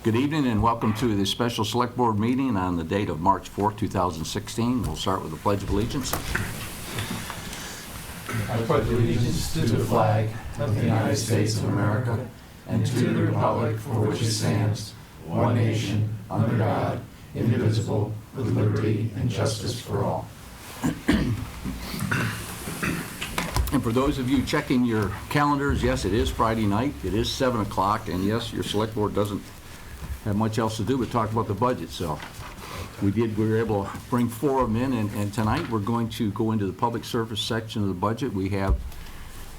Good evening and welcome to the special select board meeting on the date of March 4th, 2016. We'll start with the Pledge of Allegiance. I pledge allegiance to the flag of the United States of America and to the republic for which it stands, one nation, under God, indivisible, with liberty and justice for all. And for those of you checking your calendars, yes, it is Friday night. It is 7 o'clock, and yes, your select board doesn't have much else to do but talk about the budget. So we were able to bring 4 of them in, and tonight we're going to go into the public service section of the budget. We have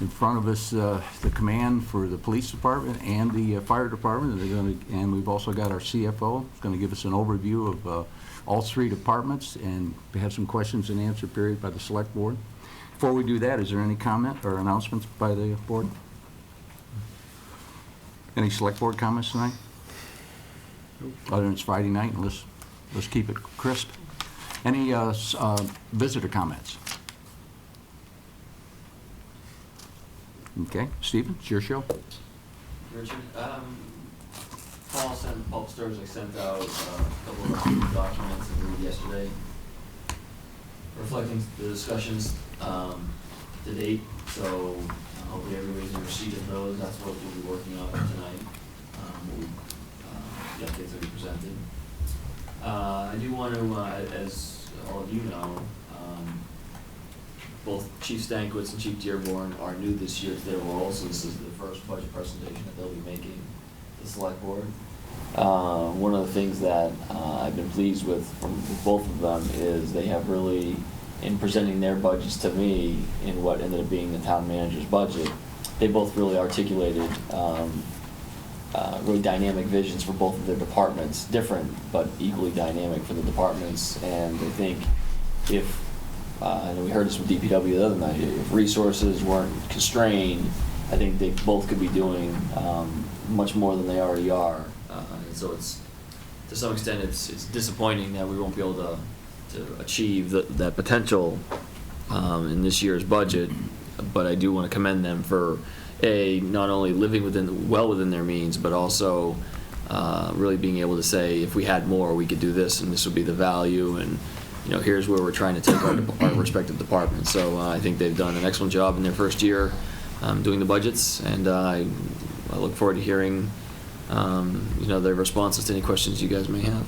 in front of us the command for the police department and the fire department, and we've also got our CFO who's going to give us an overview of all 3 departments, and we have some questions and answer period by the select board. Before we do that, is there any comment or announcements by the board? Any select board comments tonight? Other than it's Friday night, and let's keep it crisp. Any visitor comments? Okay, Stephen, it's your show. Richard, Paul sent Pulp Stores. I sent out a couple of documents I believe yesterday reflecting the discussions to date. So hopefully everybody's in receipt of those. That's what we'll be working on tonight. The updates that we presented. I do want to, as all of you know, both Chief Stankiewicz and Chief Dearborn are new this year to their roles, so this is the first budget presentation that they'll be making to the select board. One of the things that I've been pleased with from both of them is they have really, in presenting their budgets to me in what ended up being the town manager's budget, they both really articulated really dynamic visions for both of their departments, different but equally dynamic for the departments. And I think if, and we heard this from DPW the other night, if resources weren't constrained, I think they both could be doing much more than they already are. And so it's, to some extent, it's disappointing that we won't be able to achieve that potential in this year's budget. But I do want to commend them for not only living well within their means, but also really being able to say, if we had more, we could do this, and this would be the value, and here's where we're trying to take our respective departments. So I think they've done an excellent job in their first year doing the budgets, and I look forward to hearing their responses to any questions you guys may have.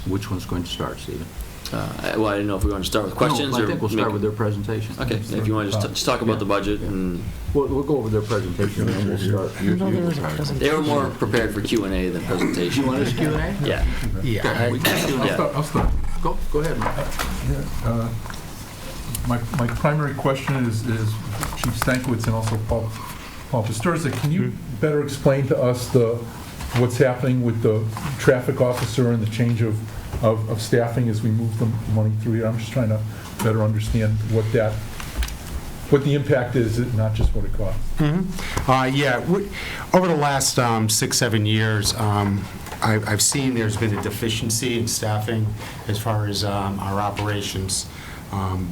Which one's going to start, Stephen? Well, I didn't know if we want to start with questions. No, I think we'll start with their presentation. Okay, if you want to just talk about the budget. And We'll go over their presentation and then we'll start. they were more prepared for Q&A than presentation. You want us Q&A? Yeah. Yeah. We can do that. I'll start. Go ahead, Mike. My primary question is Chief Stankiewicz and also Paul Pistorza. Can you better explain to us what's happening with the traffic officer and the change of staffing as we move the money through here? I'm just trying to better understand what the impact is, not just what it costs. Over the last 6-7 years, I've seen there's been a deficiency in staffing as far as our operations.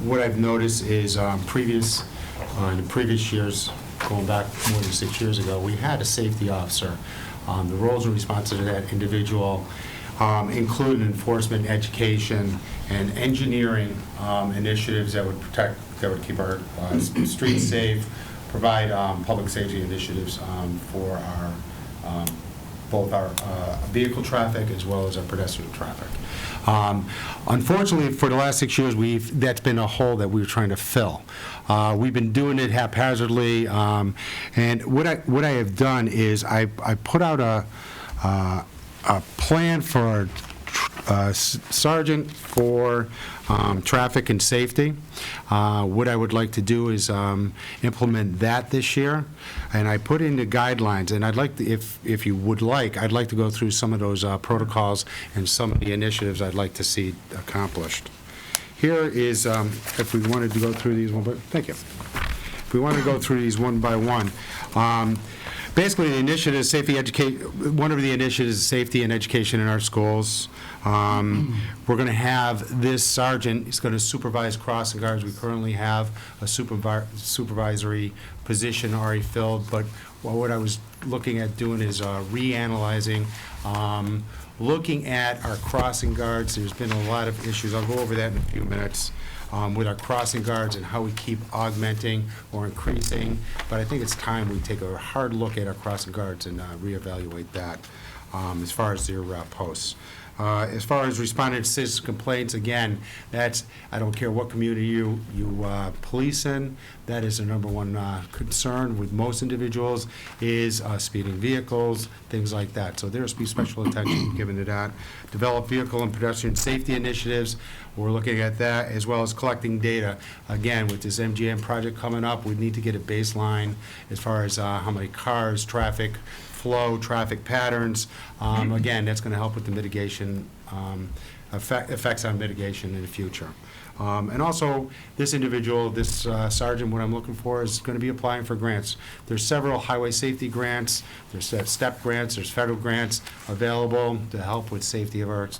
What I've noticed is in the previous years, going back more than 6 years ago, we had a safety officer. The roles and responsibilities of that individual include enforcement, education, and engineering initiatives that would keep our streets safe, provide public safety initiatives for our both our vehicle traffic as well as our pedestrian traffic. Unfortunately, for the last 6 years, that's been a hole that we were trying to fill. We've been doing it haphazardly, and what I have done is I put out a plan for sergeant for traffic and safety. What I would like to do is implement that this year, and I put in the guidelines, and I'd like to, if you would like, I'd like to go through some of those protocols and some of the initiatives I'd like to see accomplished. Here is, if we wanted to go through these one by, thank you. If we want to go through these one by one, Basically, the initiative is one of the initiatives is safety and education in our schools. We're going to have this sergeant, he's going to supervise crossing guards. We currently have a supervisory position already filled, but what I was looking at doing is reanalyzing, looking at our crossing guards. There's been a lot of issues. I'll go over that in a few minutes. With our crossing guards and how we keep augmenting or increasing. But I think it's time we take a hard look at our crossing guards and reevaluate that as far as their posts. As far as responding to citizen complaints, again, that's, I don't care what community you police in, that is the number one concern with most individuals is speeding vehicles, things like that. So there's be special attention given to that. Develop vehicle and pedestrian safety initiatives. We're looking at that, as well as collecting data. Again, with this MGM project coming up, we need to get a baseline as far as how many cars, traffic flow, traffic patterns. Again, that's going to help with the mitigation, effects on mitigation in the future. And also, this individual, this sergeant, what I'm looking for is going to be applying for grants. There's several highway safety grants, there's STEP grants, there's federal grants available to help with safety of our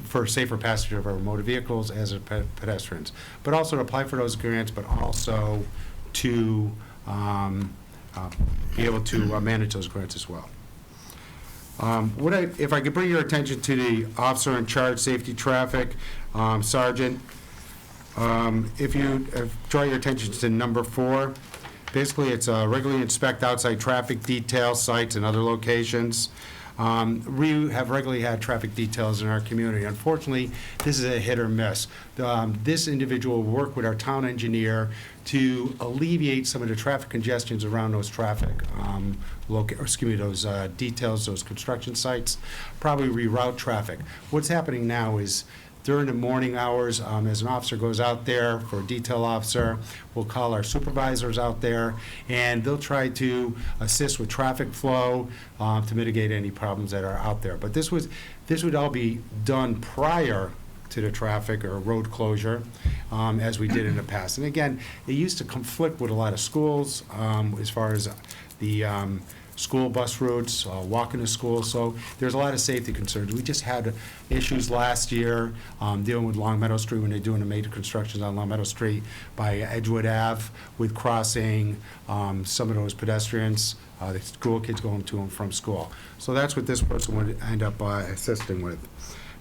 for safer passage of our motor vehicles as pedestrians. But also to apply for those grants, but also to be able to manage those grants as well. If I could bring your attention to the officer in charge safety traffic, sergeant, if you draw your attention to number 4, basically it's regularly inspect outside traffic detail sites and other locations. We have regularly had traffic details in our community. Unfortunately, this is a hit or miss. This individual will work with our town engineer to alleviate some of the traffic congestions around those those details, those construction sites, probably reroute traffic. What's happening now is during the morning hours, as an officer goes out there, for a detail officer, we'll call our supervisors out there, and they'll try to assist with traffic flow to mitigate any problems that are out there. But this would all be done prior to the traffic or road closure, as we did in the past. And again, it used to conflict with a lot of schools as far as the school bus routes, walking to school, so there's a lot of safety concerns. We just had issues last year dealing with Long Meadow Street when they're doing the major constructions on Long Meadow Street by Edgewood Ave with crossing some of those pedestrians, the school kids going to and from school. So that's what this person would end up assisting with.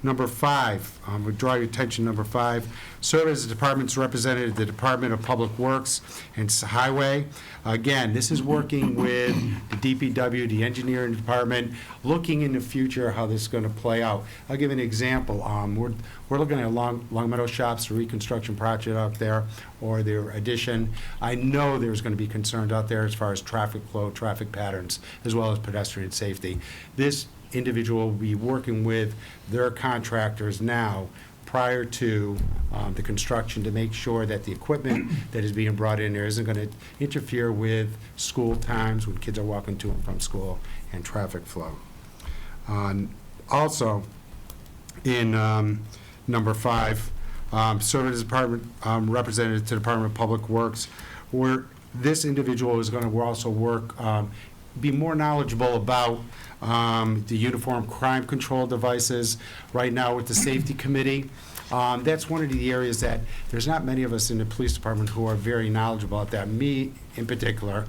Number 5, would draw your attention, number 5, serve as the department's representative, the Department of Public Works and Highway. Again, this is working with the DPW, the engineering department, looking in the future how this is going to play out. I'll give an example. We're looking at Long Meadow Shops reconstruction project out there, or their addition. I know there's going to be concerns out there as far as traffic flow, traffic patterns, as well as pedestrian safety. This individual will be working with their contractors now prior to the construction to make sure that the equipment that is being brought in there isn't going to interfere with school times when kids are walking to and from school and traffic flow. Also, in number 5, serve as department representative to the Department of Public Works, where this individual is going to also work, be more knowledgeable about the uniform crime control devices. Right now with the safety committee, that's one of the areas that there's not many of us in the police department who are very knowledgeable about that. Me in particular,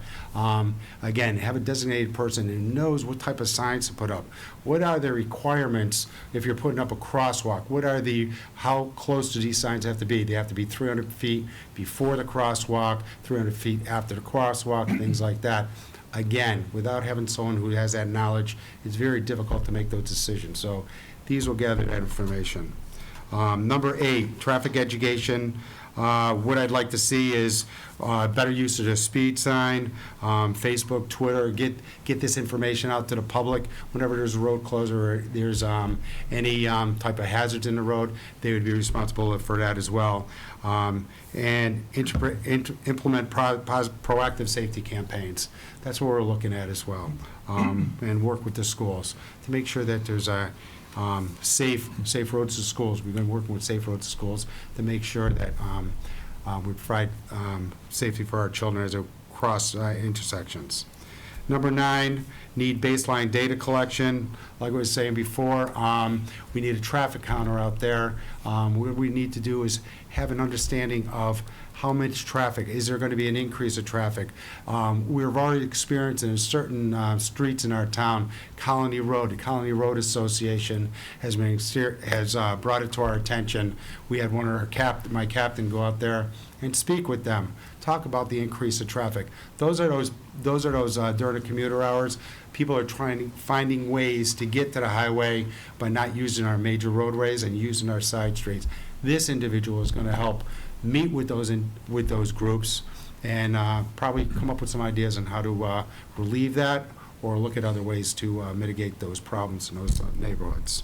again, have a designated person who knows what type of signs to put up. What are the requirements if you're putting up a crosswalk? How close do these signs have to be? They have to be 300 feet before the crosswalk, 300 feet after the crosswalk, things like that. Again, without having someone who has that knowledge, it's very difficult to make those decisions. So these will gather that information. Number 8, traffic education. What I'd like to see is better use of the speed sign, Facebook, Twitter, get this information out to the public. Whenever there's a road closure or there's any type of hazards in the road, they would be responsible for that as well. And implement proactive safety campaigns. That's what we're looking at as well. And work with the schools to make sure that there's a safe roads to schools. We've been working with Safe Roads to Schools to make sure that we provide safety for our children as they're cross intersections. Number 9, need baseline data collection. Like I was saying before, we need a traffic counter out there. What we need to do is have an understanding of how much traffic, is there going to be an increase of traffic? We've already experienced in certain streets in our town, Colony Road, the Colony Road Association has brought it to our attention. We had one of our my captain go out there and speak with them, talk about the increase of traffic. Those are those during the commuter hours. People are finding ways to get to the highway by not using our major roadways and using our side streets. This individual is going to help meet with those groups and probably come up with some ideas on how to relieve that or look at other ways to mitigate those problems in those neighborhoods.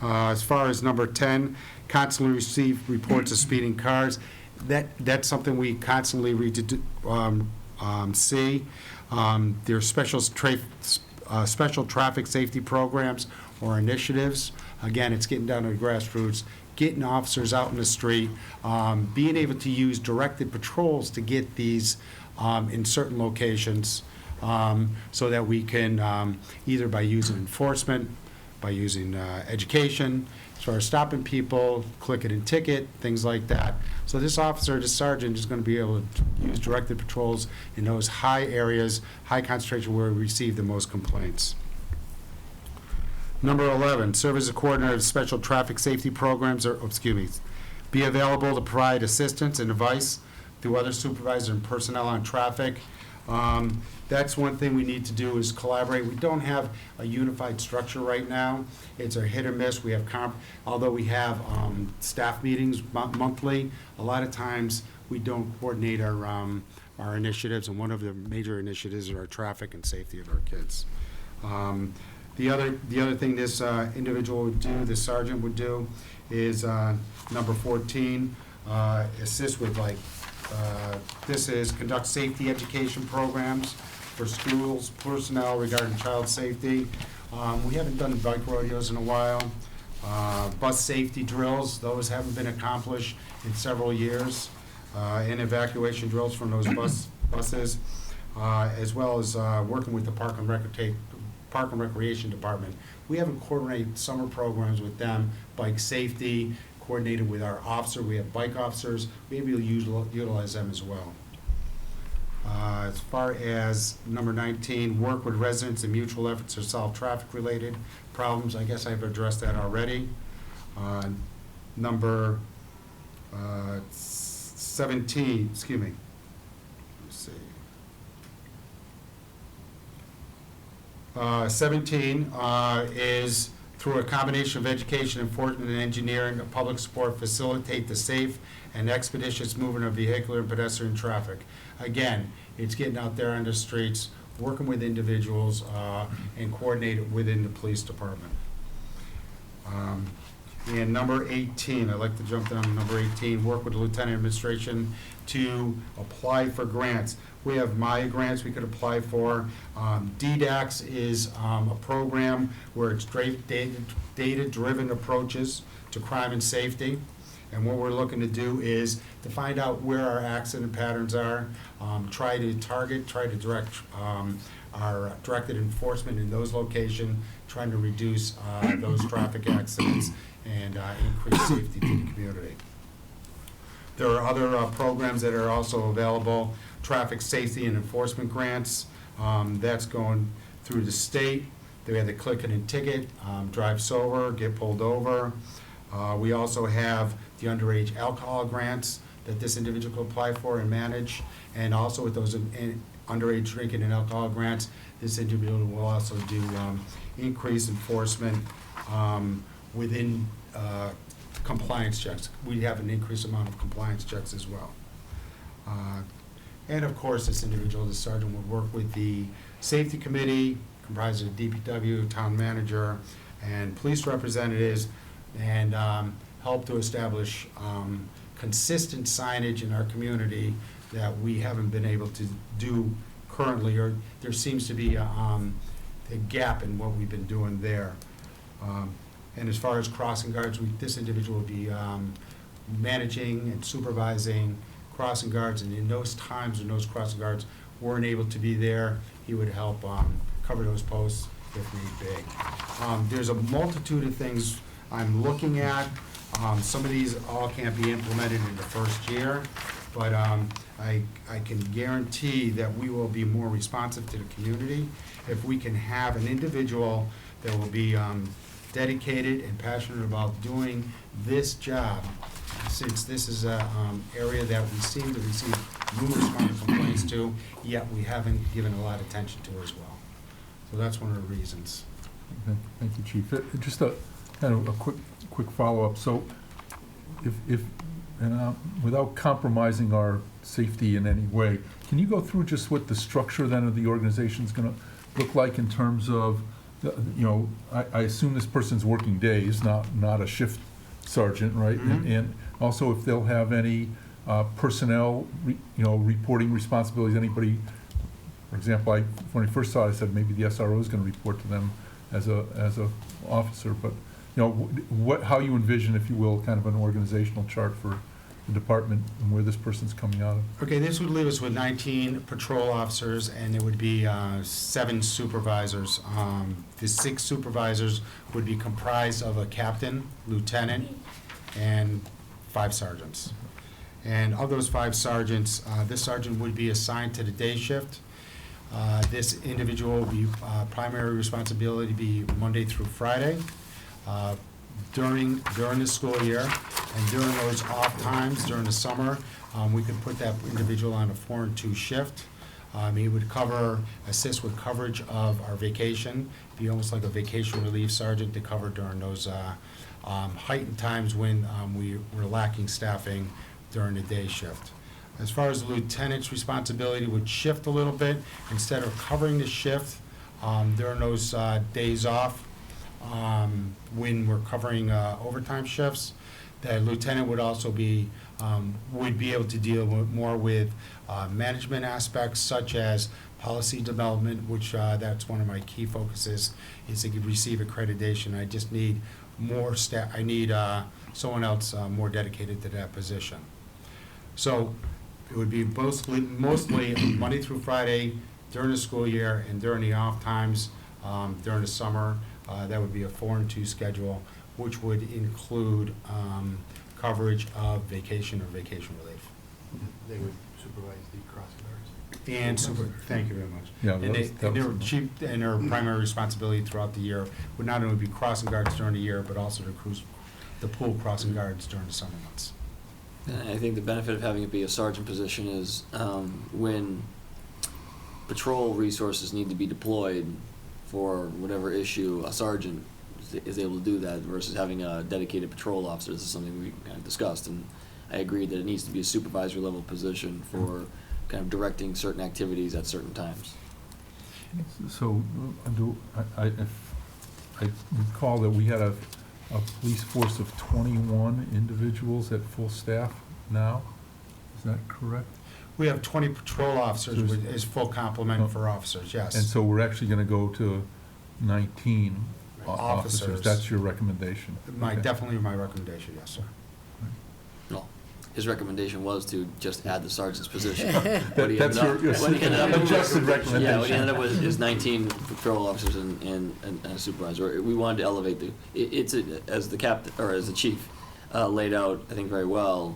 As far as number 10, constantly receive reports of speeding cars. That's something we constantly see. There's special traffic safety programs or initiatives. Again, it's getting down to the grassroots, getting officers out in the street, being able to use directed patrols to get these in certain locations so that we can, either by using enforcement, by using education, as far as stopping people, click it and ticket, things like that. So this officer, this sergeant, is going to be able to use directed patrols in those high areas, high concentration where we receive the most complaints. Number 11, serve as a coordinator of special traffic safety programs, be available to provide assistance and advice to other supervisors and personnel on traffic. That's one thing we need to do is collaborate. We don't have a unified structure right now. It's a hit or miss. We have, although we have staff meetings monthly, a lot of times we don't coordinate our initiatives, and one of the major initiatives is our traffic and safety of our kids. The other thing this individual would do, this sergeant would do, is number 14, assist with this is conduct safety education programs for schools, personnel regarding child safety. We haven't done bike rodeos in a while. Bus safety drills, those haven't been accomplished in several years. And evacuation drills from those buses, as well as working with the Park and Recreation Department. We haven't coordinated summer programs with them, bike safety, coordinated with our officer. We have bike officers. Maybe we'll utilize them as well. As far as number 19, work with residents in mutual efforts to solve traffic-related problems. I guess I've addressed that already. Number 17, excuse me. Let's see. 17 is through a combination of education, enforcement, and engineering, of public support, facilitate the safe and expeditious movement of vehicular and pedestrian traffic. Again, it's getting out there on the streets, working with individuals, and coordinate it within the police department. And number 18, I'd like to jump down to number 18, work with the Lieutenant Administration to apply for grants. We have Maya grants we could apply for. DDAX is a program where it's data-driven approaches to crime and safety. And what we're looking to do is to find out where our accident patterns are, try to direct our directed enforcement in those locations, trying to reduce those traffic accidents and increase safety to the community. There are other programs that are also available, traffic safety and enforcement grants. That's going through the state. They have the click it and ticket, drive sober, get pulled over. We also have the underage alcohol grants that this individual can apply for and manage. And also with those underage drinking and alcohol grants, this individual will also do increased enforcement within compliance checks. We have an increased amount of compliance checks as well. And of course, this individual, the sergeant, would work with the safety committee, comprised of DPW, town manager, and police representatives, and help to establish consistent signage in our community that we haven't been able to do currently, or there seems to be a gap in what we've been doing there. And as far as crossing guards, this individual will be managing and supervising crossing guards, and in those times when those crossing guards weren't able to be there, he would help cover those posts if need be. There's a multitude of things I'm looking at. Some of these all can't be implemented in the first year, but I can guarantee that we will be more responsive to the community if we can have an individual that will be dedicated and passionate about doing this job, since this is a area that we seem to receive numerous amount of complaints to, yet we haven't given a lot of attention to as well. So that's one of the reasons. Okay, thank you, Chief. Just a kind of a quick follow-up. So if without compromising our safety in any way, can you go through just what the structure then of the organization is going to look like in terms of, I assume this person's working days, not a shift sergeant, right? Mhm. And also if they'll have any personnel, reporting responsibilities, anybody, for example, when I first saw it, I said maybe the SRO is going to report to them as a officer, but how you envision, if you will, kind of an organizational chart for the department and where this person's coming out of. Okay, this would leave us with 19 patrol officers, and there would be 7 supervisors. The 6 supervisors would be comprised of a captain, lieutenant, and 5 sergeants. And of those 5 sergeants, this sergeant would be assigned to the day shift. This individual will be primary responsibility be Monday through Friday during the school year, and during those off times during the summer, we could put that individual on a 4 and 2 shift. He would assist with coverage of our vacation, be almost like a vacation relief sergeant to cover during those heightened times when we were lacking staffing during the day shift. As far as the lieutenant's responsibility would shift a little bit. Instead of covering the shift during those days off, when we're covering overtime shifts, the lieutenant would also be able to deal more with management aspects such as policy development, which that's one of my key focuses, is to receive accreditation. I just need more staff. I need someone else more dedicated to that position. So it would be mostly Monday through Friday during the school year, and during the off times during the summer, that would be a 4 and 2 schedule, which would include coverage of vacation or vacation relief. They would supervise the crossing guards. Thank you very much. Yeah, And their primary responsibility throughout the year would not only be crossing guards during the year, but also the pool crossing guards during the summer months. And I think the benefit of having it be a sergeant position is when patrol resources need to be deployed for whatever issue, a sergeant is able to do that versus having a dedicated patrol officer. This is something we kind of discussed, and I agree that it needs to be a supervisory level position for kind of directing certain activities at certain times. So I recall that we had a police force of 21 individuals at full staff now. Is that correct? We have 20 patrol officers as full complement for officers, yes. And so we're actually going to go to 19 officers. Officers. That's your recommendation? Okay. Definitely my recommendation, yes, sir. Well, his recommendation was to just add the sergeant's position. That's your adjusted recommendation. Yeah, what he ended up with is 19 patrol officers and a supervisor. We wanted to elevate as the captain, or as the chief laid out, I think very well,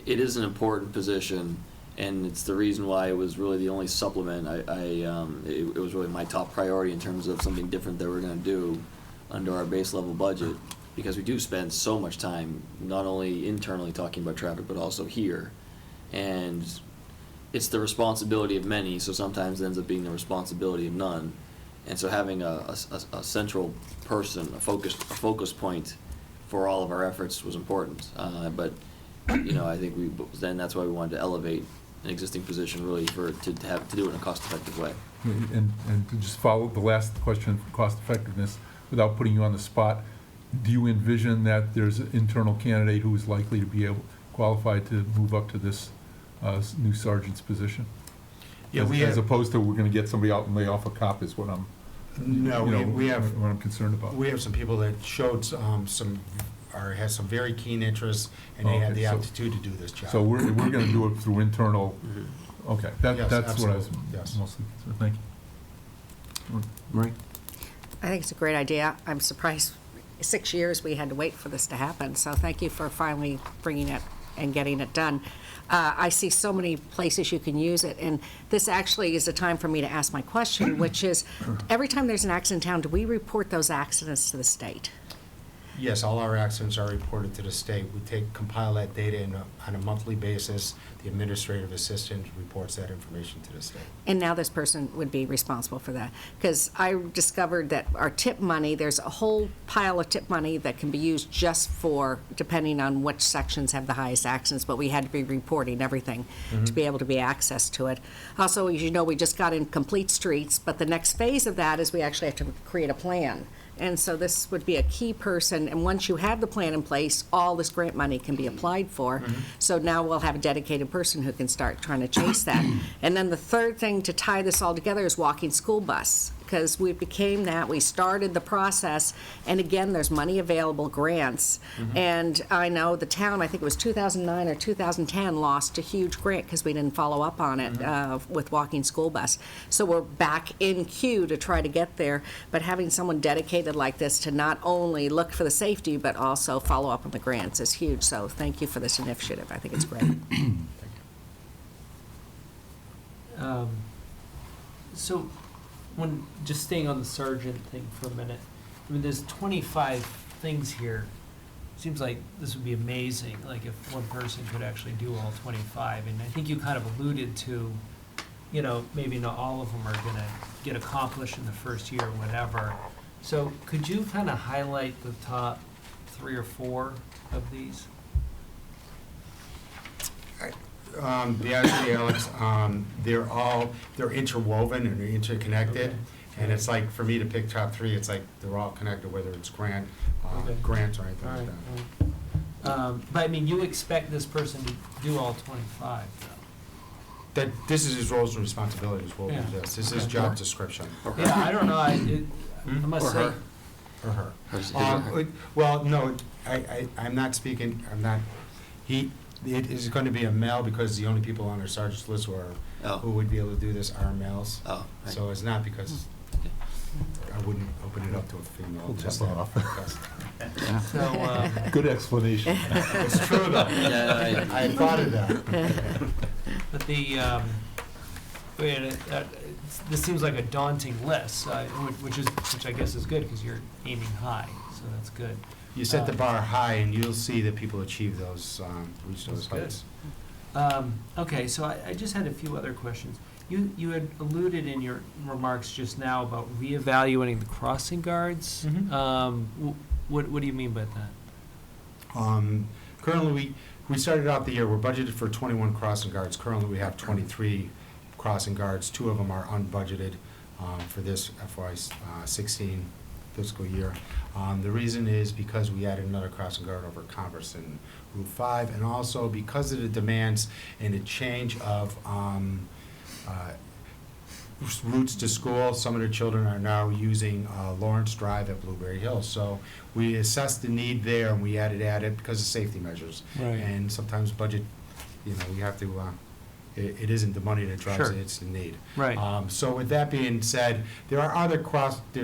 it is an important position, and it's the reason why it was really the only supplement. It was really my top priority in terms of something different that we're going to do under our base level budget, because we do spend so much time not only internally talking about traffic but also here, and it's the responsibility of many, so sometimes it ends up being the responsibility of none. And so having a central person, a focus point for all of our efforts was important. But I think that's why we wanted to elevate an existing position really to do it in a cost-effective way. And to just follow the last question, cost effectiveness, without putting you on the spot, do you envision that there's an internal candidate who is likely to be qualified to move up to this new sergeant's position? Yeah, as opposed to we're going to get somebody out and lay off a cop is what I'm. No, we have what I'm concerned about. We have some people that showed some has some very keen interests, and they have Okay, the so- aptitude to do this job. So we're going to do it through internal, okay, Yes, that's what I was absolutely, yes. mostly concerned. Thank you. Marie? I think it's a great idea. I'm surprised 6 years we had to wait for this to happen, so thank you for finally bringing it and getting it done. I see so many places you can use it, and this actually is a time for me to ask my question, which is, every time there's an accident in town, do we report those accidents to the state? Yes, all our accidents are reported to the state. We compile that data on a monthly basis. The administrative assistant reports that information to the state. And now this person would be responsible for that. Because I discovered that our tip money, there's a whole pile of tip money that can be used just for, depending on which sections have the highest accidents, but we had to be reporting everything to be able to be access to it. Also, as you know, we just got in complete streets, but the next phase of that is we actually have to create a plan. And so this would be a key person, and once you have the plan in place, all this grant money can be applied for. So now we'll have a dedicated person who can start trying to chase that. And then the third thing to tie this all together is walking school bus, because we became that, we started the process, and again, there's money available, grants. And I know the town, I think it was 2009 or 2010, lost a huge grant because we didn't follow up on it with walking school bus. So we're back in queue to try to get there, but having someone dedicated like this to not only look for the safety, but also follow up on the grants is huge. So thank you for this initiative. I think it's great. So, when, just staying on the sergeant thing for a minute, I mean, there's 25 things here. Seems like this would be amazing, like if one person could actually do all 25. And I think you kind of alluded to, you know, maybe not all of them are gonna get accomplished in the first year or whatever. So could you kind of highlight the top 3 or 4 of these? Actually, Alex, they're interwoven and they're interconnected. Okay. And it's like, for me to pick top 3, it's like they're all connected, whether it's grants or anything All like right. that. But I mean, you expect this person to do all 25, though? This is his roles and responsibilities, what we Yeah. do. This is his Okay. job description. Yeah, I don't know, I must Or say. her. Or her. Hers- Well, no, I'm not speaking, it is going to be a male, because the only people on our sergeant's list who would be able to do this are males. Oh, right. So it's not because I wouldn't open it up to a female. Pull just that off. because- So, Good explanation. It's true, though. Yeah, I thought of that. but this seems like a daunting list, which I guess is good, because you're aiming high, so that's good. You set the bar high, and you'll see that people achieve those, reach those That's good. heights. Okay, so I just had a few other questions. You had alluded in your remarks just now about reevaluating the crossing guards. What do you mean by that? Currently, we started out the year, we're budgeted for 21 crossing guards. Currently, we have 23 crossing guards. 2 of them are unbudgeted for this FY16 fiscal year. The reason is because we added another crossing guard over Converse and Route 5, and also because of the demands and the change of routes to school. Some of the children are now using Lawrence Drive at Blueberry Hill. So we assessed the need there, and we added it because of safety measures. Right. And sometimes budget, we have to, it isn't the money that drives Sure. it, it's the need. Right. So with that being said, there's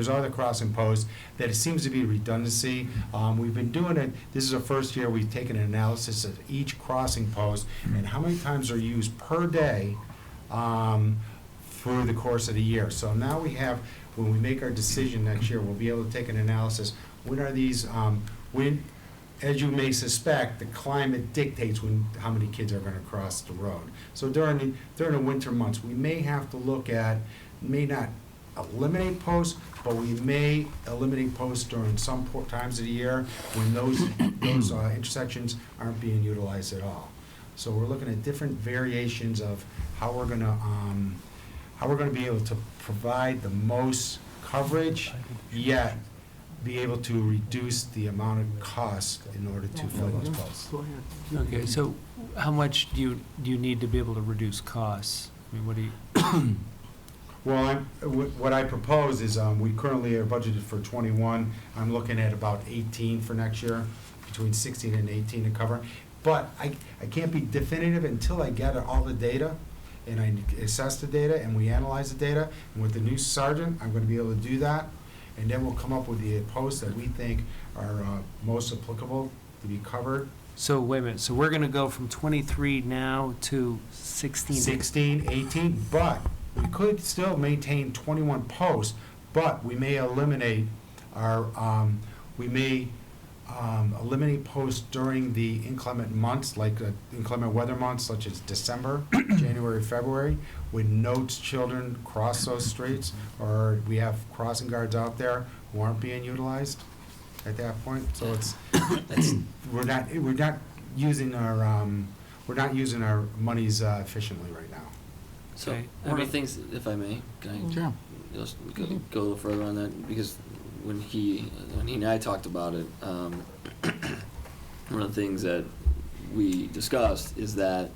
other crossing posts that it seems to be redundancy. We've been doing it, this is the first year we've taken an analysis of each crossing post and how many times are used per day through the course of the year. So now we have, when we make our decision next year, we'll be able to take an analysis. When are these, as you may suspect, the climate dictates how many kids are going to cross the road. So during the winter months, we may have to look at, may not eliminate posts, but we may eliminate posts during some times of the year when those intersections aren't being utilized at all. So we're looking at different variations of how we're going to be able to provide the most coverage, yet be able to reduce the amount of cost in order to fill those posts. Okay, so how much do you need to be able to reduce costs? I mean, what do you? Well, what I propose is, we currently are budgeted for 21. I'm looking at about 18 for next year. between 16 and 18 to cover. But I can't be definitive until I gather all the data and I assess the data and we analyze the data. And with the new sergeant, I'm going to be able to do that. And then we'll come up with the posts that we think are most applicable to be covered. So wait a minute, so we're gonna go from 23 now to 16? 16, 18, but we could still maintain 21 posts, but we may eliminate our, eliminate posts during the inclement months, like inclement weather months such as December, January, February, when no children cross those streets, or we have crossing guards out there who aren't being utilized at that point. So we're not using our monies efficiently right now. So, Okay. one of the things, if I may, can I Sure. just go a little further on that? Because when he and I talked about it, one of the things that we discussed is that,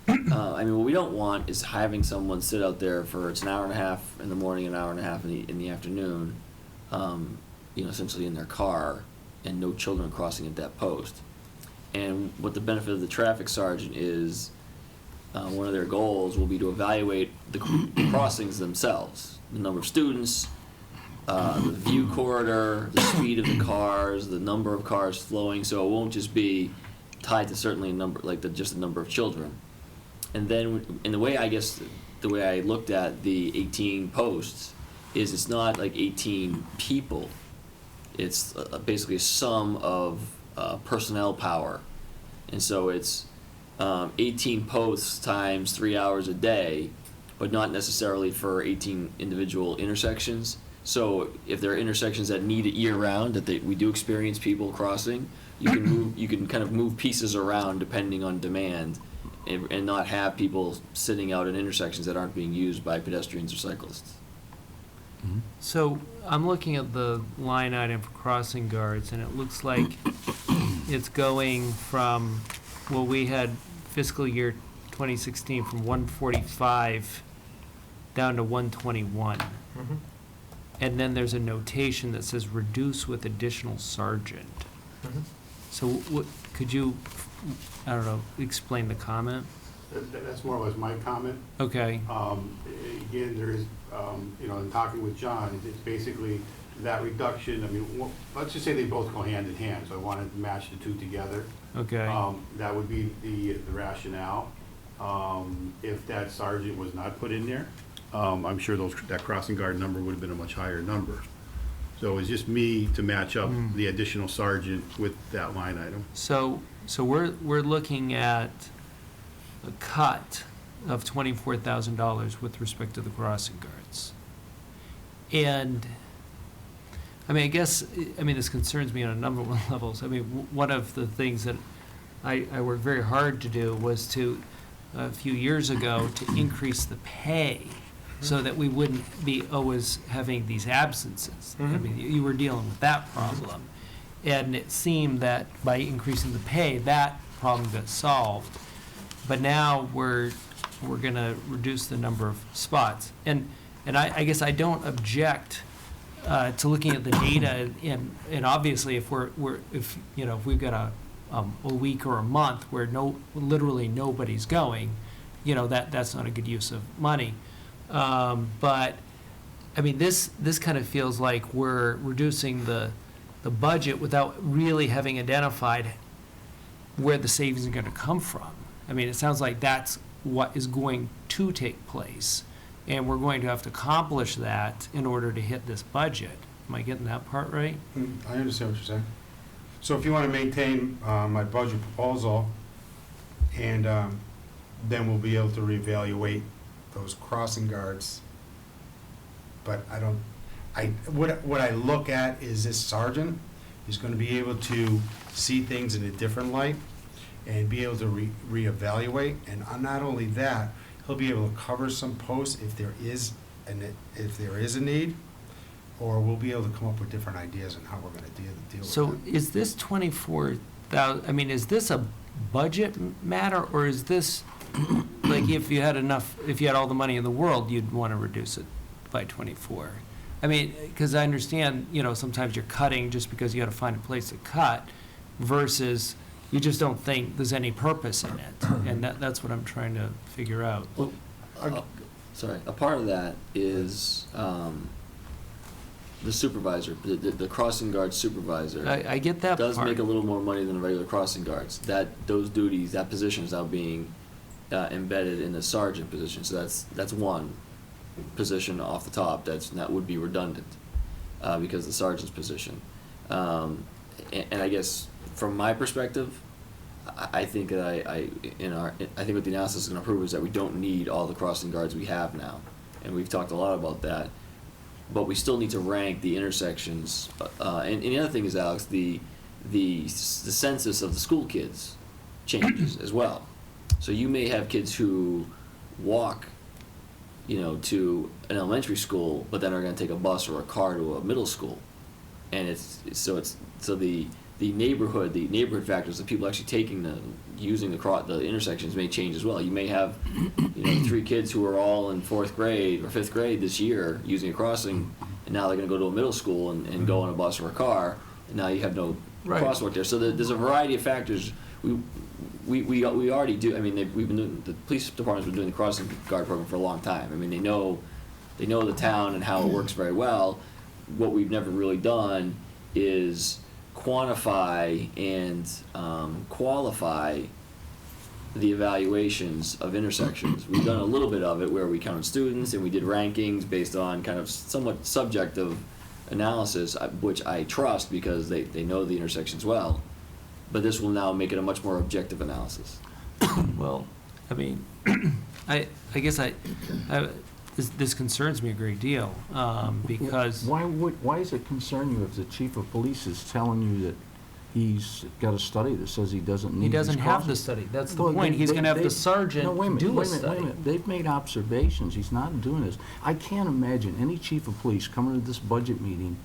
I mean, what we don't want is having someone sit out there for, it's an hour and a half in the morning, an hour and a half in the afternoon, essentially in their car, and no children crossing at that post. And what the benefit of the traffic sergeant is, one of their goals will be to evaluate the crossings themselves, the number of students, the view corridor, the speed of the cars, the number of cars flowing, so it won't just be tied to certainly a number, like just the number of children. And then, in the way I looked at the 18 posts is it's not like 18 people. It's basically a sum of personnel power. And so it's 18 posts times 3 hours a day, but not necessarily for 18 individual intersections. So if there are intersections that need it year-round, that we do experience people crossing, you can kind of move pieces around depending on demand, and not have people sitting out in intersections that aren't being used by pedestrians or cyclists. So I'm looking at the line item for crossing guards, and it looks like it's going from, well, we had fiscal year 2016 from 145 down to 121. And then there's a notation that says reduce with additional sergeant. So what, could you, I don't know, explain the comment? That's more or less my comment. Okay. Again, there is, in talking with John, it's basically that reduction. I mean, let's just say they both go hand in hand, so I wanted to match the two together. Okay. That would be the rationale. If that sergeant was not put in there, I'm sure that crossing guard number would have been a much higher number. So it's just me to match up the additional sergeant with that line item. So we're looking at a cut of $24,000 with respect to the crossing guards. And, this concerns me on a number of levels. I mean, one of the things that I worked very hard to do was to, a few years ago, to increase the pay so that we wouldn't be always having these absences. I mean, you were dealing with that problem. And it seemed that by increasing the pay, that problem got solved. But now we're gonna reduce the number of spots. And I guess I don't object to looking at the data, and obviously if if we've got a week or a month where literally nobody's going, that's not a good use of money. But I mean, this kind of feels like we're reducing the budget without really having identified where the savings are going to come from. I mean, it sounds like that's what is going to take place, and we're going to have to accomplish that in order to hit this budget. Am I getting that part right? I understand what you're saying. So if you want to maintain my budget proposal, and then we'll be able to reevaluate those crossing guards. But what I look at is this sergeant is going to be able to see things in a different light and be able to reevaluate. And not only that, he'll be able to cover some posts if there is a need, or we'll be able to come up with different ideas on how we're going to deal with So that. is this 24,000, is this a budget matter, or is this, like, if you had all the money in the world, you'd want to reduce it by 24? I mean, because I understand, sometimes you're cutting just because you got to find a place to cut, versus you just don't think there's any purpose in it. And that's what I'm trying to figure out. Well, sorry, a part of that is the supervisor, the crossing guard supervisor. I get that Does part. make a little more money than the regular crossing guards. Those duties, that position is now being embedded in the sergeant position. So that's one position off the top that would be redundant because of the sergeant's position. And I guess from my perspective, I think that I think what the analysis is going to prove is that we don't need all the crossing guards we have now, and we've talked a lot about that. But we still need to rank the intersections. And the other thing is, Alex, the census of the school kids changes as well. So you may have kids who walk, to an elementary school, but then are going to take a bus or a car to a middle school, and the neighborhood factors, the people actually using the intersections may change as well. You may have 3 kids who are all in 4th grade or 5th grade this year using a crossing, and now they're going to go to a middle school and go on a bus or a car, and now you have no crosswalk there. So there's a variety of factors. We already do. I mean, the police department's been doing the crossing guard program for a long time. I mean, they know the town and how it works very well. What we've never really done is quantify and qualify the evaluations of intersections. We've done a little bit of it where we counted students and we did rankings based on kind of somewhat subjective analysis, which I trust because they know the intersections well. But this will now make it a much more objective analysis. Well, I mean, I guess this concerns me a great deal, because. Why does it concern you if the chief of police is telling you that he's got a study that says he doesn't need He these doesn't have the crossings? study, that's the Well, point, he's gonna have the sergeant No, wait a minute, do a wait a minute, study. wait a minute. They've made observations, he's not doing this. I can't imagine any chief of police coming to this budget meeting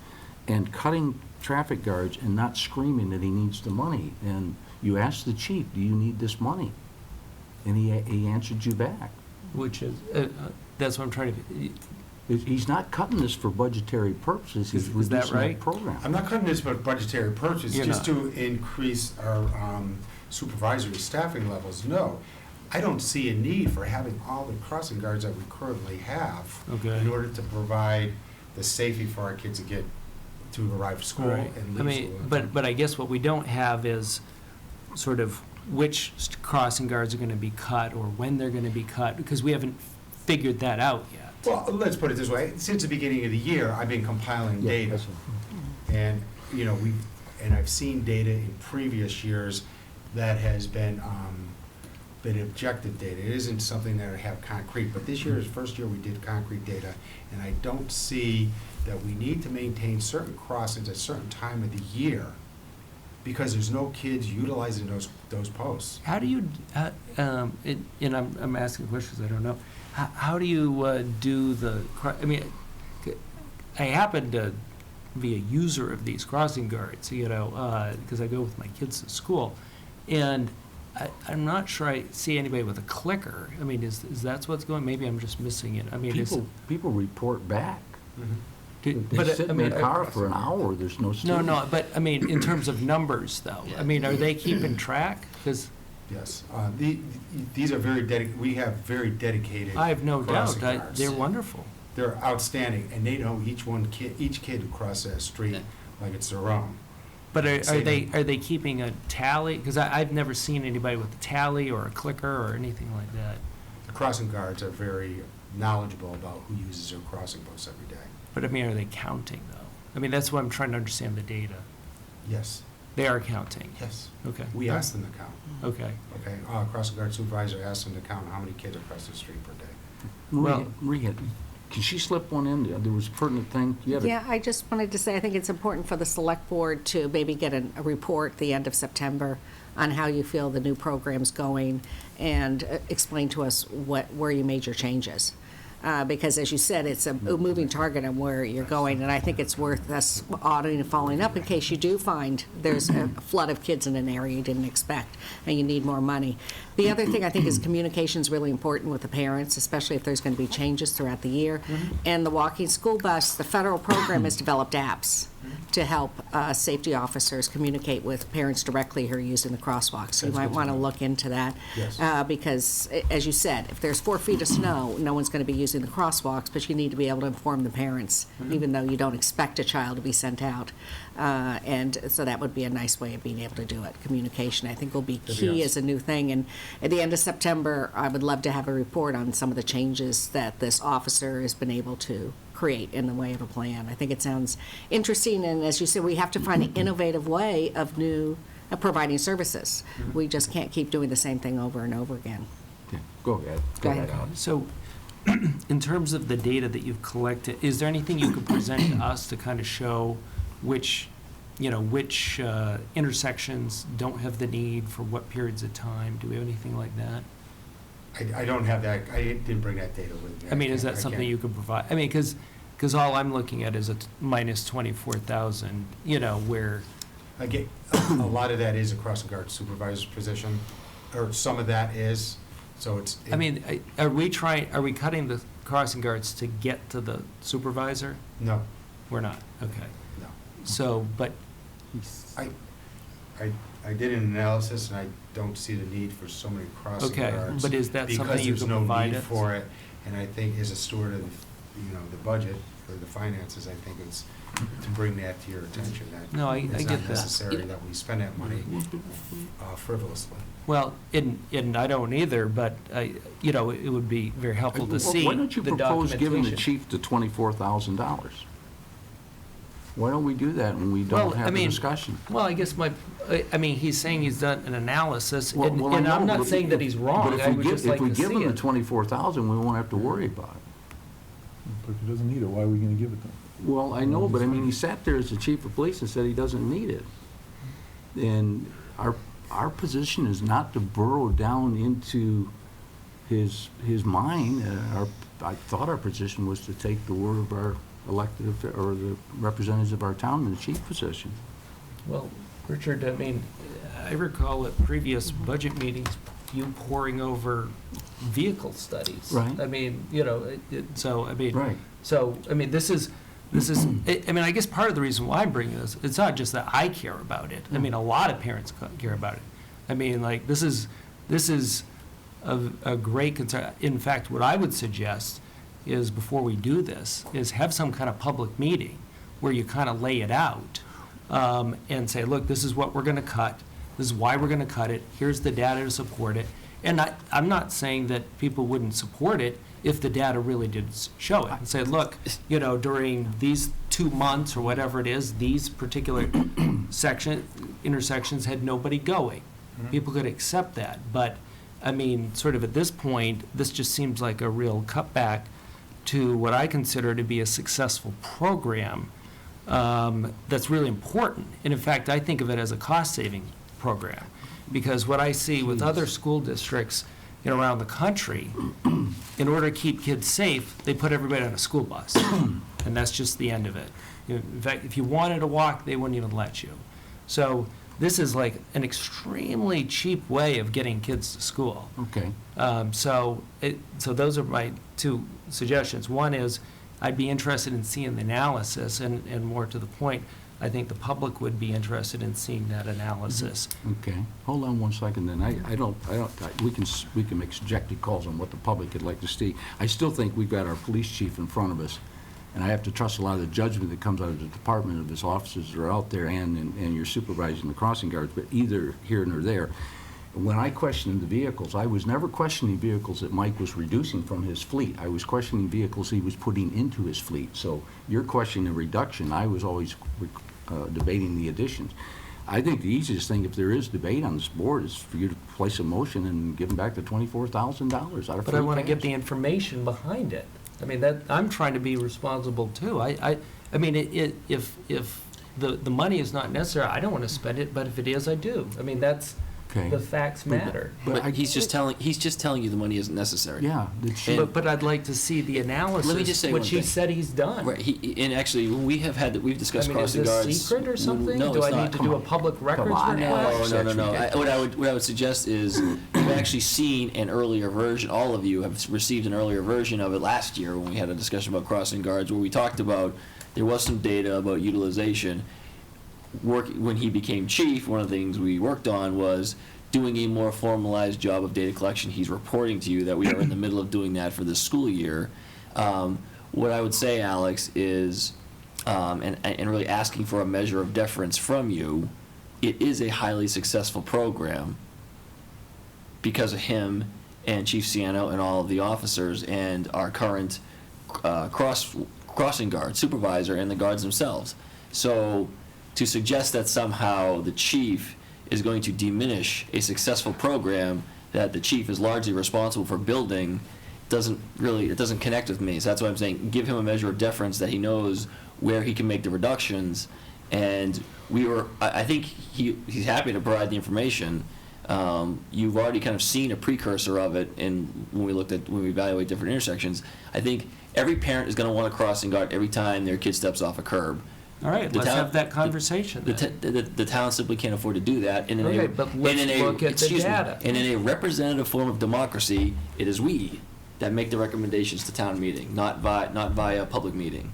and cutting traffic guards and not screaming that he needs the money. And you ask the chief, do you need this money? And he answered you back. Which is, that's what I'm trying to, He's not cutting this for budgetary purposes, he's Is that reducing right? that program. I'm not cutting this for budgetary purposes, You're just not. to increase our supervisory staffing levels. No, I don't see a need for having all the crossing guards that we currently have Okay. in order to provide the safety for our kids to arrive at school right, and I leave mean, school. but I guess what we don't have is sort of which crossing guards are gonna be cut, or when they're gonna be cut, because we haven't figured that out yet. Well, let's put it this way. Since the beginning of the year, I've been compiling Yeah, data. that's And, I've seen data in previous years that has been objective data. It isn't something that I have concrete, but this year is the first year we did concrete data, and I don't see that we need to maintain certain crossings at a certain time of the year because there's no kids utilizing those posts. How do you, and I'm asking questions I don't know, how do you do I mean, I happen to be a user of these crossing guards, because I go with my kids to school, and I'm not sure I see anybody with a clicker. I mean, is that what's going, maybe I'm just missing it. I mean, People report back. They but, sit I in mean, their car for an hour, there's no students. no, but, I mean, in terms of numbers, though, I mean, are they keeping track? Because Yes. These are we have very dedicated I have no doubt, crossing guards. they're wonderful. They're outstanding, and they know each kid who crosses that street like it's their own. But are Saving- they keeping a tally? Because I've never seen anybody with a tally or a clicker or anything like that. The crossing guards are very knowledgeable about who uses their crossing posts every day. But I mean, are they counting, though? I mean, that's what I'm trying to understand the data. Yes, They are counting. yes. Okay. We ask them to count, Okay. okay? Crossing guard supervisor asks them to count how many kids are crossing the street per day. Maria, can she slip one in? There was a pertinent thing. You had a- Yeah, I just wanted to say, I think it's important for the select board to maybe get a report at the end of September on how you feel the new program's going, and explain to us where you made your changes. because as you said, it's a moving target on where you're going, and I think it's worth us auditing and following up in case you do find there's a flood of kids in an area you didn't expect, and you need more money. The other thing I think is communication is really important with the parents, especially if there's going to be changes throughout the year. And the walking school bus, the federal program has developed apps to help safety officers communicate with parents directly who are using the crosswalk. So you might want to look into that. Yes. Because, as you said, if there's 4 feet of snow, no one's going to be using the crosswalks, but you need to be able to inform the parents, even though you don't expect a child to be sent out. And so that would be a nice way of being able to do it. Communication, I think, will be key as a new thing. And at the end of September, I would love to have a report on some of the changes that this officer has been able to create in the way of a plan. I think it sounds interesting, and as you said, we have to find an innovative way of providing services. We just can't keep doing the same thing over and over again. Okay, Go ahead. Go ahead. Alan. So, in terms of the data that you've collected, is there anything you could present to us to kind of show which intersections don't have the need for what periods of time? Do we have anything like that? I don't have that, I didn't bring that data with me. I mean, is can't- that I something can't- you could provide? I mean, because all I'm looking at is a minus 24,000, where, I get, a lot of that is a crossing guard supervisor's position, or some of that is, so it's. I mean, are we cutting the crossing guards to get to the supervisor? No, We're not, okay. no. So, but, I did an analysis, and I don't see the need for so many crossing okay, guards. but is that something you Because could there's no provide need us? for it, and I think as a steward of, the budget, or the finances, I think it's to bring that to your attention, that No, I it's get not that. necessary that we spend that money frivolously. Well, and I don't either, but, it would be very helpful to see Why don't you the propose giving the documentation. chief the $24,000? Why don't we do that when we Well, don't I have the mean, discussion? Well, I guess he's saying he's done an analysis, Well, and well, I and I'm know, not but saying if- that he's wrong, but if I we would give- just like to see If we give him the it. 24,000, we won't have to worry about it. But if he doesn't need it, why are we going to give it to him? Well, I know, but I mean, he sat there as the chief of police and said he doesn't need it. And our position is not to burrow down into his mind. I thought our position was to take the word of our elected, or the representatives of our town in the chief position. Well, Richard, I mean, I recall at previous budget meetings, you poring over vehicle studies. Right. I mean, Right. this is, I guess part of the reason why I'm bringing this, it's not just that I care about it. I mean, a lot of parents care about it. I mean, like, this is a great concern. In fact, what I would suggest is, before we do this, is have some kind of public meeting where you kind of lay it out, and say, look, this is what we're going to cut, this is why we're going to cut it, here's the data to support it. And I'm not saying that people wouldn't support it if the data really did show it, and say, look, during these 2 months or whatever it is, these particular intersections had nobody going. People could accept that, but, I mean, sort of at this point, this just seems like a real cutback to what I consider to be a successful program that's really important. And in fact, I think of it as a cost-saving program, because what I see with other school districts around the country, in order to keep kids safe, they put everybody on a school bus, and that's just the end of it. In fact, if you wanted to walk, they wouldn't even let you. So this is like an extremely cheap way of getting kids to school. Okay. So those are my 2 suggestions. One is, I'd be interested in seeing the analysis, and more to the point, I think the public would be interested in seeing that analysis. Okay, hold on one second then. We can make subjective calls on what the public would like to see. I still think we've got our police chief in front of us, and I have to trust a lot of the judgment that comes out of the department, of his officers that are out there, and you're supervising the crossing guards, but either here nor there. When I questioned the vehicles, I was never questioning vehicles that Mike was reducing from his fleet. I was questioning vehicles he was putting into his fleet. So you're questioning the reduction. I was always debating the additions. I think the easiest thing, if there is debate on this board, is for you to place a motion and give them back the $24,000 out of free But I want to get cash. the information behind it. I mean, I'm trying to be responsible too. I mean, if the money is not necessary, I don't want to spend it, but if it is, I do. I mean, that's Okay. the facts matter. But he's just telling you the money isn't necessary. Yeah. But I'd like to see the analysis, Let me just say which one he thing. said he's done. Right, and actually, when we've I discussed mean, is crossing this guards. secret or something? No, Do it's I not. need to do a public records on, request? Alex. No. That's What I would suggest is, you've actually seen an earlier version, all of you have received an earlier version of it last year when we had a discussion about crossing guards, where we talked about, there was some data about utilization. When he became chief, one of the things we worked on was doing a more formalized job of data collection. He's reporting to you that we are in the middle of doing that for this school year. What I would say, Alex, is, and really asking for a measure of deference from you, it is a highly successful program because of him and Chief Siano and all of the officers and our current crossing guard supervisor and the guards themselves. So to suggest that somehow the chief is going to diminish a successful program that the chief is largely responsible for building it doesn't connect with me. So that's why I'm saying, give him a measure of deference that he knows where he can make the reductions. And I think he's happy to provide the information. You've already kind of seen a precursor of it when we evaluate different intersections. I think every parent is going to want a crossing guard every time their kid steps off a curb. All right, let's have that conversation then. The town simply can't afford to do that. And Okay, but let's look at the data. And in a representative form of democracy, it is we that make the recommendations to town meeting, not via public meeting.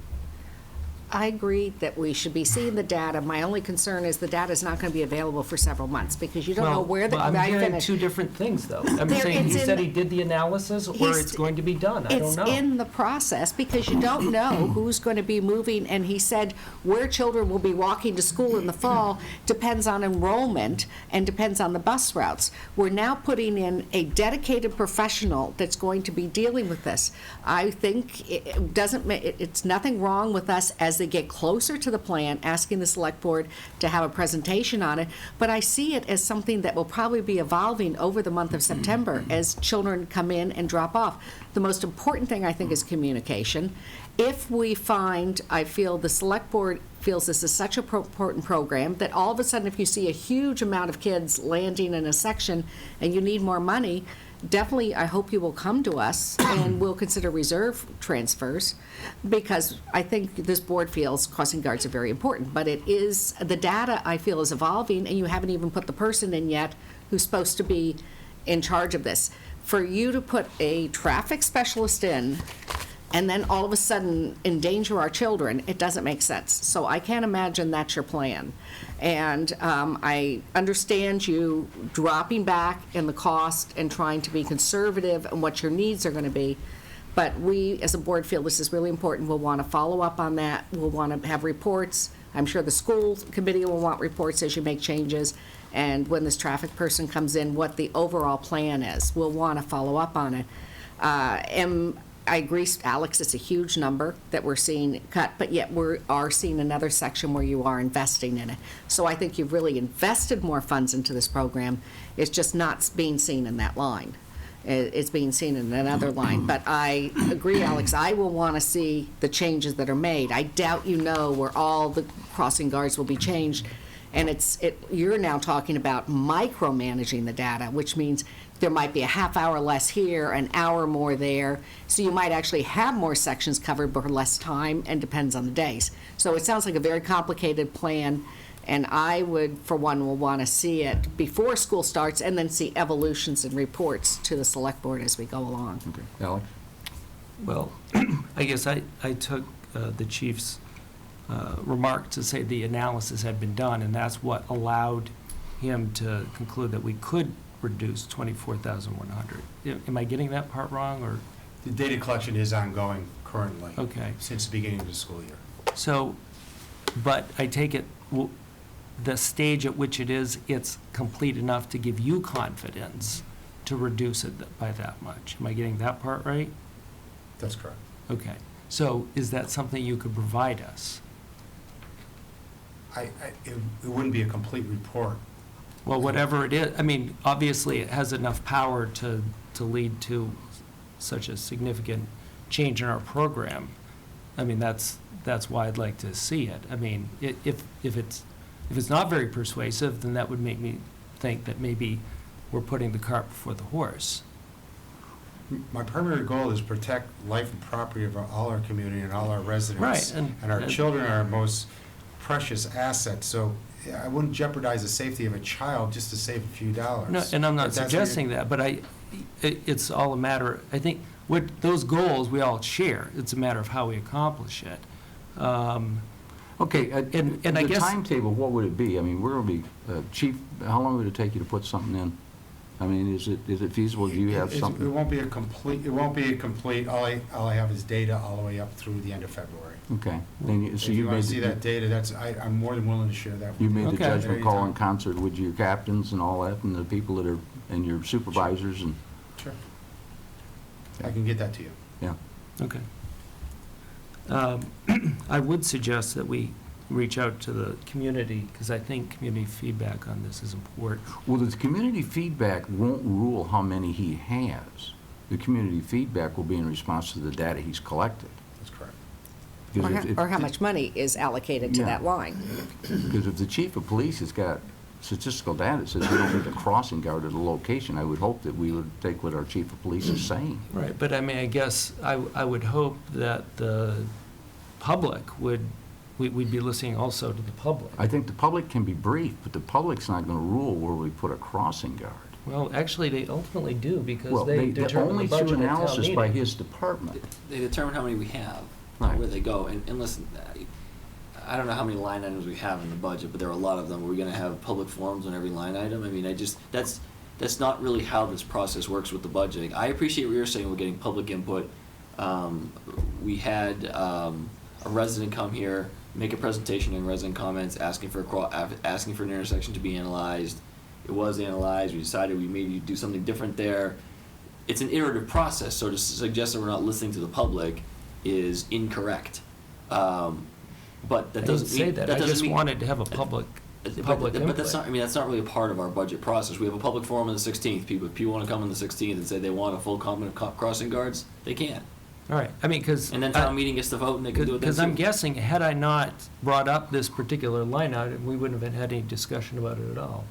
I agree that we should be seeing the data. My only concern is the data is not going to be available for several months because you don't know where the. Well, I'm hearing finish. two different things, though. I'm There- saying he it's in said the- he did the analysis, or He's- it's going to be done. I don't know. It's in the process because you don't know who's going to be moving, and he said where children will be walking to school in the fall depends on enrollment and depends on the bus routes. We're now putting in a dedicated professional that's going to be dealing with this. I think it's nothing wrong with us as they get closer to the plan, asking the select board to have a presentation on it, but I see it as something that will probably be evolving over the month of September as children come in and drop off. The most important thing, I think, is communication. If we find, I feel the select board feels this is such an important program, that all of a sudden, if you see a huge amount of kids landing in a section and you need more money, definitely, I hope you will come to us and we'll consider reserve transfers, because I think this board feels crossing guards are very important. But it is, the data, I feel, is evolving, and you haven't even put the person in yet who's supposed to be in charge of this. For you to put a traffic specialist in and then all of a sudden endanger our children, it doesn't make sense. So I can't imagine that's your plan. And I understand you dropping back in the cost and trying to be conservative and what your needs are going to be. But we, as a board, feel this is really important. We'll want to follow up on that. We'll want to have reports. I'm sure the school committee will want reports as you make changes. And when this traffic person comes in, what the overall plan is. We'll want to follow up on it. And I agree, Alex, it's a huge number that we're seeing cut, but yet we are seeing another section where you are investing in it. So I think you've really invested more funds into this program. It's just not being seen in that line. It's being seen in another line. But I agree, Alex, I will want to see the changes that are made. I doubt you know where all the crossing guards will be changed. And you're now talking about micromanaging the data, which means there might be a half hour less here, an hour more there. So you might actually have more sections covered for less time, and depends on the days. So it sounds like a very complicated plan, and I would, for one, will want to see it before school starts and then see evolutions and reports to the select board as we go along. Okay. Alex? Well, I guess I took the chief's remark to say the analysis had been done, and that's what allowed him to conclude that we could reduce 24,100. Am I getting that part wrong, or? The data collection is ongoing currently. Okay. Since the beginning of the school year. So, but I take it, the stage at which it is, it's complete enough to give you confidence to reduce it by that much. Am I getting that part right? That's correct. Okay. So is that something you could provide us? It wouldn't be a complete report. Well, whatever it is, I mean, obviously it has enough power to lead to such a significant change in our program. I mean, that's why I'd like to see it. I mean, if it's not very persuasive, then that would make me think that maybe we're putting the cart before the horse. My primary goal is protect life and property of all our community and all our residents. Right, And our children are our most precious asset, so I wouldn't jeopardize the safety of a child just to save a few dollars. No, and I'm not If that's what suggesting that, but it's all a matter, I think, those goals we all share. It's a matter of how we accomplish it. Okay, And I the guess- timetable, what would it be? I mean, we're going to be, Chief, how long would it take you to put something in? I mean, is it feasible? Do you have It something? won't be a complete, all I have is data all the way up through the end of February. Okay. Then you- so If you you want made, to see that data, I'm more than willing to share that with you. you made the Okay. judgment call in Anytime. concert with your captains and all that, and the people that are, and your supervisors, and, Sure. I can get that to you. yeah. Okay. I would suggest that we reach out to the community, because I think community feedback on this is important. Well, the community feedback won't rule how many he has. The community feedback will be in response to the data he's collected. That's correct. Because if- Or how much money is allocated to Yeah. that line. Because if the chief of police has got statistical data that says we don't need a crossing guard at a location, I would hope that we would take what our chief of police is saying. Right, but I mean, I guess I would hope that the public we'd be listening also to the public. I think the public can be brief, but the public's not going to rule where we put a crossing guard. Well, actually, they ultimately do, because Well, they they're determine the only budget through at town analysis by meeting. his department. They determine how many we have, Right. not where they go. And listen, I don't know how many line items we have in the budget, but there are a lot of them. We're going to have public forums on every line item. I mean, that's not really how this process works with the budgeting. I appreciate what you're saying. We're getting public input. We had a resident come here, make a presentation in resident comments, asking for an intersection to be analyzed. It was analyzed. We decided we maybe do something different there. It's an iterative process, so to suggest that we're not listening to the public is incorrect. But that I didn't doesn't say mean that, that I doesn't just mean- wanted to have a public input. that's not. I mean, that's not really a part of our budget process. We have a public forum on the 16th. If people want to come on the 16th and say they want a full complement of crossing guards, they can. All right, I mean, because. And then town meeting gets to vote, and they can do it then Because I'm too. guessing, had I not brought up this particular line item, we wouldn't have had any discussion about it at all.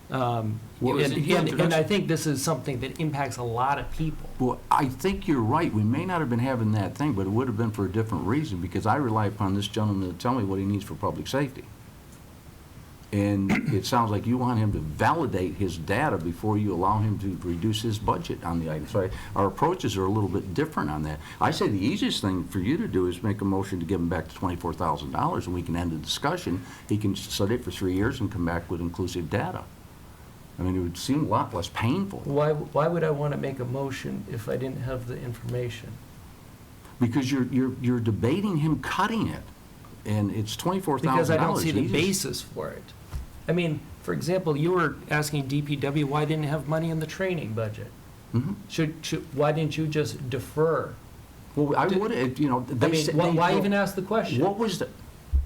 Well, it's in your And I introduction. think this is something that impacts a lot of people. Well, I think you're right. We may not have been having that thing, but it would have been for a different reason, because I rely upon this gentleman to tell me what he needs for public safety. And it sounds like you want him to validate his data before you allow him to reduce his budget on the item. So our approaches are a little bit different on that. I say the easiest thing for you to do is make a motion to give him back the $24,000, and we can end the discussion. He can study it for 3 years and come back with inclusive data. I mean, it would seem a lot less painful, Why would I want to make a motion if I didn't have the information? because you're debating him cutting it, and it's $24,000. Because I don't see the He just- basis for it. I mean, for example, you were asking DPW why didn't it have money in the training budget? Mhm. Why didn't you just defer? Well, I Did- would, you know, I they mean, said. why even ask the question? What was the,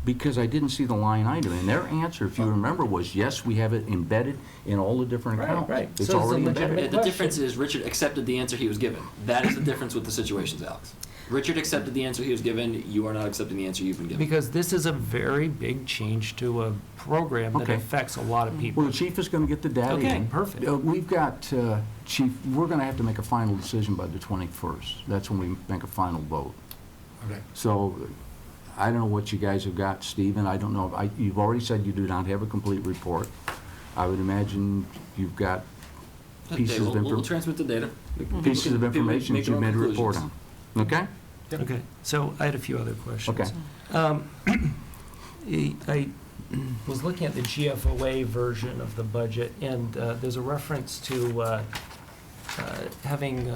because I didn't see the line item, and their answer, if you remember, was, yes, we have it embedded in all the different Right, accounts. right. It's So it's a already legitimate- embedded. The difference is Richard accepted the answer he was given. That is the difference with the situations, Alex. Richard accepted the answer he was given. You are not accepting the answer you've been given. Because this is a very big change to a program that Okay. affects a lot of Well, people. the chief is gonna get the data in. Okay, perfect. We've got, chief, we're gonna have to make a final decision by the 21st. That's when we make a final vote. Okay. So, I don't know what you guys have got, Stephen, I don't know, you've already said you do not have a complete report. I would imagine you've got pieces of We'll information. transmit the data. Pieces of People information make that you their own made a report on. conclusions. Okay? Okay, so I had a few other questions. Okay. I was looking at the GFOA version of the budget, and there's a reference to having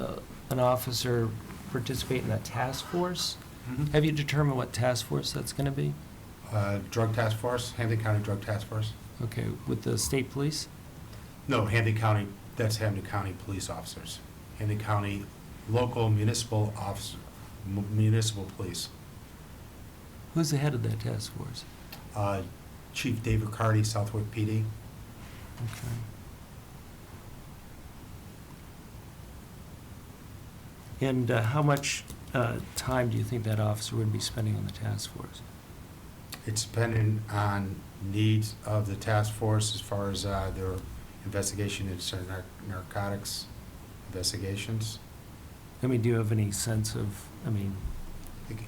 an officer participate in a task force. Mhm. Have you determined what task force that's going to be? Drug Task Force, Hampton County Drug Task Force. Okay, with the state police? No, Hampton County, that's Hampton County police officers. Hampton County local municipal officer, municipal police. Who's the head of that task force? Chief Dave Riccardi, Southwick PD. Okay. And how much time do you think that officer would be spending on the task force? It's dependent on needs of the task force as far as their investigation into narcotics investigations. I mean, do you have any sense of, I mean,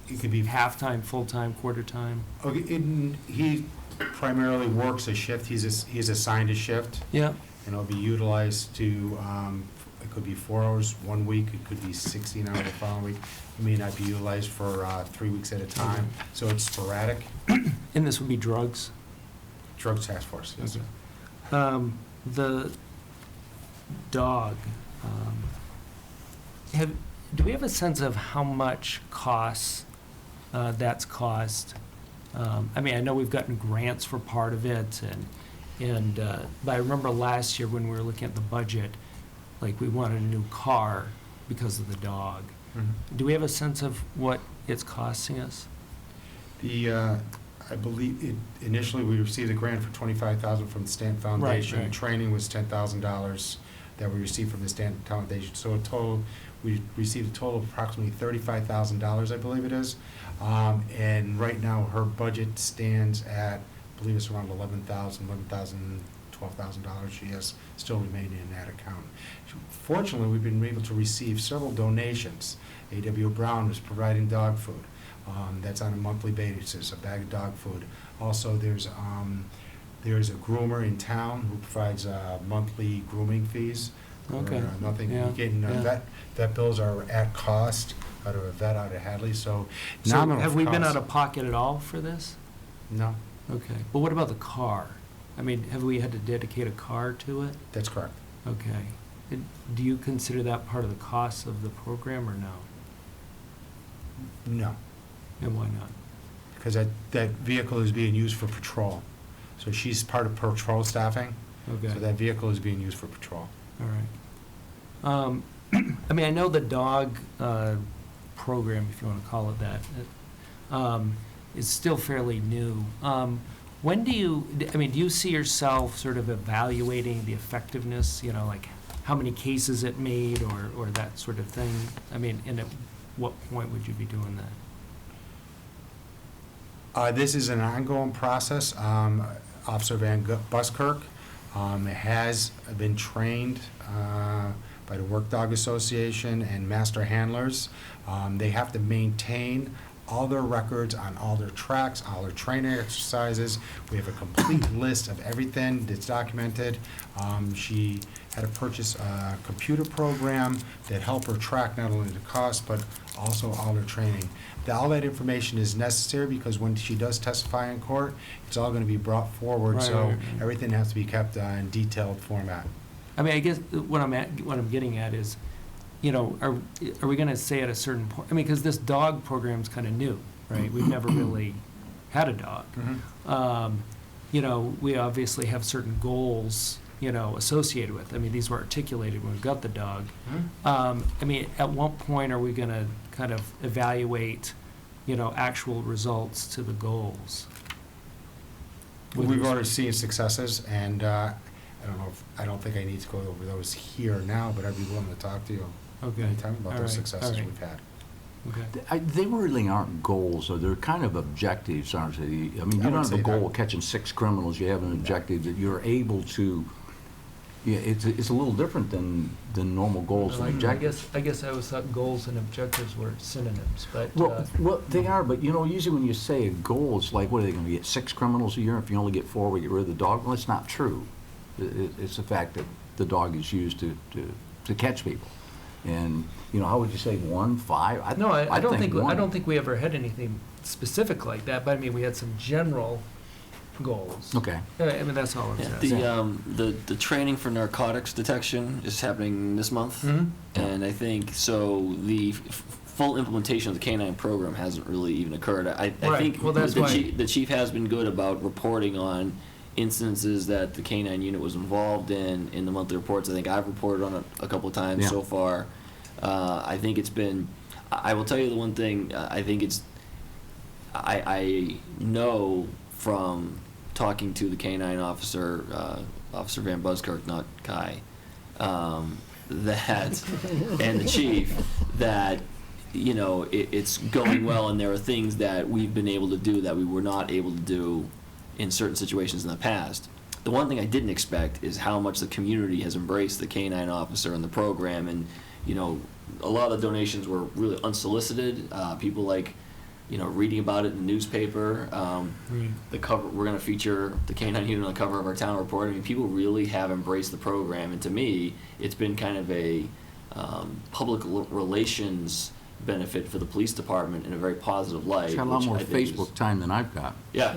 It could be half-time, full-time, quarter-time? Okay, he primarily works a shift, he's assigned a shift, Yeah. and it'll be utilized to, it could be 4 hours one week, it could be 16 hours the following week. It may not be utilized for 3 weeks at a time, so it's sporadic. And this would be drugs? Drug task force, yes. The dog, do we have a sense of how much that's cost? I mean, I know we've gotten grants for part of it, but I remember last year when we were looking at the budget, like, we wanted a new car because of the dog. Mhm. Do we have a sense of what it's costing us? I believe initially we received a grant for $25,000 from the Stanton Foundation. right. Training was $10,000 that we received from the Stanton Foundation. So we received a total of approximately $35,000, I believe it is. And right now, her budget stands at, I believe it's around $12,000 she has still remaining in that account. Fortunately, we've been able to receive several donations. A.W. Brown is providing dog food. That's on a monthly basis, a bag of dog food. Also, there's a groomer in town who provides monthly grooming fees. for, Okay. Nothing, Yeah, getting, yeah. vet bills are at cost out of a vet out of Hadley, so So nominal have we been cost. out of pocket at all for this? No, Okay. Well, what about the car? I mean, have we had to dedicate a car to it? that's correct. Okay. Do you consider that part of the cost of the program or no? No, And why not? because that vehicle is being used for patrol. So she's part of patrol staffing, Okay. so that vehicle is being used for patrol. All right. I mean, I know the dog program, if you want to call it that, is still fairly new. When do you see yourself sort of evaluating the effectiveness, like how many cases it made or that sort of thing? I mean, and at what point would you be doing that? This is an ongoing process. Officer Van Buskirk has been trained by the Work Dog Association and Master Handlers. They have to maintain all their records on all their tracks, all their training exercises. We have a complete list of everything that's documented. She had to purchase a computer program that helped her track not only the cost, but also all her training. All that information is necessary because when she does testify in court, it's all going to be brought forward, Right, so right, right. everything has to be kept in detailed format. I mean, I guess what I'm getting at is, are we going to say at a certain point? I mean, because this dog program's kind of new, right? We've never really had a dog. We obviously have certain goals, associated with. I mean, these were articulated when we got the dog. I mean, at what point are we going to kind of evaluate, actual results to the goals? We've already seen successes, and I don't think I need to go over those here now, but I'd be willing to talk to you Okay. anytime about All those right, successes all right. we've had. Okay. They really aren't goals, though. They're kind of objectives, aren't they? I mean, you I don't would have say a goal that. of catching 6 criminals. You have an objective that you're able to, it's a little different than normal goals and objectives. I guess I always thought goals and objectives were synonyms, but. Well, they are, but usually when you say a goal, it's like, what are they going to get, 6 criminals a year? If you only get 4, we get rid of the dog? Well, it's not true. It's the fact that the dog is used to catch people. And, how would you say, 1, 5? No, I don't think, 1. I don't think we ever had anything specific like that, but I mean, we had some general goals. Okay. I mean, that's all I'm saying. The training for narcotics detection is happening this month. Mhm. And I think, so the full implementation of the K-9 program hasn't really even occurred. I Right. think Well, that's the why- the chief has been good about reporting on instances that the K-9 unit was involved in the monthly reports. I think I've reported on it a couple of times Yeah. so far. I think it's been, I will tell you the one thing, I think it's, I know from talking to the K-9 officer, Officer Van Buskirk, not Kai, that, and the chief, that, it's going well, and there are things that we've been able to do that we were not able to do in certain situations in the past. The one thing I didn't expect is how much the community has embraced the K-9 officer and the program, and, you know, a lot of the donations were really unsolicited. People like, you know, reading about it in the newspaper. The cover, we're going to feature the K-9 unit on the cover of our town report. I mean, people really have embraced the program, and to me, it's been kind of a public relations benefit for the police department in a very positive light. It's got a lot which more I think is- Facebook time than I've got. Yeah,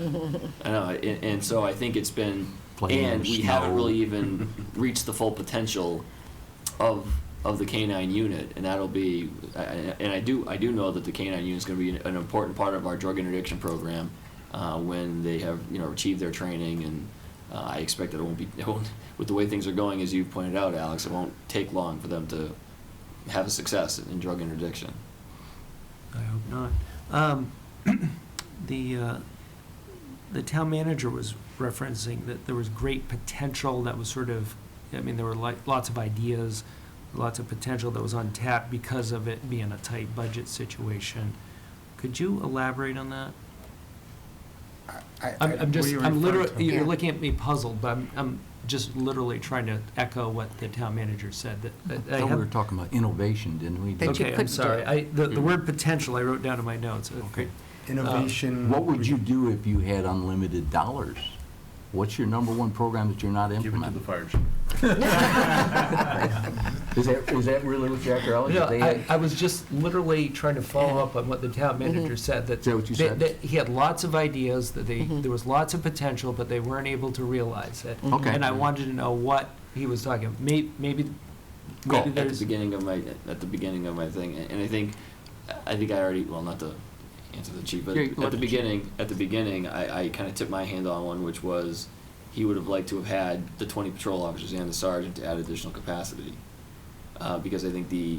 I know, and so I think it's been, Playing in and the we haven't snow. really even reached the full potential of the K-9 unit, and that'll be, and I do know that the K-9 unit is going to be an important part of our drug interdiction program when they have, you know, achieved their training, and I expect that it won't, with the way things are going, as you've pointed out, Alex, it won't take long for them to have a success in drug interdiction. I hope not. The town manager was referencing that there was great potential that was sort of, I mean, there were lots of ideas, lots of potential that was untapped because of it being a tight budget situation. Could you elaborate on that? I'm just, I'm literally, you're looking at me puzzled, but I'm just literally trying to echo what the town manager said. I thought we were talking about innovation, didn't we? That you Okay, I'm couldn't do sorry. it. The word potential I wrote down in my notes. Okay. Innovation. What would you do if you had unlimited dollars? What's your number one program that you're not Give it to the implementing? fire chief. Is that really what you're after, Alex? No, If they had- I was just literally trying to follow up on what the town manager said, that. Is that what you said? that he had lots of ideas, that there was lots of potential, but they weren't able to realize it. Okay. And I wanted to know what he was talking, maybe Go. At the there's, beginning of my thing, and I think I already, well, not to answer the chief, but Yeah, at let the the chief. beginning, I kind of tipped my hand on one, which was, he would have liked to have had the 20 patrol officers and the sergeant to add additional capacity. Because I think the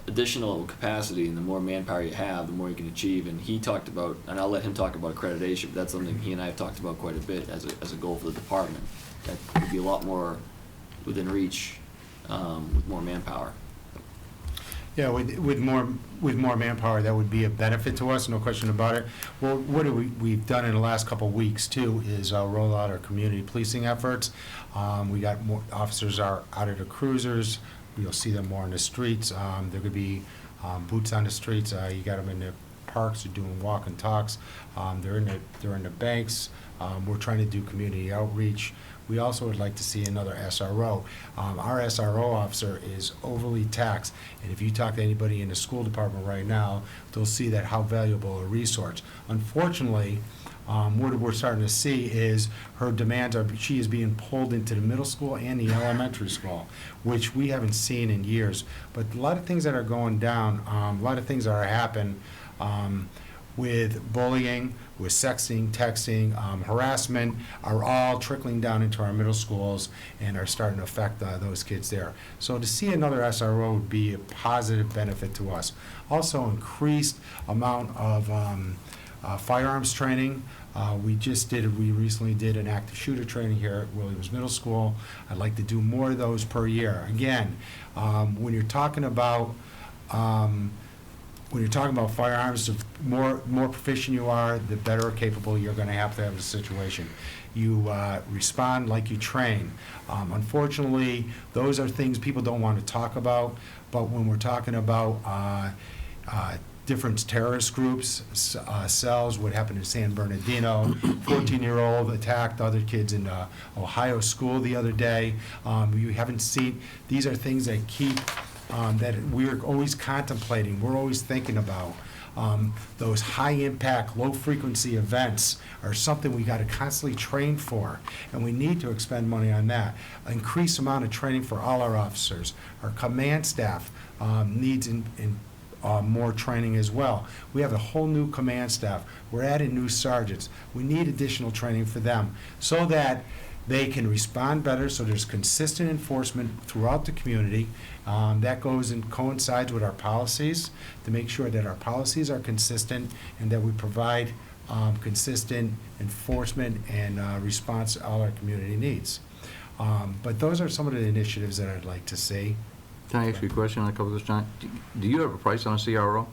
additional capacity and the more manpower you have, the more you can achieve, and he talked about, and I'll let him talk about accreditation, but that's something he and I have talked about quite a bit as a goal for the department. That would be a lot more within reach, with more manpower. Yeah, with more manpower, that would be a benefit to us, no question about it. Well, what we've done in the last couple of weeks too is roll out our community policing efforts. We got more officers are out of the cruisers. You'll see them more in the streets. There could be boots on the streets. You got them in the parks. They're doing walk and talks. They're in the banks. We're trying to do community outreach. We also would like to see another SRO. Our SRO officer is overly taxed, and if you talk to anybody in the school department right now, they'll see that how valuable a resource. Unfortunately, what we're starting to see is her demands are, she is being pulled into the middle school and the elementary school, which we haven't seen in years. But a lot of things that are going down, a lot of things that are happening, with bullying, with sexting, texting, harassment, are all trickling down into our middle schools and are starting to affect those kids there. So to see another SRO would be a positive benefit to us. Also, increased amount of firearms training. We recently did an active shooter training here at Williams Middle School. I'd like to do more of those per year. Again, when you're talking about firearms, the more proficient you are, the better capable you're going to have a situation. You respond like you train. Unfortunately, those are things people don't want to talk about, but when we're talking about different terrorist groups, cells, what happened in San Bernardino, 14-year-old attacked other kids in Ohio school the other day. You haven't seen, these are things that keep that we're always contemplating, we're always thinking about. Those high-impact, low-frequency events are something we got to constantly train for, and we need to expend money on that. Increased amount of training for all our officers. Our command staff needs more training as well. We have a whole new command staff. We're adding new sergeants. We need additional training for them so that they can respond better, so there's consistent enforcement throughout the community. That goes and coincides with our policies to make sure that our policies are consistent and that we provide consistent enforcement and response to all our community needs. But those are some of the initiatives that I'd like to see. Can I ask you a question on a couple of this, John? Do you have a price on a CRO?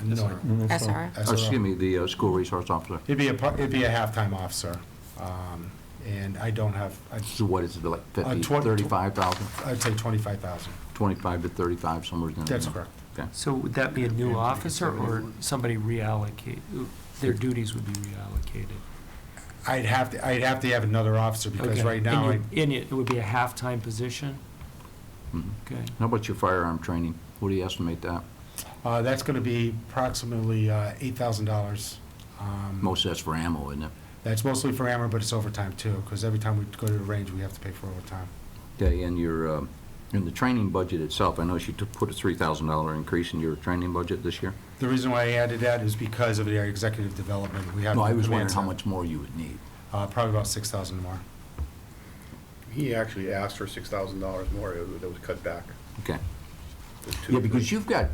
No, SRO. Or, excuse me, the school resource officer? It'd be a half-time officer. And I don't have, So what is it, like 50, 20 35,000? I'd say 25,000. 25 to 35, somewhere in there. That's correct. Okay. So would that be a new officer or somebody reallocate, their duties would be reallocated? I'd have to have another officer because Okay. right now, And it would be a half-time position? Mhm. Okay. How about your firearm training? What do you estimate that? that's going to be approximately $8,000. Most of that's for ammo, isn't it? That's mostly for ammo, but it's overtime too, because every time we go to the range, we have to pay for overtime. Okay, and your, in the training budget itself, I noticed you put a $3,000 increase in your training budget this year? The reason why I added that is because of the executive development. We have. No, I was to wondering advance how that. much more you would need. Probably about 6,000 more. He actually asked for $6,000 more, that was cut back. Okay. There's two- Yeah, because you've got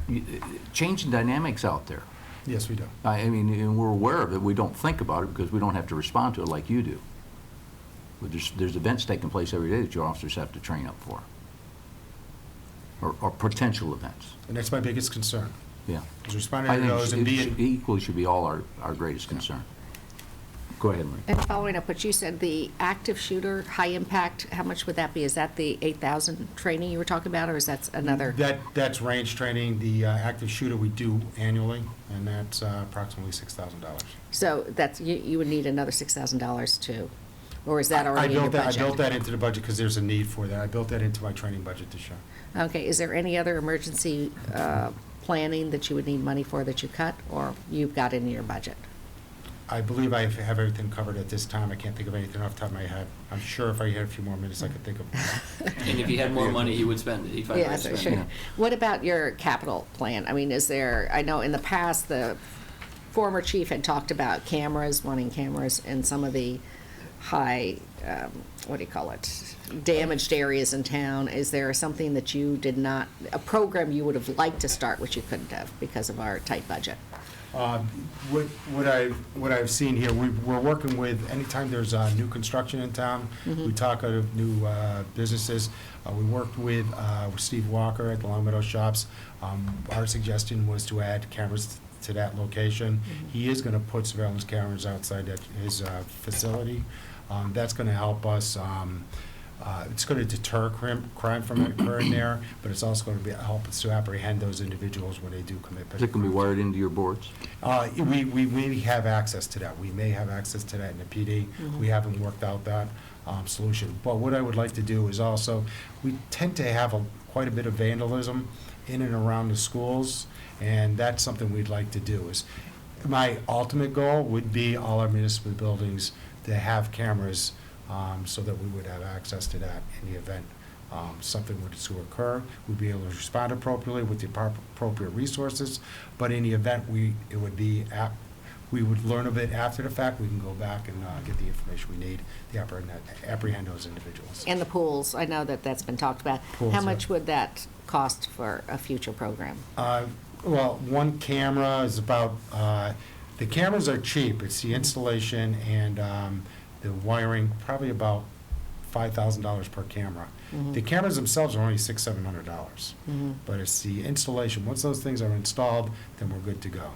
changing dynamics out there. Yes, we do. I mean, and we're aware of it, we don't think about it because we don't have to respond to it like you do. But there's events taking place every day that your officers have to train up for. Or potential events, And that's my biggest concern, yeah. is responding I to think those and it being. equally should be all our greatest concern. Go ahead, Marie. And following up what you said, the active shooter, high impact, how much would that be? Is that the 8,000 training you were talking about, or is that another? That's range training. The active shooter we do annually, and that's approximately $6,000. So that's, you would need another $6,000 to, or is that already in your budget? I built that into the budget because there's a need for that. I built that into my training budget this year. Okay, is there any other emergency planning that you would need money for that you cut, or you've got in your budget? I believe I have everything covered at this time. I can't think of anything off the top of my head. I'm sure if I had a few more minutes, I could think of. And if he had more money, he would spend it. He'd find a way Yeah, to so spend it. sure. What about your capital plan? I mean, is there, I know in the past, the former chief had talked about cameras, wanting cameras in some of the high, what do you call it, damaged areas in town. Is there something that you did not, a program you would have liked to start, which you couldn't have because of our tight budget? What I've seen here, we're working with, anytime there's new construction in town, we talk of new businesses. We worked with Steve Walker at the Long Meadow Shops. Our suggestion was to add cameras to that location. He is going to put surveillance cameras outside his facility. That's going to help us. It's going to deter crime from occurring there, but it's also going to help us to apprehend those individuals when they do commit. Is it going to be wired into your boards? We may have access to that. We may have access to that in the PD. We haven't worked out that solution. But what I would like to do is also, we tend to have quite a bit of vandalism in and around the schools, and that's something we'd like to do. Is my ultimate goal would be all our municipal buildings to have cameras, so that we would have access to that in the event something were to occur. We'd be able to respond appropriately with the appropriate resources, but in the event we would learn of it after the fact. We can go back and get the information we need to apprehend those individuals. And the pools, I know that that's been talked about. Pools, How yeah. much would that cost for a future program? Well, one camera is about, the cameras are cheap. It's the installation and the wiring, probably about $5,000 per camera. The cameras themselves are only $600-700. But it's the installation. Once those things are installed, then we're good to go.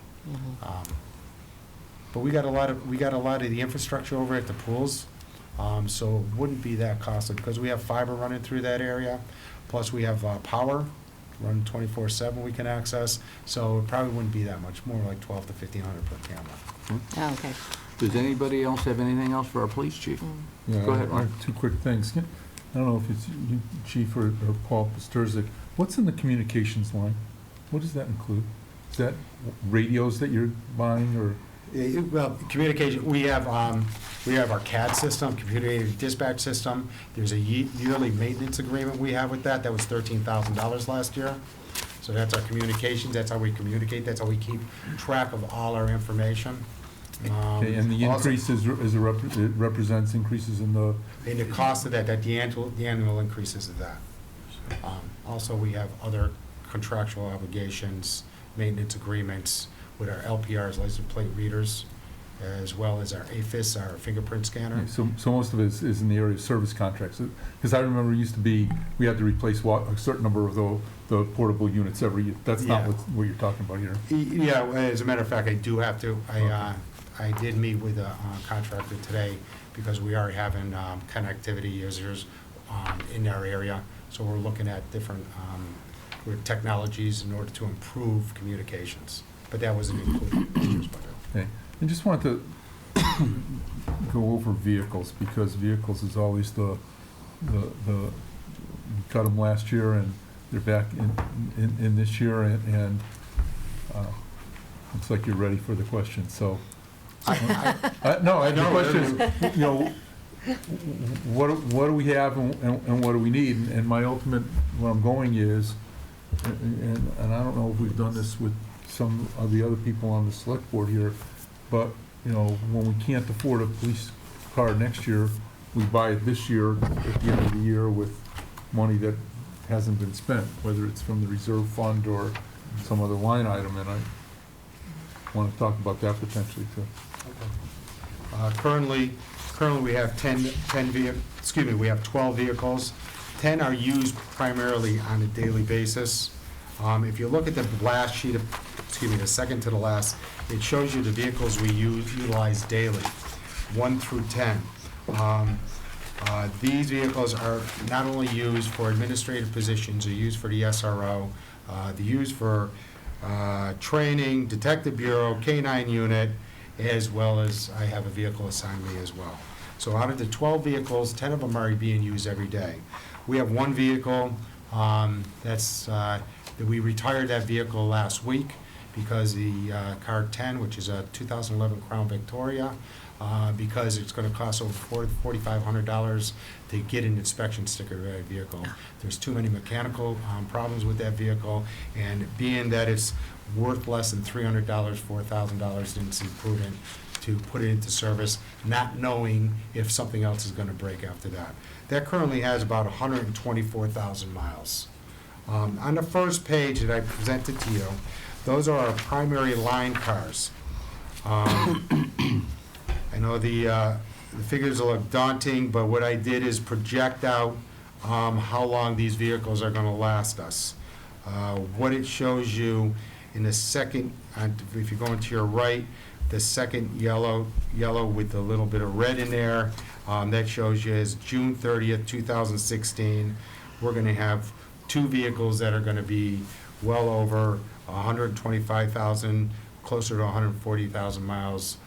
But we got a lot of the infrastructure over at the pools, so it wouldn't be that costly because we have fiber running through that area. Plus we have power run 24/7 we can access, so it probably wouldn't be that much, more like $1,200 to $1,500 per camera. Oh, okay. Does anybody else have anything else for our police chief? Yeah, Go ahead, I Mark. have two quick things. I don't know if it's you, Chief, or Paul Pasturzik. What's in the communications line? What does that include? Is that radios that you're buying, or? Well, communication, we have our CAD system, computer-aided dispatch system. There's a yearly maintenance agreement we have with that. That was $13,000 last year. So that's our communications, that's how we communicate, that's how we keep track of all our information. Okay, and the Also- increase it represents increases in the, And the cost of that the annual increases of that. Also, we have other contractual obligations, maintenance agreements with our LPRs, license plate readers, as well as our AFIS, our fingerprint scanner. so most of it is in the area of service contracts. Because I remember it used to be, we had to replace a certain number of the portable units every year. That's not Yeah. what you're talking about here. Yeah, as a matter of fact, I do have to, I did meet with a contractor today because we are having connectivity users in our area. So we're looking at different technologies in order to improve communications. But that wasn't included in this year's budget. Okay, I just wanted to go over vehicles, because vehicles is always we cut them last year, and they're back in this year, and looks like you're ready for the question, so. No, the question is, you know, what do we have and what do we need? And my ultimate, where I'm going is, and I don't know if we've done this with some of the other people on the select board here, but, you know, when we can't afford a police car next year, we buy it this year at the end of the year with money that hasn't been spent, whether it's from the reserve fund or some other line item, and I want to talk about that potentially too. Currently we have we have 12 vehicles. 10 are used primarily on a daily basis. If you look at the last sheet the second to the last, it shows you the vehicles we utilize daily, 1 through 10. These vehicles are not only used for administrative positions, they're used for the SRO, they're used for training, detective bureau, K-9 unit, as well as I have a vehicle assigned me as well. So out of the 12 vehicles, 10 of them are being used every day. We have one vehicle that we retired that vehicle last week because the car 10, which is a 2011 Crown Victoria, because it's going to cost over $4,500 to get an inspection sticker to that vehicle. There's too many mechanical problems with that vehicle, and being that it's worth less than $300, $4,000, didn't seem prudent to put it into service, not knowing if something else is going to break after that. That currently has about 124,000 miles. On the first page that I presented to you, those are our primary line cars. I know the figures will look daunting, but what I did is project out how long these vehicles are going to last us. What it shows you in the second, if you go into your right, the second yellow with a little bit of red in there, that shows you is June 30th, 2016. We're going to have 2 vehicles that are going to be well over 125,000, closer to 140,000 miles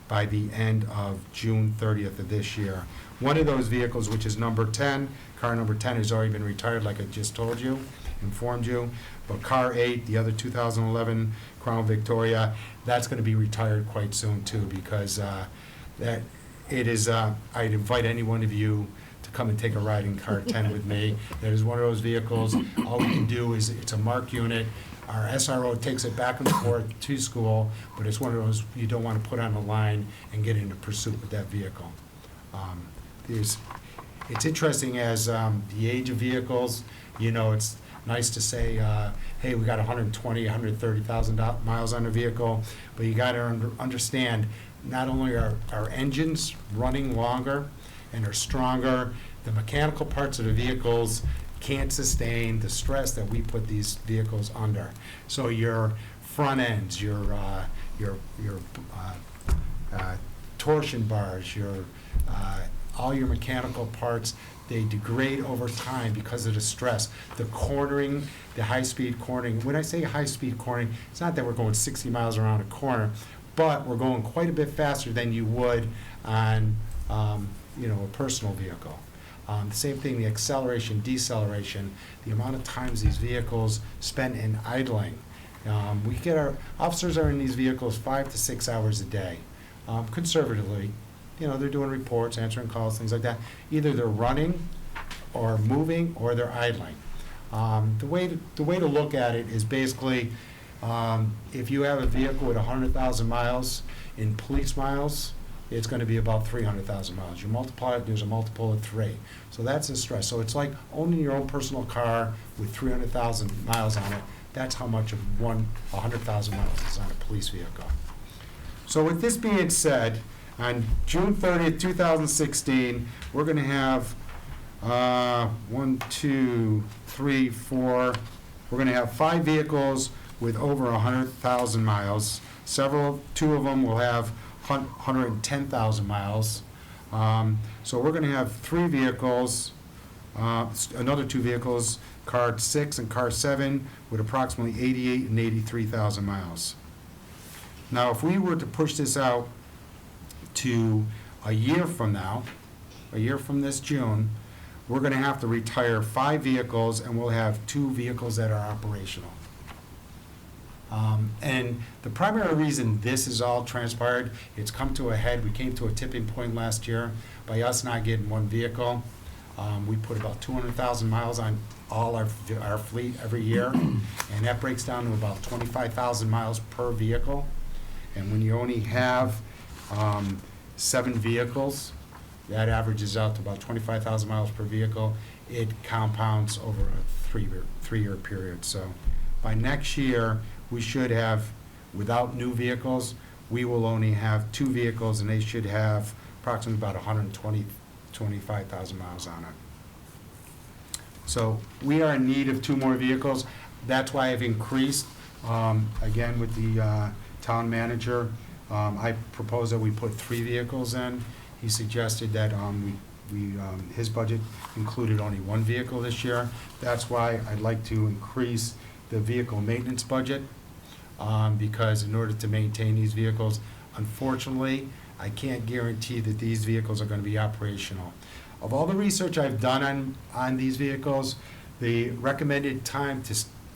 by the end of June 30th of this year. One of those vehicles, which is number 10, car number 10 has already been retired, like I just told you, informed you. But car 8, the other 2011 Crown Victoria, that's going to be retired quite soon too, because that it is. I'd invite any one of you to come and take a ride in car 10 with me. That is one of those vehicles. All we can do is, it's a marked unit. Our SRO takes it back and forth to school, but it's one of those you don't want to put on the line and get into pursuit with that vehicle. It's interesting as the age of vehicles, you know, it's nice to say, hey, we got 120, 130,000 miles on the vehicle, but you got to understand, not only are our engines running longer and are stronger, the mechanical parts of the vehicles can't sustain the stress that we put these vehicles under. So your front ends, your torsion bars, all your mechanical parts, they degrade over time because of the stress. The cornering, the high-speed cornering. When I say high-speed cornering, it's not that we're going 60 miles around a corner, but we're going quite a bit faster than you would on a personal vehicle. The same thing, the acceleration, deceleration, the amount of times these vehicles spend in idling. We get our officers are in these vehicles 5 to 6 hours a day, conservatively. You know, they're doing reports, answering calls, things like that. Either they're running or moving or they're idling. The way to look at it is basically, if you have a vehicle with 100,000 miles in police miles, it's going to be about 300,000 miles. You multiply it, there's a multiple of 3. So that's the stress. So it's like owning your own personal car with 300,000 miles on it. That's how much of 100,000 miles is on a police vehicle. So with this being said, on June 30th, 2016, we're going to have 1, 2, 3, 4. We're going to have 5 vehicles with over 100,000 miles. Two of them will have 110,000 miles. So we're going to have 3 vehicles, another 2 vehicles, car 6 and car 7, with approximately 88 and 83,000 miles. Now, if we were to push this out to a year from now, a year from this June, we're going to have to retire 5 vehicles, and we'll have 2 vehicles that are operational. And the primary reason this is all transpired, it's come to a head. We came to a tipping point last year by us not getting 1 vehicle. We put about 200,000 miles on all our fleet every year, and that breaks down to about 25,000 miles per vehicle. And when you only have 7 vehicles, that averages out to about 25,000 miles per vehicle. It compounds over a 3-year period. So by next year, we should have, without new vehicles, we will only have 2 vehicles, and they should have approximately about 25,000 miles on it. So we are in need of 2 more vehicles. That's why I've increased, again, with the town manager. I propose that we put 3 vehicles in. He suggested that his budget included only 1 vehicle this year. That's why I'd like to increase the vehicle maintenance budget, because in order to maintain these vehicles, unfortunately, I can't guarantee that these vehicles are going to be operational. Of all the research I've done on these vehicles, the recommended time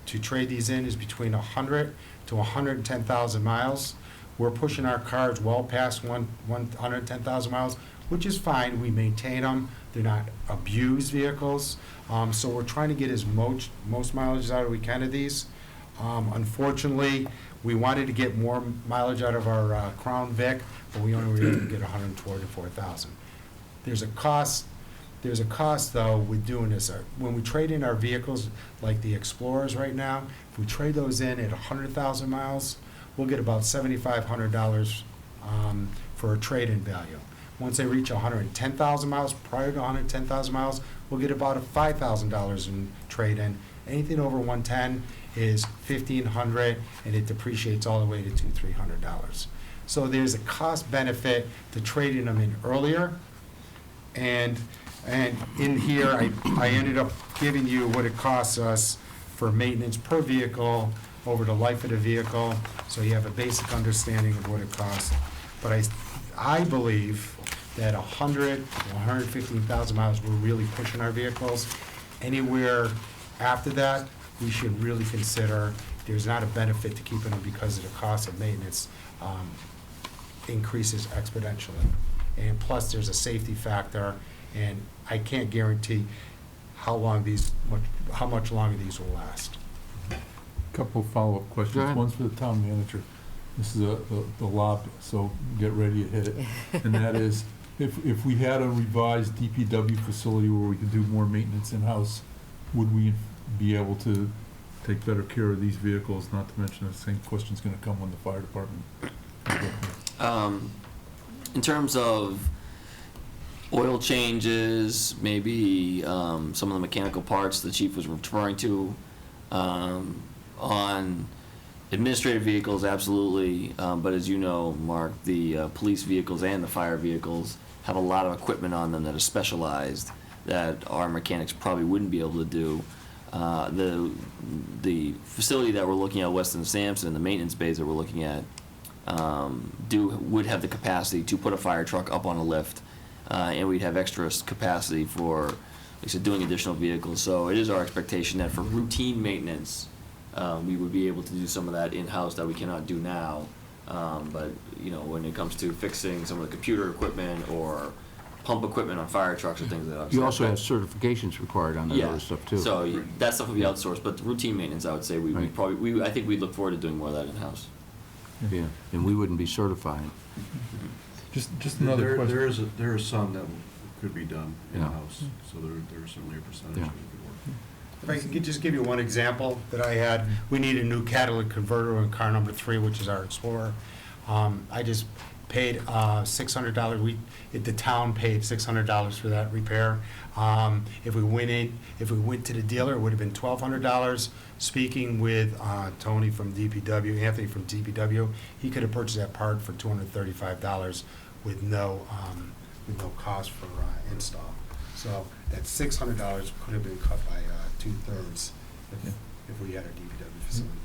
to trade these in is between 100 to 110,000 miles. We're pushing our cars well past 110,000 miles, which is fine. We maintain them. They're not abused vehicles. So we're trying to get as most mileage out as we can of these. Unfortunately, we wanted to get more mileage out of our Crown Vic, but we only were able to get 124,000. There's a cost, though, with doing this. When we trade in our vehicles, like the Explorers right now, if we trade those in at 100,000 miles, we'll get about $7,500 for a trade-in value. Once they reach 110,000 miles, prior to 110,000 miles, we'll get about $5,000 in trade-in. Anything over 110 is $1,500, and it depreciates all the way to $200-300. So there's a cost benefit to trading them in earlier. And in here, I ended up giving you what it costs us for maintenance per vehicle over the life of the vehicle, so you have a basic understanding of what it costs. But I believe that 100 to 115,000 miles, we're really pushing our vehicles. Anywhere after that, we should really consider there's not a benefit to keeping them because of the cost of maintenance increases exponentially. And plus, there's a safety factor, and I can't guarantee how much longer these will last. Couple of follow-up Go questions. ahead. One's for the town manager. This is the lob, so get ready to hit it. And that is, if we had a revised DPW facility where we could do more maintenance in-house, would we be able to take better care of these vehicles? Not to mention the same question's going to come when the fire department. In terms of oil changes, maybe some of the mechanical parts the chief was referring to, on administrative vehicles, absolutely. But as you know, Mark, the police vehicles and the fire vehicles have a lot of equipment on them that is specialized that our mechanics probably wouldn't be able to do. The facility that we're looking at, Weston Sampson, the maintenance bays that we're looking at, would have the capacity to put a fire truck up on a lift, and we'd have extra capacity for, like I said, doing additional vehicles. So it is our expectation that for routine maintenance, we would be able to do some of that in-house that we cannot do now. But when it comes to fixing some of the computer equipment or pump equipment on fire trucks or things like that. You also have certifications required on that Yeah, other stuff, too. so that stuff would be outsourced, but the routine maintenance, I would say, Right. I think we'd look forward to doing more of that in-house. Yeah, and we wouldn't be certified. Just another question. There are some that could be done Yeah. in-house, so there's certainly a percentage Yeah. that could work. If I could just give you one example that I had, we need a new catalytic converter in car number 3, which is our Explorer. paid $600. The town paid $600 for that repair. If we went to the dealer, it would have been $1,200. Speaking with Tony from DPW, Anthony from DPW, he could have purchased that part for $235 with no cost for install. So that $600 could have been cut by 2/3 if we had our DPW facility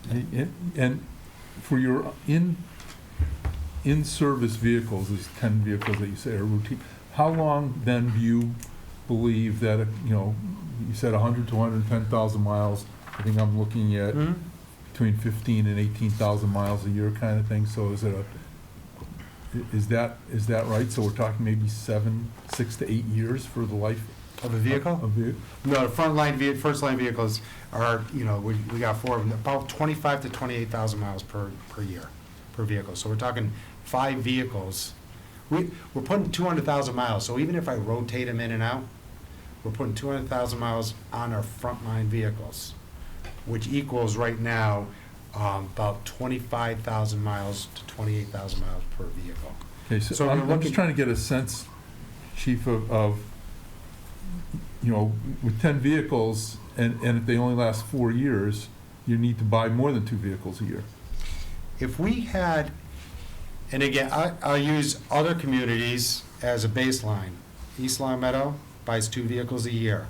doing that. And for your in-service vehicles, these 10 vehicles that you say are routine, how long then do you believe that, you said 100 to 110,000 miles, I think I'm looking at between 15 and 18,000 miles a year kind of thing, so is that right? So we're talking maybe 6 to 8 years for the life Of a vehicle? of the, No, the first line vehicles are, we got 4 of them, about 25 to 28,000 miles per year, per vehicle. So we're talking 5 vehicles. We're putting 200,000 miles, so even if I rotate them in and out, we're putting 200,000 miles on our frontline vehicles, which equals right now about 25,000 miles to 28,000 miles per vehicle. okay, So so we're I'm just looking- trying to get a sense, Chief, of with 10 vehicles, and if they only last 4 years, you need to buy more than 2 vehicles a year. If we had, and again, I'll use other communities as a baseline. East Long Meadow buys 2 vehicles a year.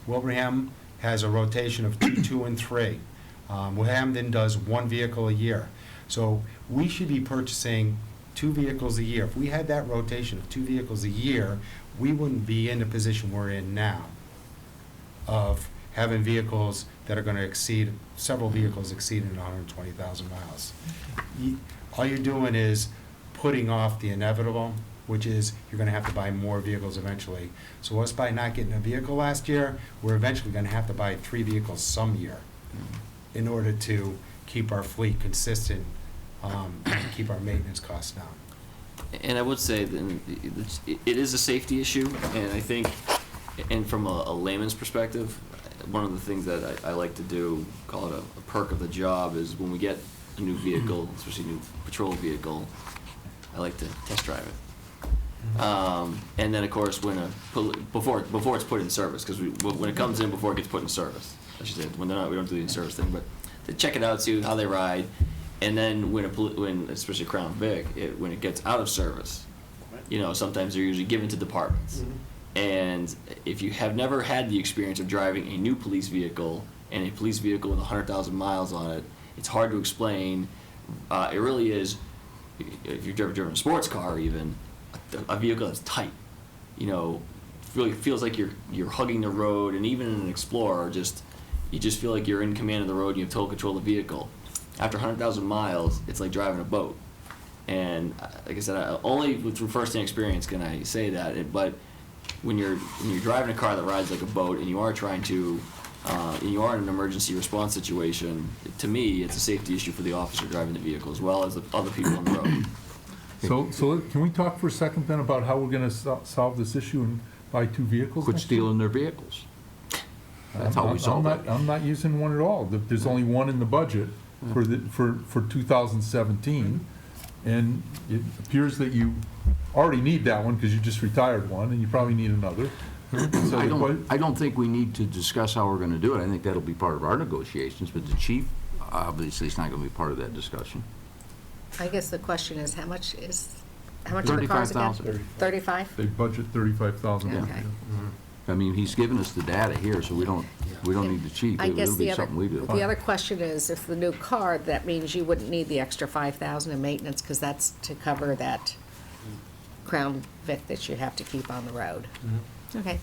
Wilbraham has a rotation of 2, 2, and 3. Wilhampton does 1 vehicle a year. So we should be purchasing 2 vehicles a year. If we had that rotation of 2 vehicles a year, we wouldn't be in the position we're in now of having vehicles that are going to exceed, several vehicles exceeding 120,000 miles. All you're doing is putting off the inevitable, which is you're going to have to buy more vehicles eventually. So us by not getting a vehicle last year, we're eventually going to have to buy 3 vehicles some year in order to keep our fleet consistent and keep our maintenance costs down. And I would say that it is a safety issue, and I think, and from a layman's perspective, one of the things that I like to do, call it a perk of the job, is when we get a new vehicle, especially a new patrol vehicle, I like to test drive it. And then, of course, before it's put in service, because when it comes in, before it gets put in service, I should say, when they're not, we don't do the in-service thing, but to check it out, see how they ride, and then when especially Crown Vic, when it gets out of service, sometimes they're usually given to departments. And if you have never had the experience of driving a new police vehicle and a police vehicle with 100,000 miles on it, it's hard to explain. It really is, if you've ever driven a sports car even, a vehicle that's tight, really feels like you're hugging the road, and even in an Explorer, you just feel like you're in command of the road and you have total control of the vehicle. After 100,000 miles, it's like driving a boat. And like I said, only through first-hand experience can I say that, but when you're driving a car that rides like a boat and you are trying to, and you are in an emergency response situation, to me, it's a safety issue for the officer driving the vehicle as well as the other people on the road. So can we talk for a second then about how we're going to solve this issue and buy 2 vehicles? Quit next year? stealing their vehicles. That's how we solve it. I'm not using one at all. There's only one in the budget for 2017, and it appears that you already need that one because you just retired one, and you probably need another. So I don't think we need to discuss how we're going to do it. I think that'll be part of our negotiations, but the chief, obviously, is not going to be part of that discussion. I guess the question is, how much are the cars again? 35,000. 35? They budget 35,000. Okay. I mean, he's given us the data here, so we don't need the chief. I guess It'll be something we do. the other question is, if the new car, that means you wouldn't need the extra 5,000 in maintenance, because that's to cover that Crown Vic that you have to keep on the road. Okay.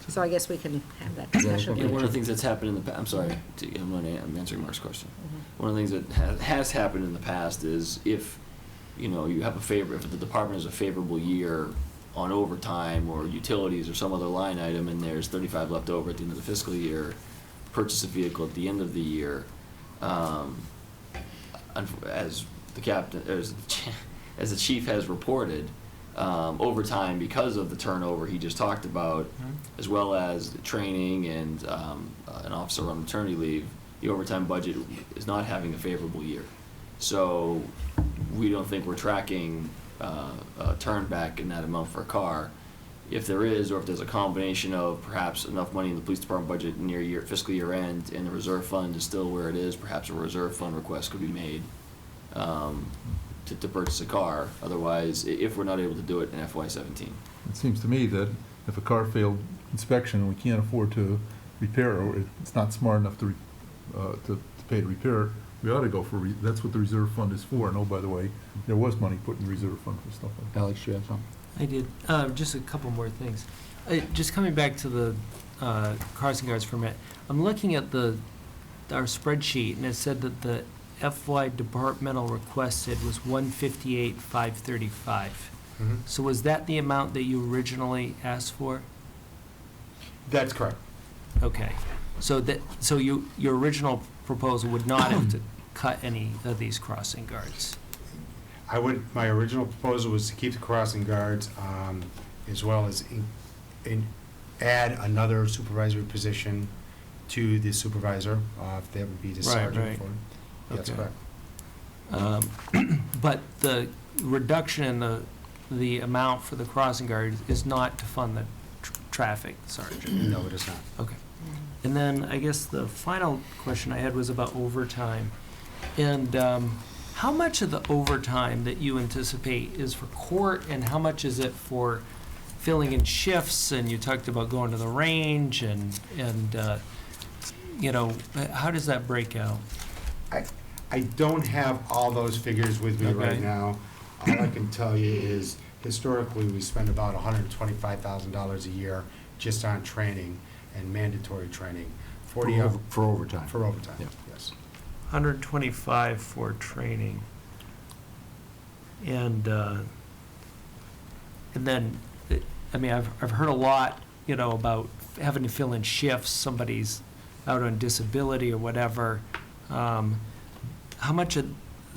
So I guess we can have that discussion. And one of the things that's happened in the past, I'm answering Mark's question. One of the things that has happened in the past is if, you have if the department has a favorable year on overtime or utilities or some other line item, and there's 35 left over at the end of the fiscal year, purchase a vehicle at the end of the year, as the captain, as the chief has reported, overtime, because of the turnover he just talked about, as well as training and an officer on maternity leave, the overtime budget is not having a favorable year. So we don't think we're tracking a turn back in that amount for a car. If there is, or if there's a combination of perhaps enough money in the police department budget near fiscal year end and the reserve fund is still where it is, perhaps a reserve fund request could be made to purchase a car. Otherwise, if we're not able to do it in FY17. It seems to me that if a car failed inspection and we can't afford to repair it, or it's not smart enough to pay to repair it, we ought to go for, that's what the reserve fund is for. And oh, by the way, there was money put in the reserve fund for stuff like that. Alex, you have something? I did. Just a couple more things. Just coming back to the crossing guards for a minute. I'm looking at our spreadsheet, and it said that the FY departmental requested was 158,535. So was that the amount that you originally asked for? That's correct. Okay. So your original proposal would not have to cut any of these crossing guards. My original proposal was to keep the crossing guards, as well as add another supervisory position to the supervisor, if that would be the sergeant. Right. For it. That's Okay. correct. But the reduction in the amount for the crossing guard is not to fund the traffic sergeant? No, it is not. Okay. And then I guess the final question I had was about overtime. And how much of the overtime that you anticipate is for court, and how much is it for filling in shifts? And you talked about going to the range, and how does that break out? I don't have all those figures with me right Okay. now. All I can tell you is historically, we spend about $125,000 a year just on training and mandatory training. 40 of For overtime. for overtime, Yeah. yes. 125 for training. And then, I mean, I've heard a lot, about having to fill in shifts, somebody's out on disability or whatever. How much is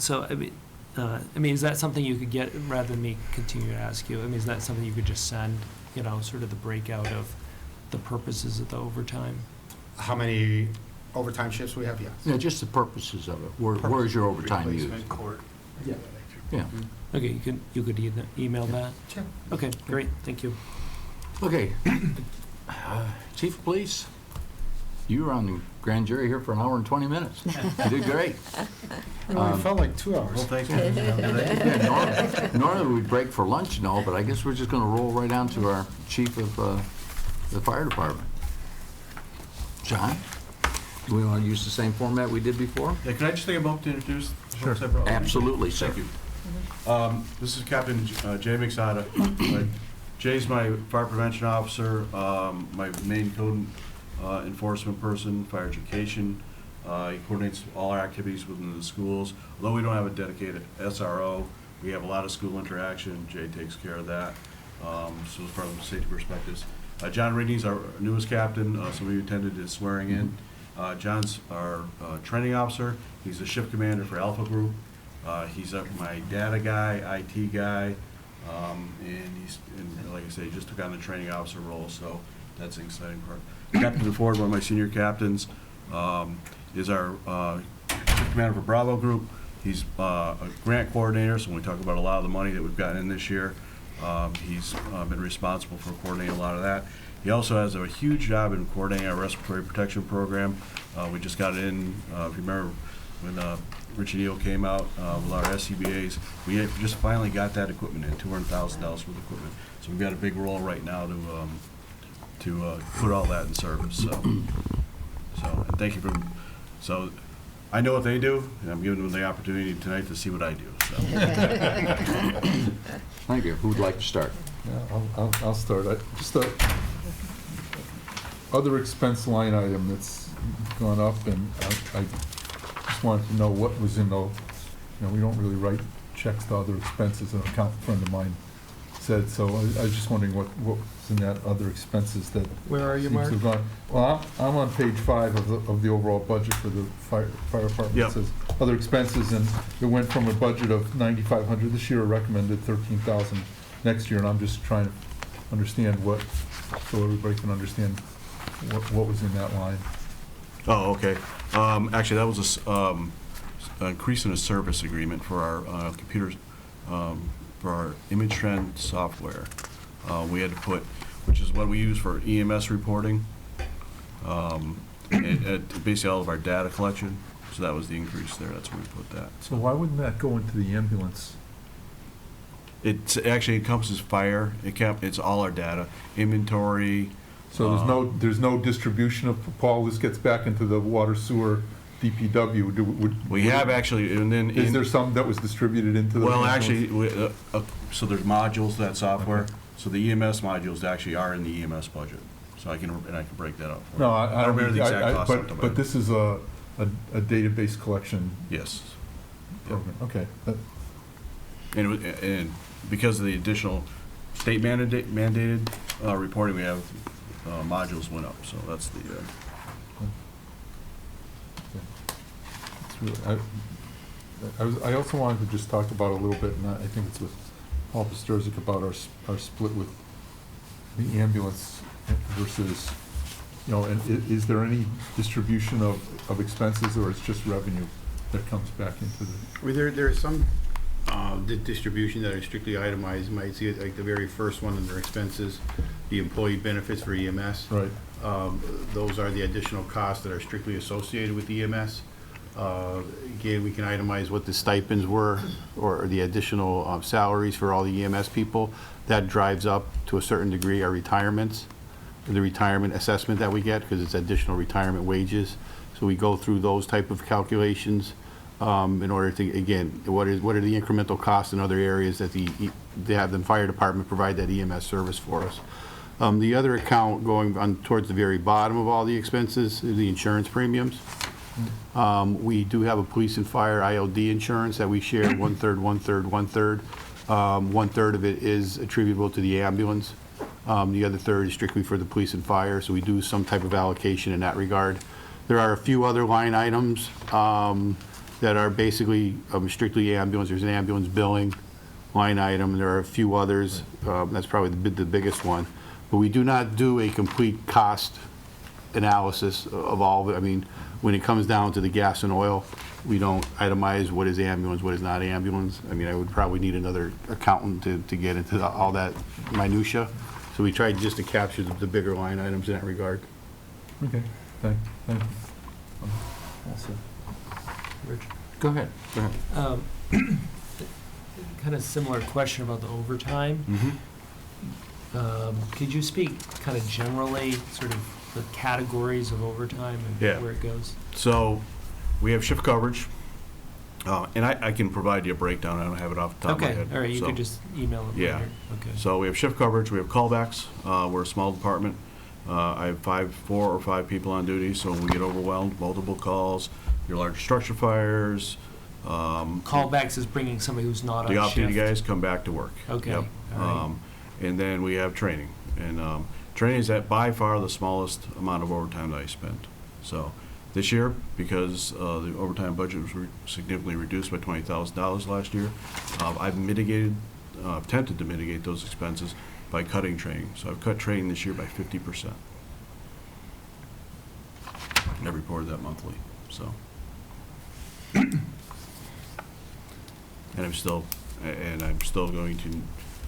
that something you could get, rather than me continue to ask you? I mean, is that something you could just send, sort of the breakout of the purposes of the overtime? How many overtime shifts we have? Yes. Yeah, just the purposes of it. Where is your overtime used? Yeah. Yeah. Okay, you could email that? Sure. Okay, great, thank you. Okay. Chief of Police, you were on the grand jury here for an hour and 20 minutes. You did great. It felt like 2 hours. Well, thank you. Yeah, normally we'd break for lunch and all, but I guess we're just going to roll right on to our chief of the fire department. John, do we want to use the same format we did before? Yeah, can I just take a moment to introduce the Sure. folks I brought with me? Absolutely, sir. Thank you. This is Captain Jay McSada. Jay's my fire prevention officer, my main code enforcement person, fire education. He coordinates all our activities within the schools. Although we don't have a dedicated SRO, we have a lot of school interaction. Jay takes care of that. So from safety perspectives. John Rigney's our newest captain. Some of you attended his swearing in. John's our training officer. He's the shift commander for Alpha Group. He's my data guy, IT guy, and like I say, he just took on the training officer role, so that's an exciting part. Captain DeFord, one of my senior captains, is our shift commander for Bravo Group. He's a grant coordinator, so when we talk about a lot of the money that we've gotten in this year, he's been responsible for coordinating a lot of that. He also has a huge job in coordinating our respiratory protection program. We just got it in, if you remember when Richie Neal came out with our SCBA's, we just finally got that equipment in, $200,000 worth of equipment. So we've got a big role right now to put all that in service. So and thank you so I know what they do, and I'm giving them the opportunity tonight to see what I do. So. Thank you. Who would like to start? Yeah, I'll start. Just a other expense line item that's gone up, and I just wanted to know what was in those. We don't really write checks to other expenses, an accountant friend of mine said, so I was just wondering what was in that other expenses that. Where are you, seems to Mark? have gone. Well, I'm on page 5 of the overall budget for the fire department. Yep. It says other expenses, and it went from a budget of $9,500 this year, a recommended $13,000 next year, and I'm just trying to understand so everybody can understand what was in that line. Oh, okay. Actually, that was increasing a service agreement for our computers, for our image trend software. We had to put, which is what we use for EMS reporting, and basically all of our data collection. So that was the increase there. That's where we put that. So why wouldn't that go into the ambulance? It actually encompasses fire. It's all our data, inventory. So there's no distribution of, Paul, this gets back into the water sewer DPW. We have actually, and then. Is there some that was distributed into the? Well, ambulance? actually, so there's modules to that software. Okay. So the EMS modules actually are in the EMS budget. So I can break that up for you. No, I don't remember the exact cost. but this is a database collection Yes. program, okay. And because of the additional state mandated reporting, we have modules went up. So that's the. It's really, I also wanted to just talk about a little bit, and I think it's with Paul Pasturzik, about our split with the ambulance versus, and is there any distribution of expenses, or it's just revenue that comes back into the? Well, there are some distribution that are strictly itemized. You might see it like the very first one under expenses, the employee benefits for EMS. Right. Those are the additional costs that are strictly associated with EMS. Again, we can itemize what the stipends were, or the additional salaries for all the EMS people. That drives up, to a certain degree, our retirements, the retirement assessment that we get, because it's additional retirement wages. So we go through those type of calculations in order to, again, what are the incremental costs in other areas that they have the fire department provide that EMS service for us. The other account going on towards the very bottom of all the expenses is the insurance premiums. We do have a police and fire ILD insurance that we share 1/3, 1/3, 1/3. 1/3 of it is attributable to the ambulance. The other third is strictly for the police and fire, so we do some type of allocation in that regard. There are a few other line items that are basically strictly ambulance. There's an ambulance billing line item. There are a few others. That's probably the biggest one. But we do not do a complete cost analysis of all of it. I mean, when it comes down to the gas and oil, we don't itemize what is ambulance, what is not ambulance. I mean, I would probably need another accountant to get into all that minutia. So we tried just to capture the bigger line items in that regard. Okay, thank you. Rich? Go ahead. Kind of similar question about the overtime. Could you speak kind of generally, sort of the categories of overtime and Yeah. where it goes? So we have shift coverage, and I can provide you a breakdown. I don't have it off the top of my Okay, head. all right, you So- could just email it Yeah. later. Okay. So we have shift coverage, we have callbacks. We're a small department. I have 4 or 5 people on duty, so when we get overwhelmed, multiple calls, your large structure fires. Callbacks is bringing somebody who's not on The shift. off-duty guys come back to work. Okay, Yep. all right. And then we have training. And training is at by far the smallest amount of overtime that I spent. So this year, because the overtime budget was significantly reduced by $20,000 last year, I've attempted to mitigate those expenses by cutting training. So I've cut training this year by 50%. And I reported that monthly, so. And I'm still going to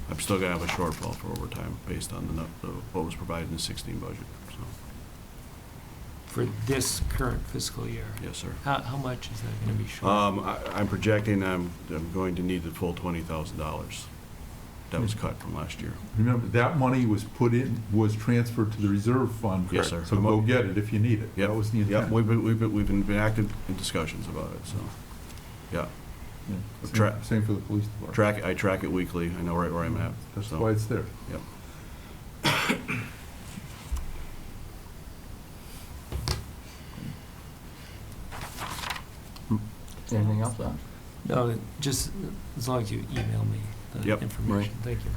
have a shortfall for overtime based on what was provided in the 16 budget, so, For this current fiscal year? yes, sir. How much is that going to be short? I'm projecting I'm going to need the full $20,000 that was cut from last year. Remember, that money was transferred to the reserve fund. Yes, sir. So go get it if you need it. Yep. That was the Yep, intent. we've been active in discussions about it, so, yeah. Yeah. Tra- Same for the police department. I track it weekly, I know right where I'm at. That's so, why it's there. Yep. Anything else, Don? No, just as long as you email me the Yep. information. Right. Thank you.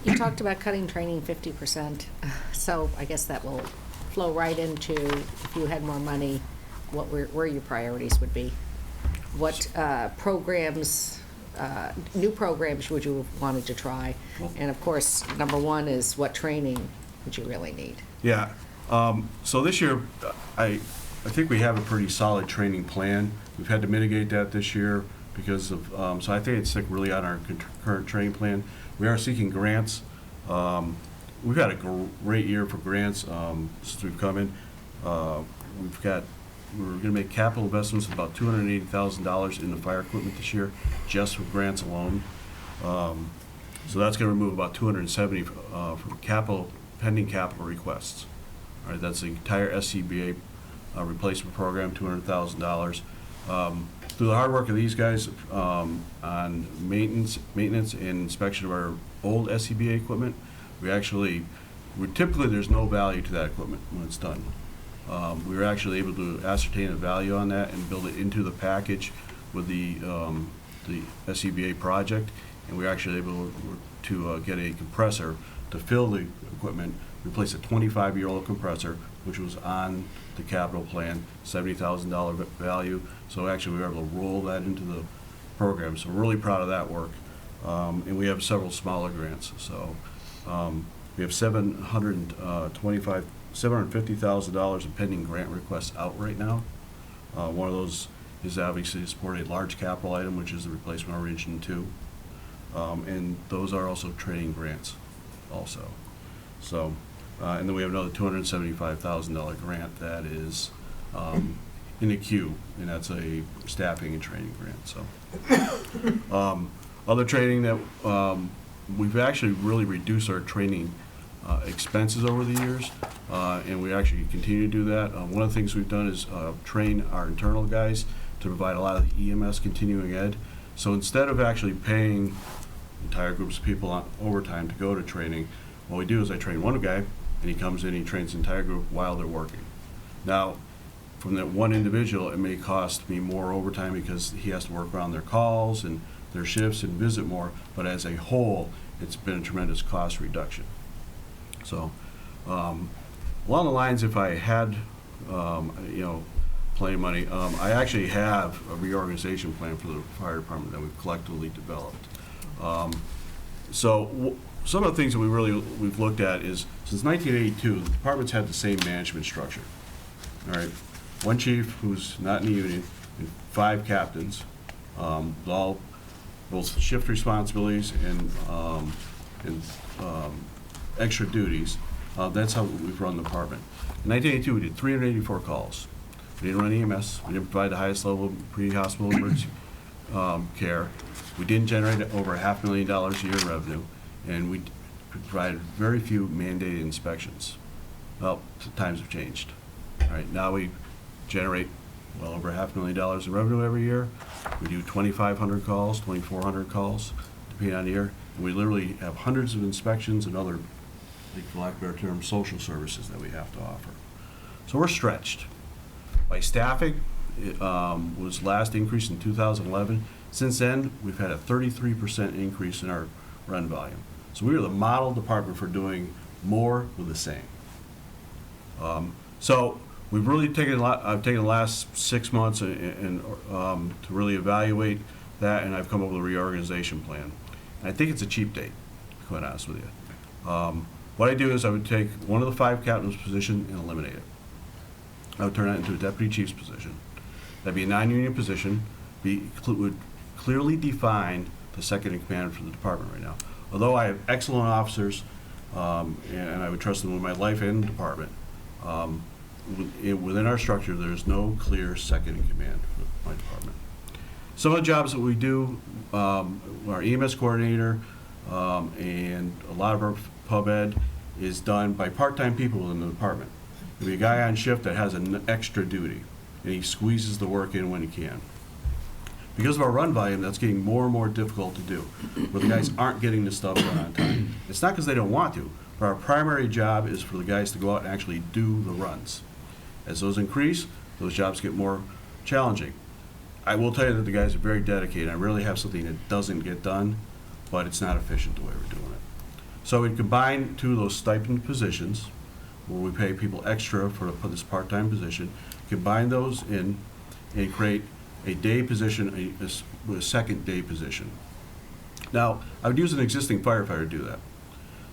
You talked about cutting training 50%, so I guess that will flow right into, if you had more money, where your priorities would be. What programs, new programs would you have wanted to try? And of course, number one is what training would you really need? Yeah, so this year, I think we have a pretty solid training plan. We've had to mitigate that this year because of, so I think it's like really on our current training plan. We are seeking grants. We've had a great year for grants since we've come in. We're gonna make capital investments of about $280,000 in the fire equipment this year, just for grants alone. So that's gonna remove about 270 from pending capital requests. All right, that's the entire SCBA replacement program, $200,000. Through the hard work of these guys on maintenance and inspection of our old SCBA equipment, typically there's no value to that equipment when it's done. We were actually able to ascertain a value on that and build it into the package with the SCBA project, and we were actually able to get a compressor to fill the equipment, replace a 25-year-old compressor, which was on the capital plan, $70,000 value. So actually we were able to roll that into the program. So we're really proud of that work. And we have several smaller grants. So we have $750,000 in pending grant requests out right now. One of those is obviously to support a large capital item, which is the replacement of Region 2. And those are also training grants also. So, and then we have another $275,000 grant that is in the queue, and that's a staffing and training grant. So, other training that we've actually really reduced our training expenses over the years, and we actually continue to do that. One of the things we've done is train our internal guys to provide a lot of the EMS continuing ed. So instead of actually paying entire groups of people on overtime to go to training, what we do is I train one guy, and he comes in, he trains the entire group while they're working. Now, from that one individual, it may cost me more overtime because he has to work around their calls and their shifts and visit more, but as a whole, it's been a tremendous cost reduction. So, along the lines, if I had, plenty of money, I actually have a reorganization plan for the fire department that we've collectively developed. Some of the things that we've looked at is, since 1982, the department's had the same management structure. All right, one chief who's not in the union, and 5 captains, all both shift responsibilities and extra duties. That's how we've run the department. In 1982, we did 384 calls. We didn't run EMS. We didn't provide the highest level of pre-hospital emergency care. We didn't generate over $500,000 a year in revenue, and we provided very few mandated inspections. Well, times have changed. All right, now we generate well over $500,000 in revenue every year. We do 2,500 calls, 2,400 calls, depending on the year. And we literally have hundreds of inspections and other, for lack of a better term, social services that we have to offer. So we're stretched. By staffing, it was last increased in 2011. Since then, we've had a 33% increase in our run volume. So we are the model department for doing more with the same. So we've really taken a lot. I've taken the last 6 months and to really evaluate that, and I've come up with a reorganization plan. And I think it's a cheap date, to be quite honest with you. What I do is I would take one of the 5 captains' position and eliminate it. I would turn that into a deputy chief's position. That'd be a non-union position. Would clearly define the second in command for the department right now. Although I have excellent officers, and I would trust them with my life and the department, within our structure, there's no clear second in command for my department. Some of the jobs that we do, our EMS coordinator, and a lot of our pub ed is done by part-time people within the department. There'll be a guy on shift that has an extra duty, and he squeezes the work in when he can. Because of our run volume, that's getting more and more difficult to do, where the guys aren't getting the stuff done on time. It's not because they don't want to, but our primary job is for the guys to go out and actually do the runs. As those increase, those jobs get more challenging. I will tell you that the guys are very dedicated. I rarely have something that doesn't get done, but it's not efficient the way we're doing it. So we combine 2 of those stipend positions, where we pay people extra for this part-time position, combine those in and create a day position, a second day position. Now, I would use an existing firefighter to do that.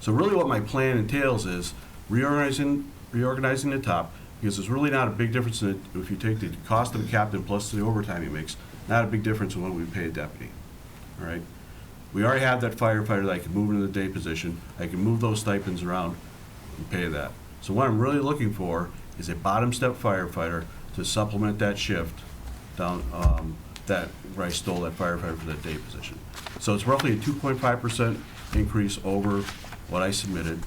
So really what my plan entails is reorganizing the top, because there's really not a big difference in it, if you take the cost of a captain plus the overtime he makes, not a big difference in what we pay a deputy, all right? We already have that firefighter that I can move into the day position, I can move those stipends around and pay that. So what I'm really looking for is a bottom step firefighter to supplement that shift down, that, where I stole that firefighter for that day position. So it's roughly a 2.5% increase over what I submitted,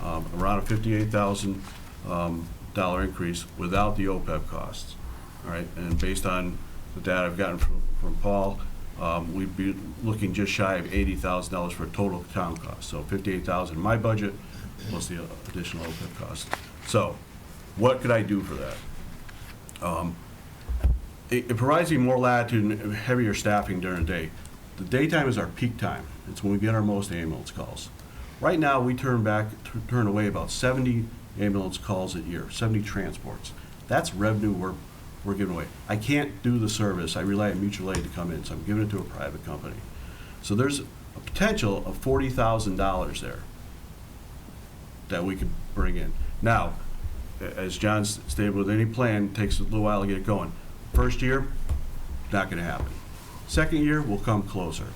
around a $58,000 dollar increase without the OPEB costs, all right? And based on the data I've gotten from Paul, we'd be looking just shy of $80,000 for total town cost. So $58,000 in my budget plus the additional OPEB costs. So what could I do for that? It provides me more latitude and heavier staffing during the day. The daytime is our peak time. It's when we get our most ambulance calls. Right now, we turn away about 70 ambulance calls a year, 70 transports. That's revenue we're giving away. I can't do the service. I rely on mutual aid to come in, so I'm giving it to a private company. So there's a potential of $40,000 there that we could bring in. Now, as John stated, with any plan, it takes a little while to get it going. First year, not going to happen. Second year, we'll come closer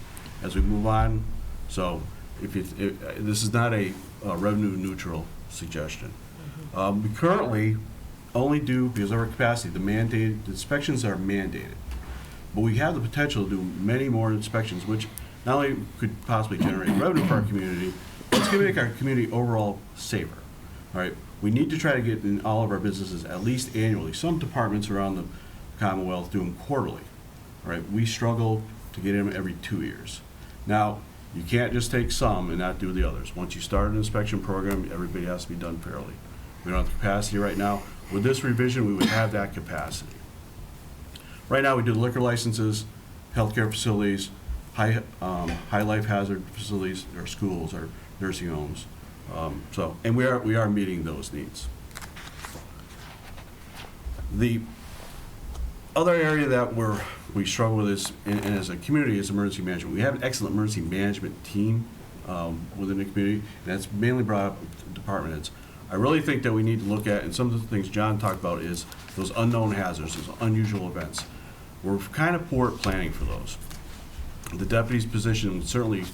as we move on. So this is not a revenue neutral suggestion. We currently only do, because of our capacity, the inspections are mandated. But we have the potential to do many more inspections, which not only could possibly generate revenue for our community, but it's going to make our community overall safer. All right, we need to try to get in all of our businesses at least annually. Some departments around the Commonwealth do them quarterly. All right, we struggle to get them every 2 years. Now, you can't just take some and not do the others. Once you start an inspection program, everybody has to be done fairly. We don't have the capacity right now. With this revision, we would have that capacity. Right now, we do liquor licenses, healthcare facilities, high life hazard facilities, our schools, our nursing homes. And we are meeting those needs. The other area that we struggle with is, and as a community, is emergency management. We have an excellent emergency management team within the community, and that's mainly brought up with department heads. I really think that we need to look at, and some of the things John talked about, is those unknown hazards, those unusual events. We're kind of poor at planning for those. The deputy's position would certainly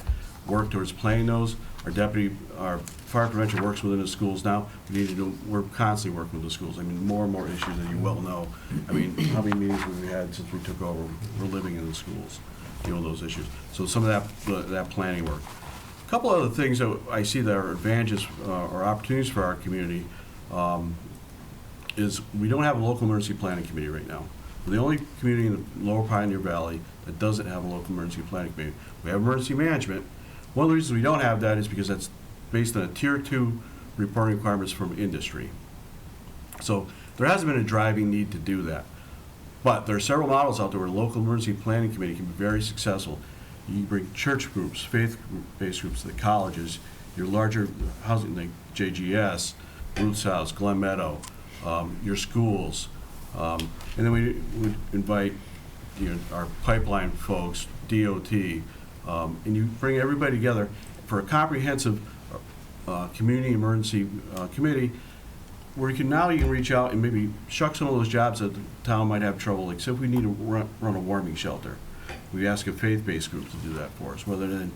work towards planning those. Our fire prevention works within the schools now. We're constantly working with the schools. I mean, more and more issues, as you well know. I mean, how many meetings have we had since we took over? We're living in the schools, those issues. So some of that planning work. A couple other things that I see that are advantages or opportunities for our community is we don't have a local emergency planning committee right now. We're the only community in the Lower Pioneer Valley that doesn't have a local emergency planning committee. We have emergency management. One of the reasons we don't have that is because that's based on a Tier 2 reporting requirements from industry. So there hasn't been a driving need to do that. But there are several models out there where a local emergency planning committee can be very successful. You bring church groups, faith-based groups, the colleges, your larger housing like JGS, Ruth's House, Glen Meadow, your schools, and then we would invite our pipeline folks, DOT, and you bring everybody together for a comprehensive community emergency committee where you can reach out and maybe shuck some of those jobs that the town might have trouble. Like, say if we need to run a warming shelter, we ask a faith-based group to do that for us, rather than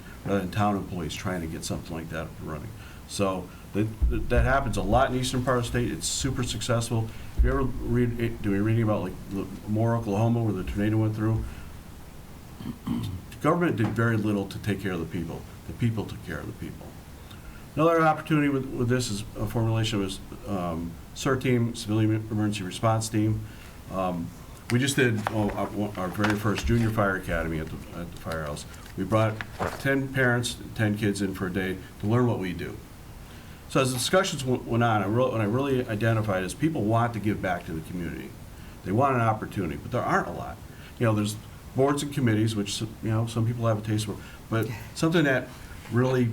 town employees trying to get something like that up and running. So that happens a lot in the eastern part of the state. It's super successful. If you ever reading about like Moore, Oklahoma, where the tornado went through, the government did very little to take care of the people. The people took care of the people. Another opportunity with this is a formulation of a CERT team, Civilian Emergency Response Team. We just did our very first junior fire academy at the firehouse. We brought 10 parents, 10 kids in for a day to learn what we do. So as the discussions went on, what I really identified is people want to give back to the community. They want an opportunity, but there aren't a lot. There's boards and committees, which some people have a taste for, but something that really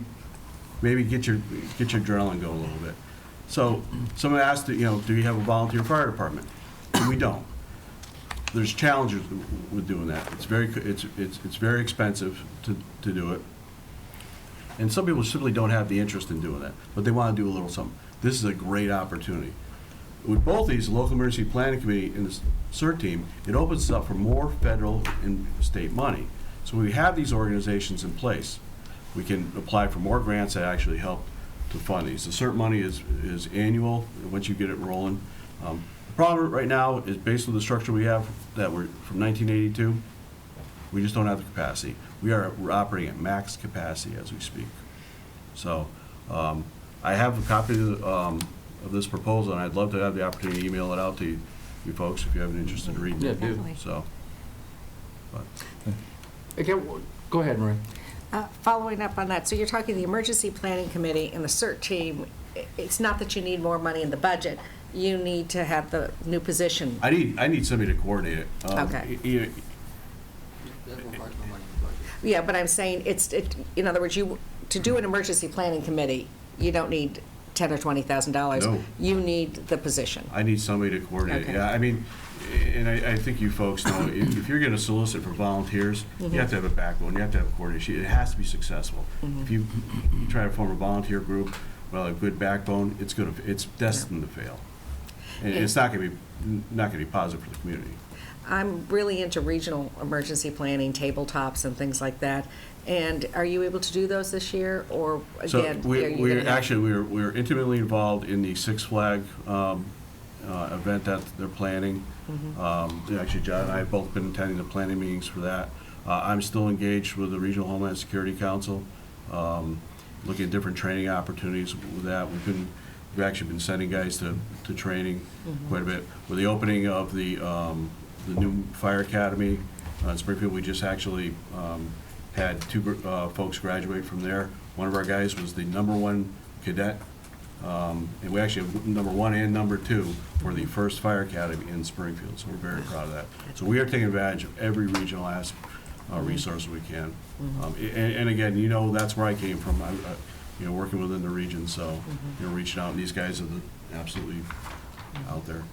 maybe get your adrenaline going a little bit. So someone asked, do you have a volunteer fire department? And we don't. There's challenges with doing that. It's very expensive to do it. And some people simply don't have the interest in doing that, but they want to do a little something. This is a great opportunity. with both these, the Local Emergency Planning Committee and the CERT team, it opens us up for more federal and state money. So we have these organizations in place. We can apply for more grants that actually help to fund these. The CERT money is annual, once you get it rolling. The problem right now is based on the structure we have that we're from 1982, we just don't have the capacity. We're operating at max capacity as we speak. So I have a copy of this proposal, and I'd love to have the opportunity to email it out to you folks if you have an interest in reading Yeah, it. do. Definitely. So, but Okay, go ahead, Marie. Following up on that, so you're talking the Emergency Planning Committee and the CERT team, it's not that you need more money in the budget, you need to have the new position. I need somebody to coordinate it. Okay. Yeah, but I'm saying, in other words, to do an emergency planning committee, you don't need $10,000 or $20,000. No. You need the position. I need somebody to coordinate. Okay. Yeah, I mean, and I think you folks know, if you're going to solicit for volunteers, you have to have a backbone, you have to have a coordination. It has to be successful. If you try to form a volunteer group without a good backbone, it's destined to fail. And it's not going to be positive for the community. I'm really into regional emergency planning, tabletops and things like that. And are you able to do those this year, or So again? we're intimately involved in the Six Flag event that they're planning. Actually, John and I have both been attending the planning meetings for that. I'm still engaged with the Regional Homeland Security Council, looking at different training opportunities with that. We've actually been sending guys to training quite a bit. With the opening of the new fire academy in Springfield, we just actually had two folks graduate from there. One of our guys was the #1 cadet, and we actually have #1 and #2 for the first fire academy in Springfield, so we're very proud of that. So we are taking advantage of every regional resource we can. And again, that's where I came from, working within the region, so, reaching out, and these guys are absolutely out there.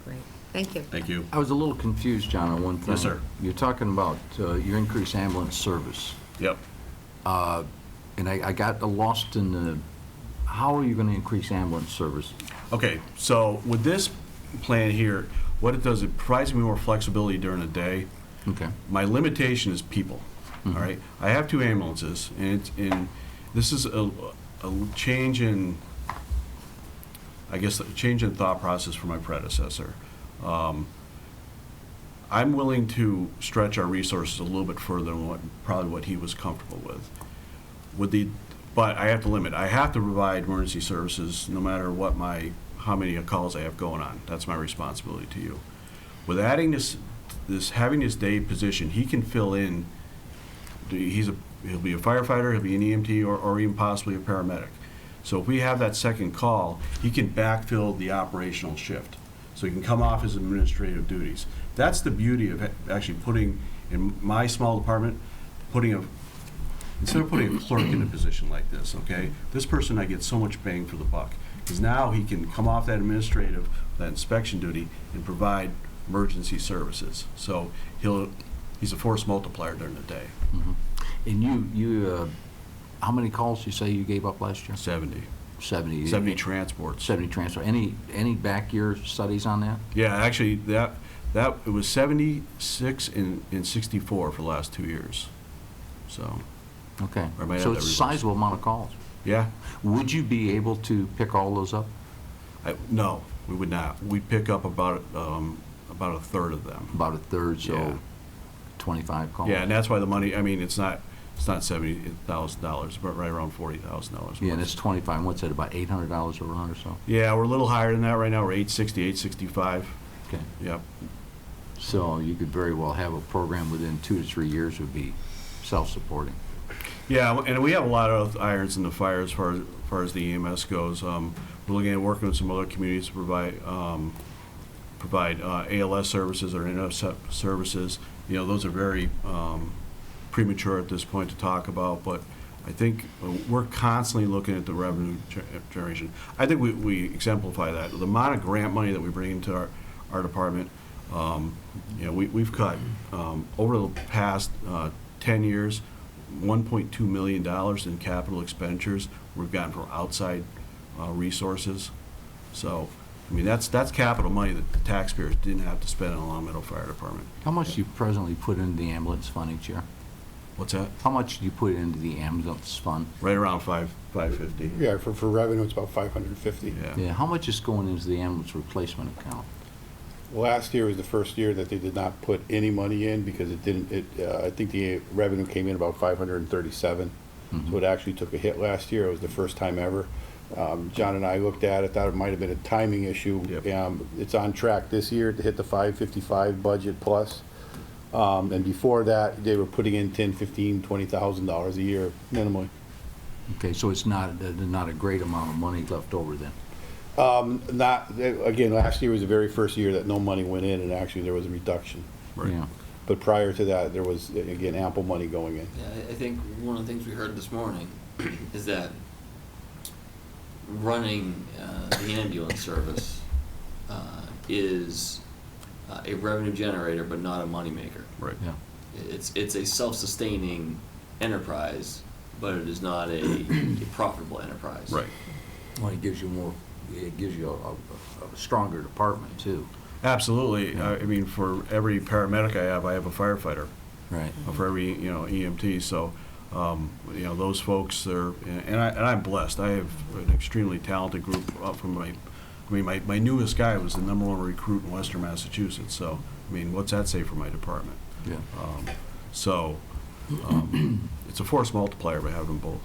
Great, thank you. Thank you. I was a little confused, John, on one thing. Yes, sir. You're talking about your increased ambulance service. Yep. And I got lost in the, how are you going to increase ambulance service? Okay, so with this plan here, what it does, it provides me more flexibility during the day. Okay. My limitation is people, all right? I have 2 ambulances, and this is a change in, I guess, a change in thought process for my predecessor. I'm willing to stretch our resources a little bit further than probably what he was comfortable with. But I have to limit. I have to provide emergency services no matter how many calls I have going on. That's my responsibility to you. With adding having this day position, he can fill in. He'll be a firefighter, he'll be an EMT, or even possibly a paramedic. So if we have that second call, he can backfill the operational shift. So he can come off his administrative duties. That's the beauty of actually putting, in my small department, instead of putting a clerk in a position like this, okay? This person, I get so much bang for the buck. Because now he can come off that that inspection duty, and provide emergency services. So he's a force multiplier during the day. And you how many calls you say you gave up last year? 70. 70. 70 transports. 70 transfer. Any back year studies on that? Yeah, actually, it was 76 and 64 for the last 2 years. So, Okay. Or I might So have it's a that reversed. sizable amount of calls. yeah. Would you be able to pick all those up? No, we would not. We'd pick up about a third of them. About a third, so Yeah. 25 calls? Yeah, and that's why the money, I mean, it's not $70,000, but right around $40,000. Yeah, and it's 25, what's that, about $800 a run or so? Yeah, we're a little higher than that right now. We're 860, 865. Okay. Yep. So you could very well have a program within 2 to 3 years would be self-supporting. Yeah, and we have a lot of irons in the fire as far as the EMS goes. We're looking at working with some other communities to provide ALS services or intercept services. Those are very premature at this point to talk about, but I think we're constantly looking at the revenue generation. I think we exemplify that. The amount of grant money that we bring into our department, we've cut over the past 10 years, $1.2 million in capital expenditures we've gotten from outside resources. So I mean, that's capital money that the taxpayers didn't have to spend on the Long Meadow Fire Department. How much do you presently put into the ambulance fund each year? What's that? How much do you put into the ambulance fund? Right around 550. Yeah, for revenue, it's about 550. Yeah. Yeah, how much is going into the ambulance replacement account? Last year was the first year that they did not put any money in because it didn't, I think the revenue came in about 537. So it actually took a hit last year. It was the first time ever. John and I looked at it, thought it might have been a timing issue. Yep. It's on track this year to hit the 555 budget plus. And before that, they were putting in $10,000, $15,000, $20,000 a year minimally. Okay, so it's not a great amount of money left over then? Again, last year was the very first year that no money went in, and actually there was a reduction. Right. Yeah. But prior to that, there was, again, ample money going in. Yeah, I think one of the things we heard this morning is that running the ambulance service is a revenue generator, but not a moneymaker. Right. Yeah. It's a self-sustaining enterprise, but it is not a profitable enterprise. Right. Well, it gives you a stronger department too. Absolutely. I mean, for every paramedic I have a firefighter. Right. For every, EMT. So, those folks are, and I'm blessed. I have an extremely talented group up from my newest guy was the #1 recruit in Western Massachusetts. So, I mean, what's that say for my department? Yeah. It's a force multiplier by having them both.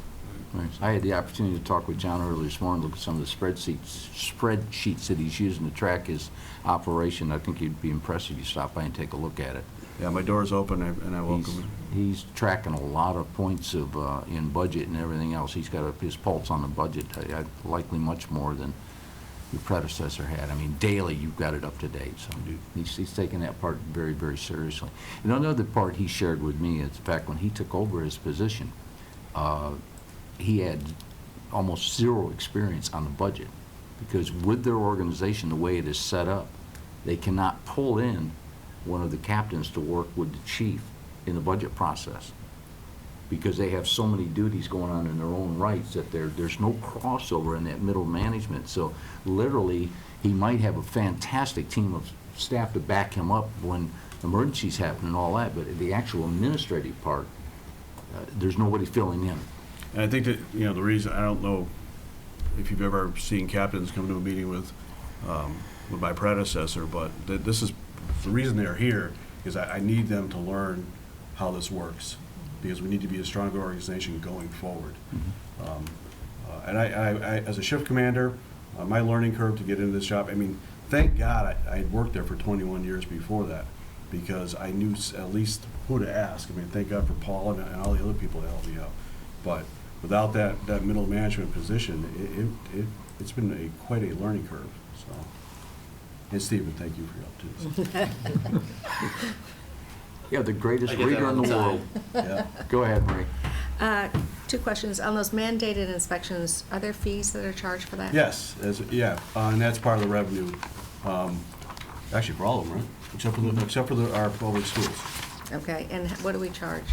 Right. I had the opportunity to talk with John earlier this morning, look at some of the spreadsheets that he's using to track his operation. I think you'd be impressed if you stop by and take a look at it. Yeah, my door's open and I welcome him. He's tracking a lot of points of in budget and everything else. He's got his pulse on the budget, likely much more than your predecessor had. I mean, daily you've got it up to date. So he's taking that part very, very seriously. And another part he shared with me is the fact when he took over his position, he had almost zero experience on the budget because with their organization, the way it is set up, they cannot pull in one of the captains to work with the chief in the budget process because they have so many duties going on in their own rights that there's no crossover in that middle management. So literally, he might have a fantastic team of staff to back him up when emergencies happen and all that, but the actual administrative part, there's nobody filling in. And I think that, the reason, I don't know if you've ever seen captains come to a meeting with my predecessor, but this is, the reason they're here is I need them to learn how this works, because we need to be a stronger organization going forward. And I, as a shift commander, my learning curve to get into this job, I mean, thank God I had worked there for 21 years before that, because I knew at least who to ask. I mean, thank God for Paul and all the other people that helped me out. But without that middle management position, it's been quite a learning curve. So, and Stephen, thank you for your help too. So. Yeah, the greatest I get that reader in all the the world. Yeah. Go ahead, Marie. 2 questions. On those mandated inspections, are there fees that are charged for that? Yes, and that's part of the revenue. Actually, for all of them, right? Except for our public schools. Okay, and what do we charge?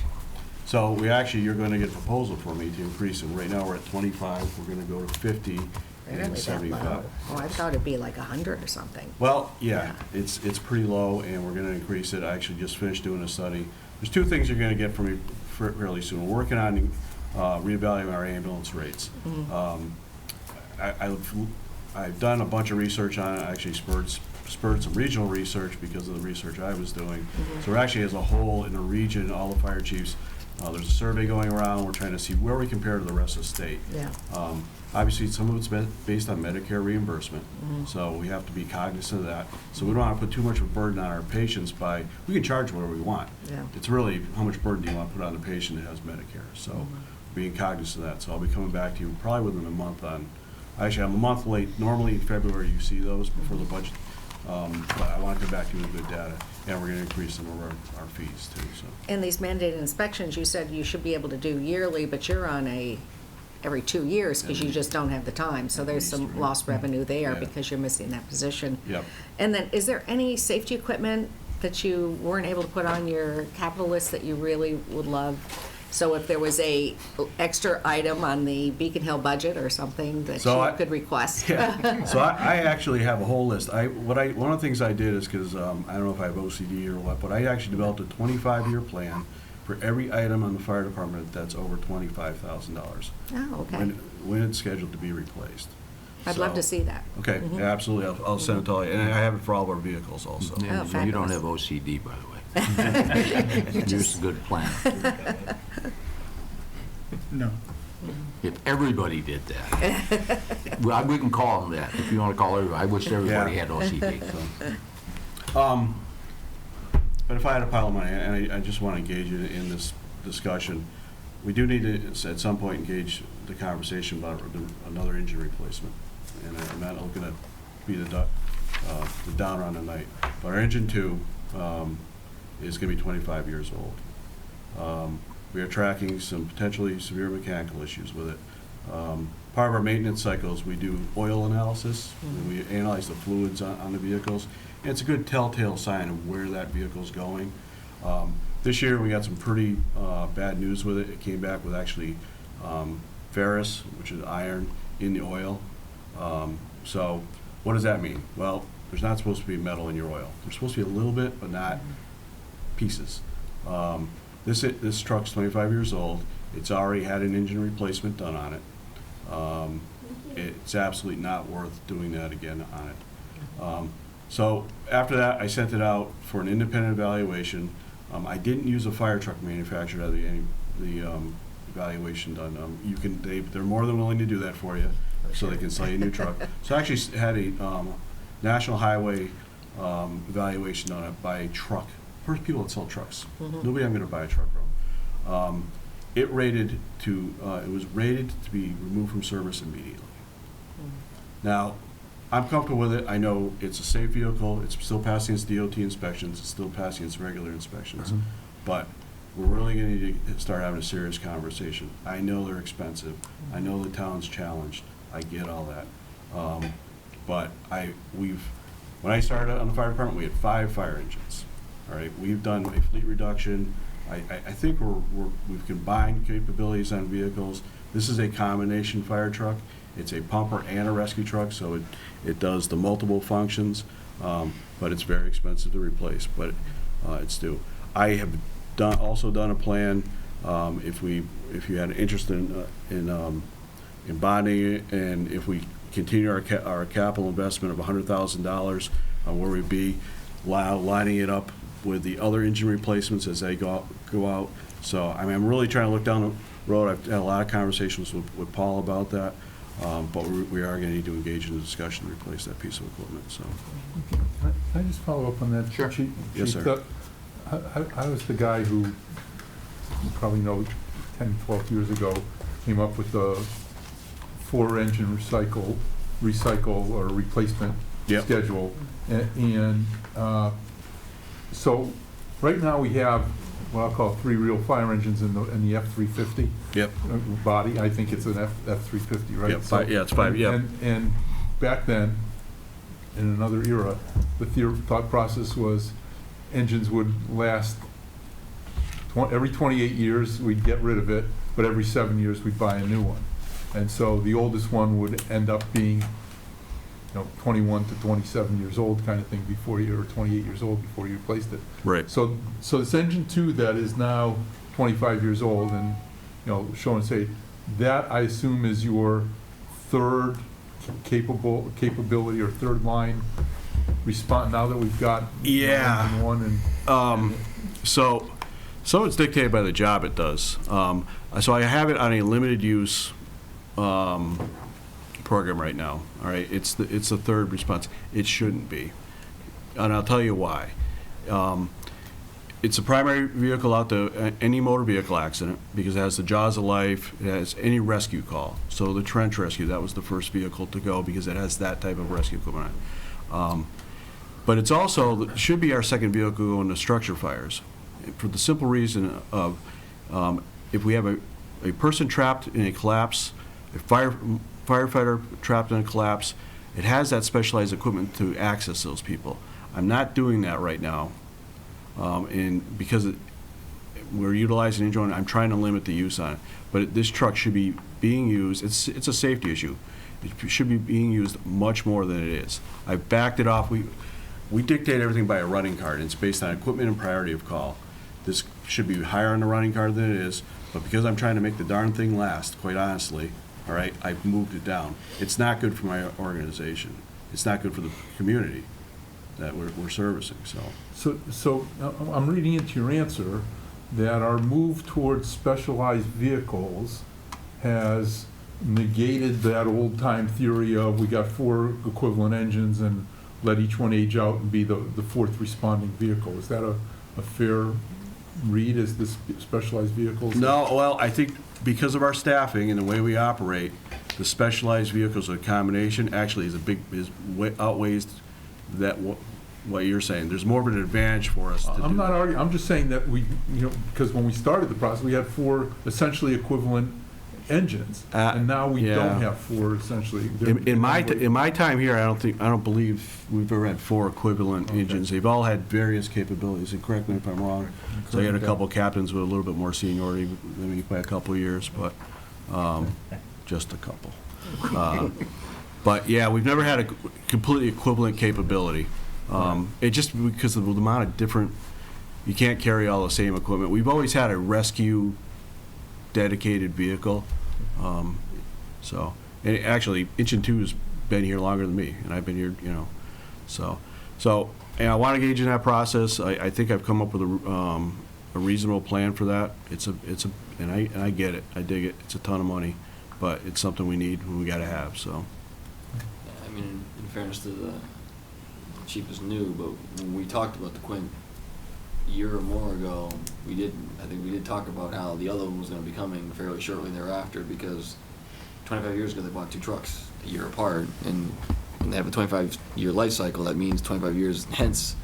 So you're going to get a proposal from me to increase it. Right now, we're at 25. We're going to go to 50 Really and that low? 75. Oh, I thought it'd be like 100 or something. Well, yeah, it's pretty low, and we're going to increase it. I actually just finished doing a study. There's 2 things you're going to get from me fairly soon. We're working on reevaluating our ambulance rates. I've done a bunch of research on it. I actually spurred some regional research because of the research I was doing. So we're actually, as a whole, in a region, all the fire chiefs, there's a survey going around. We're trying to see where we compare to the rest of the state. Yeah. Obviously, some of it's based on Medicare reimbursement, so we have to be cognizant of that. So we don't want to put too much of a burden on our patients we can charge whatever we want. Yeah. It's really how much burden do you want to put on the patient that has Medicare. So being cognizant of that. So I'll be coming back to you probably within a month actually, I'm a month late. Normally in February you see those before the budget, but I want to come back to you with good data, and we're going to increase some of our fees too. So. And these mandated inspections, you said you should be able to do yearly, but you're on every 2 years because you just don't have the time. So there's some lost revenue there Yeah. because you're missing that position. Yep. And then, is there any safety equipment that you weren't able to put on your capital list that you really would love? So if there was a extra item on the Beacon Hill budget or something that So you I- could request. Yeah. So I actually have a whole list. One of the things I did is, because I don't know if I have OCD or what, but I actually developed a 25-year plan for every item on the fire department that's over $25,000. Oh, okay. When it's scheduled to be replaced. I'd love to So- see that. Okay, absolutely. I'll send it to all you. And I have it for all of our vehicles also. And you don't fabulous. have OCD, by the way. You're just a good plan. No. If everybody did that. Well, we can call them that, if you want to call everybody. I wish everybody Yeah. had OCD. But if I had a pile of money, and I just want to engage you in this discussion, we do need to, at some point, engage the conversation about another engine replacement. And I'm not looking to be the downer on the night, but our engine 2 is going to be 25 years old. We are tracking some potentially severe mechanical issues with it. Part of our maintenance cycles, we do oil analysis, and we analyze the fluids on the vehicles. And it's a good telltale sign of where that vehicle's going. This year, we got some pretty bad news with it. It came back with actually ferrous, which is iron, in the oil. So what does that mean? Well, there's not supposed to be metal in your oil. There's supposed to be a little bit, but not pieces. This truck's 25 years old. It's already had an engine replacement done on it. It's absolutely not worth doing that again on it. So after that, I sent it out for an independent evaluation. I didn't use a fire truck manufacturer to have the evaluation done. They're more than willing to do that for you, so they can sell you a new truck. So I actually had a National Highway evaluation done by a truck. First people that sell trucks. Nobody I'm going to buy a truck from. It was rated to be removed from service immediately. Now, I'm comfortable with it. I know it's a safe vehicle. It's still passing its DOT inspections. It's still passing its regular inspections. But we're really going to need to start having a serious conversation. I know they're expensive. I know the town's challenged. I get all that. But when I started on the fire department, we had 5 fire engines. All right, we've done a fleet reduction. I think we've combined capabilities on vehicles. This is a combination fire truck. It's a pumper and a rescue truck, so it does the multiple functions, but it's very expensive to replace, but it's due. I have also done a plan, if you had an interest in bonding it, and if we continue our capital investment of $100,000, where we'd be lining it up with the other engine replacements as they go out. So I'm really trying to look down the road. I've had a lot of conversations with Paul about that. But we are going to need to engage in a discussion to replace that piece of equipment, so. Can I just follow up on that? Sure. Chief? Yes, sir. I was the guy who, you probably know, 10, 12 years ago, came up with the 4-engine recycle or replacement Yep. schedule. And so right now we have what I'll call 3 real fire engines in the F-350 Yep. body. I think it's an F-350, right? Yep, yeah, it's 5, yep. And back then, in another era, the thought process was engines would last, every 28 years, we'd get rid of it, but every 7 years, we'd buy a new one. And so the oldest one would end up being, 21 to 27 years old kind of thing before you, or 28 years old before you replaced it. Right. So this engine 2 that is now 25 years old and, show and say, that I assume is your third capability or third line response now that we've got Yeah. engine 1 and. So it's dictated by the job it does. So I have it on a limited use program right now. All right, it's the third response. It shouldn't be, and I'll tell you why. It's a primary vehicle out to any motor vehicle accident because it has the jaws of life. It has any rescue call. So the trench rescue, that was the first vehicle to go because it has that type of rescue equipment on it. But it's also should be our second vehicle going to structure fires, for the simple reason of if we have a person trapped in a collapse, a firefighter trapped in a collapse, it has that specialized equipment to access those people. I'm not doing that right now, and because we're utilizing engine oil, I'm trying to limit the use on it. But this truck should be being used, it's a safety issue. It should be being used much more than it is. I've backed it off. We dictate everything by a running card. It's based on equipment and priority of call. This should be higher on the running card than it is, but because I'm trying to make the darn thing last, quite honestly, all right, I've moved it down. It's not good for my organization. It's not good for the community that we're servicing, so. So I'm reading into your answer that our move towards specialized vehicles has negated that old-time theory of we got 4 equivalent engines and let each one age out and be the 4th responding vehicle. Is that a fair read as this specialized vehicles? No, well, I think because of our staffing and the way we operate, the specialized vehicles, a combination, actually outweighs that what you're saying. There's more of an advantage for us to do. I'm not arguing, I'm just saying that because when we started the process, we had 4 essentially equivalent engines, and now we yeah. don't have 4 essentially. In my time here, I don't believe we've ever had 4 equivalent engines. They've all had various capabilities, and correct me if I'm wrong. So I had a couple captains with a little bit more seniority than me by a couple of years, but just a couple. But yeah, we've never had a completely equivalent capability. It just because of the amount of different, you can't carry all the same equipment. We've always had a rescue dedicated vehicle. So, and actually, Engine 2 has been here longer than me, and I've been here, so, and I want to engage in that process. I think I've come up with a reasonable plan for that. And I get it. I dig it. It's a ton of money, but it's something we need and we got to have. So, I mean, in fairness to the chief is new, but when we talked about the Quint a year or more ago, I think we did talk about how the other one was going to be coming fairly shortly thereafter, because 25 years ago they bought 2 trucks a year apart, and when they have a 25-year life cycle, that means 25 years hence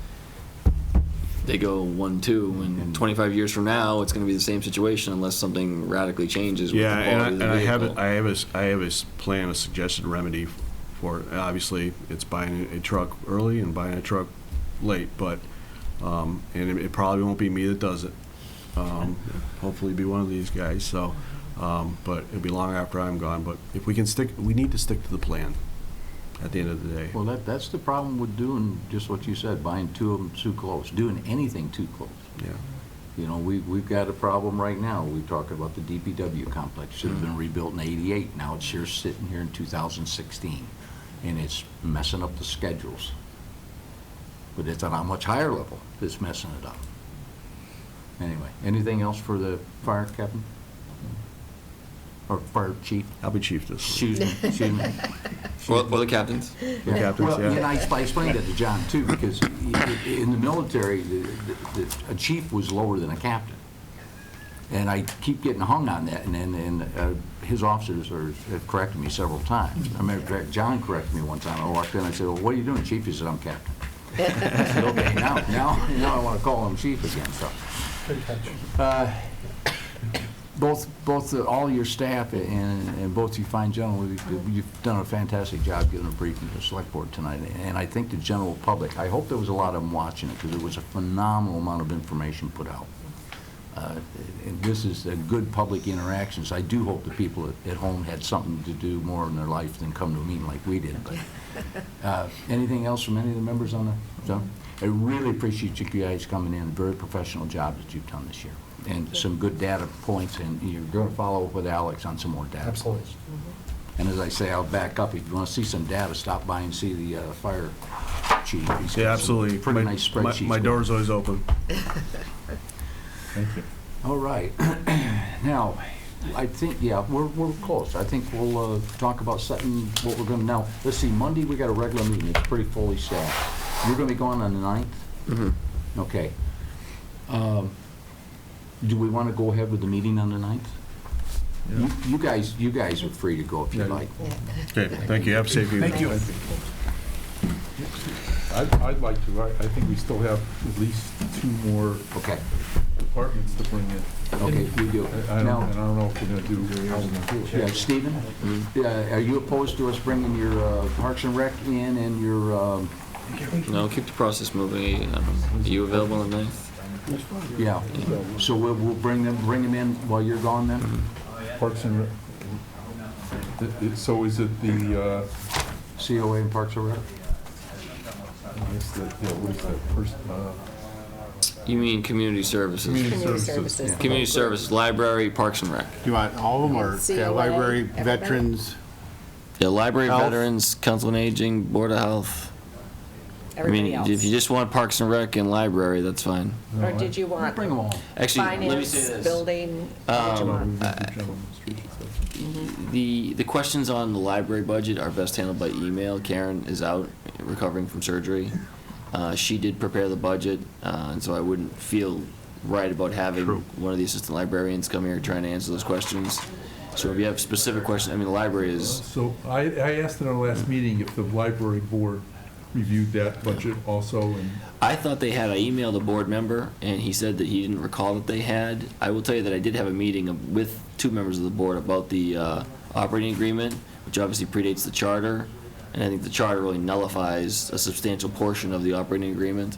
they go 1, 2, and 25 years from now it's going to be the same situation unless something radically changes with yeah, the quality of the vehicle. I have a plan, a suggested remedy for it. Obviously, it's buying a truck early and buying a truck late, but and it probably won't be me that does it. Hopefully, be one of these guys. So, but it'll be long after I'm gone. But if we can we need to stick to the plan. At the end of the day. Well, that's the problem with doing just what you said, buying 2 of them too close, doing anything too close. Yeah. We've got a problem right now. We talk about the DPW complex. Should have been rebuilt in '88. Now it's here sitting here in 2016, and it's messing up the schedules. But it's on a much higher level that's messing it up. Anyway, anything else for the fire captain? Or fire chief? I'll be chief this Excuse me. Well, the captains. The captains, Well, yeah. and I explained that to John too, because in the military, a chief was lower than a captain. And I keep getting hung on that, and his officers have corrected me several times. As a matter of fact, John corrected me one time. I walked in, I said, well, what are you doing, chief? He said, I'm captain. I said, okay, now I want to call him chief again, so. Both all your staff and both you fine gentlemen, you've done a fantastic job giving a briefing to the select board tonight. And I think the general public, I hope there was a lot of them watching it, because it was a phenomenal amount of information put out. And this is a good public interactions. I do hope the people at home had something to do more in their life than come to a meeting like we did. But anything else from any of the members on the zone? I really appreciate you guys coming in. Very professional job that you've done this year. And some good data points, and you're going to follow up with Alex on some more data points. And as I say, I'll back up. If you want to see some data, stop by and see the fire chief. He's got some absolutely. pretty nice spreadsheets. My door's always open. Thank you. All right. Now, I think, we're close. I think we'll talk about setting what we're going to, now, let's see, Monday we got a regular meeting. It's pretty fully staffed. You're going to be going on the 9th? Mm-hmm. Okay. Do we want to go ahead with the meeting on the 9th? Yeah. You guys are free to go if you'd like. Okay, thank you. Have a safe evening. Thank you. I'd like to. I think we still have at least 2 more Okay. departments to bring in. Okay, we do. I Now, don't know if we're going to do how we're going to do it. yeah, Stephen, are you opposed to us bringing your Parks and Rec in and your, No, keep the process moving. Are you available on the 9th? Yeah, so we'll bring them in while you're gone then? Parks and Rec. So is it the, COA and Parks and Rec? what is that first? You mean community services? Community services. Community services, library, Parks and Rec. Do you want all of them, or COA, library, everybody? veterans? Yeah, library, Health. veterans, council on aging, board of health. I Everybody mean, else. if you just want Parks and Rec and library, that's fine. Or did you want Bring them all. Actually, let me finance, say this. building? What did you want? The questions on the library budget are best handled by email. Karen is out recovering from surgery. She did prepare the budget, and so I wouldn't feel right about having one of the assistant librarians come here trying to answer those questions. So if you have specific questions, I mean, the library is, So I asked in our last meeting if the library board reviewed that budget also, and I thought they had. I emailed a board member, and he said that he didn't recall that they had. I will tell you that I did have a meeting with 2 members of the board about the operating agreement, which obviously predates the charter, and I think the charter really nullifies a substantial portion of the operating agreement.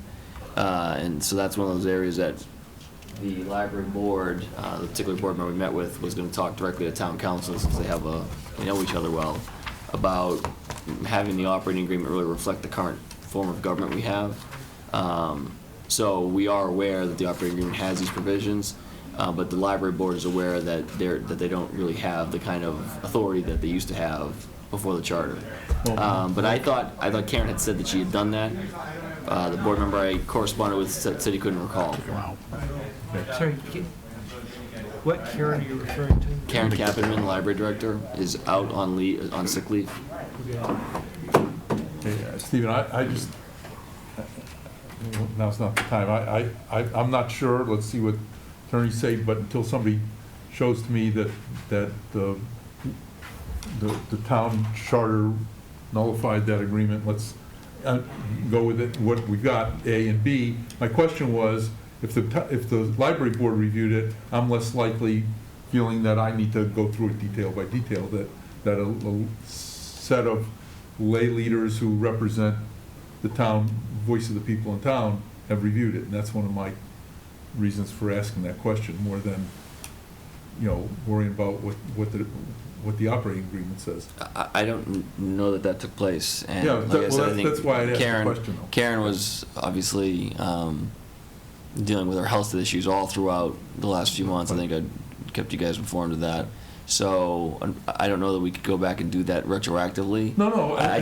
And so that's one of those areas that the library board, the particular board member we met with, was going to talk directly to town council, since they know each other well, about having the operating agreement really reflect the current form of government we have. So we are aware that the operating agreement has these provisions, but the library board is aware that they don't really have the kind of authority that they used to have before the charter. But I thought Karen had said that she had done that. The board member I corresponded with said he couldn't recall. Sorry, what Karen are you referring to? Karen Kappenman, library director, is out on sick leave. Stephen, I just, now's not the time. I'm not sure, let's see what attorneys say, but until somebody shows to me that the town charter nullified that agreement, let's go with it, what we got, A and B. My question was, if the library board reviewed it, I'm less likely feeling that I need to go through it detail by detail, that a set of lay leaders who represent the town, voice of the people in town, have reviewed it. And that's one of my reasons for asking that question, more than, worrying about what the operating agreement says. I don't know that took place. And Yeah, like I said, I think that's why I asked the Karen, question, though. Karen was obviously dealing with her health issues all throughout the last few months. I think I kept you guys informed of that. So I don't know that we could go back and do that retroactively. No. I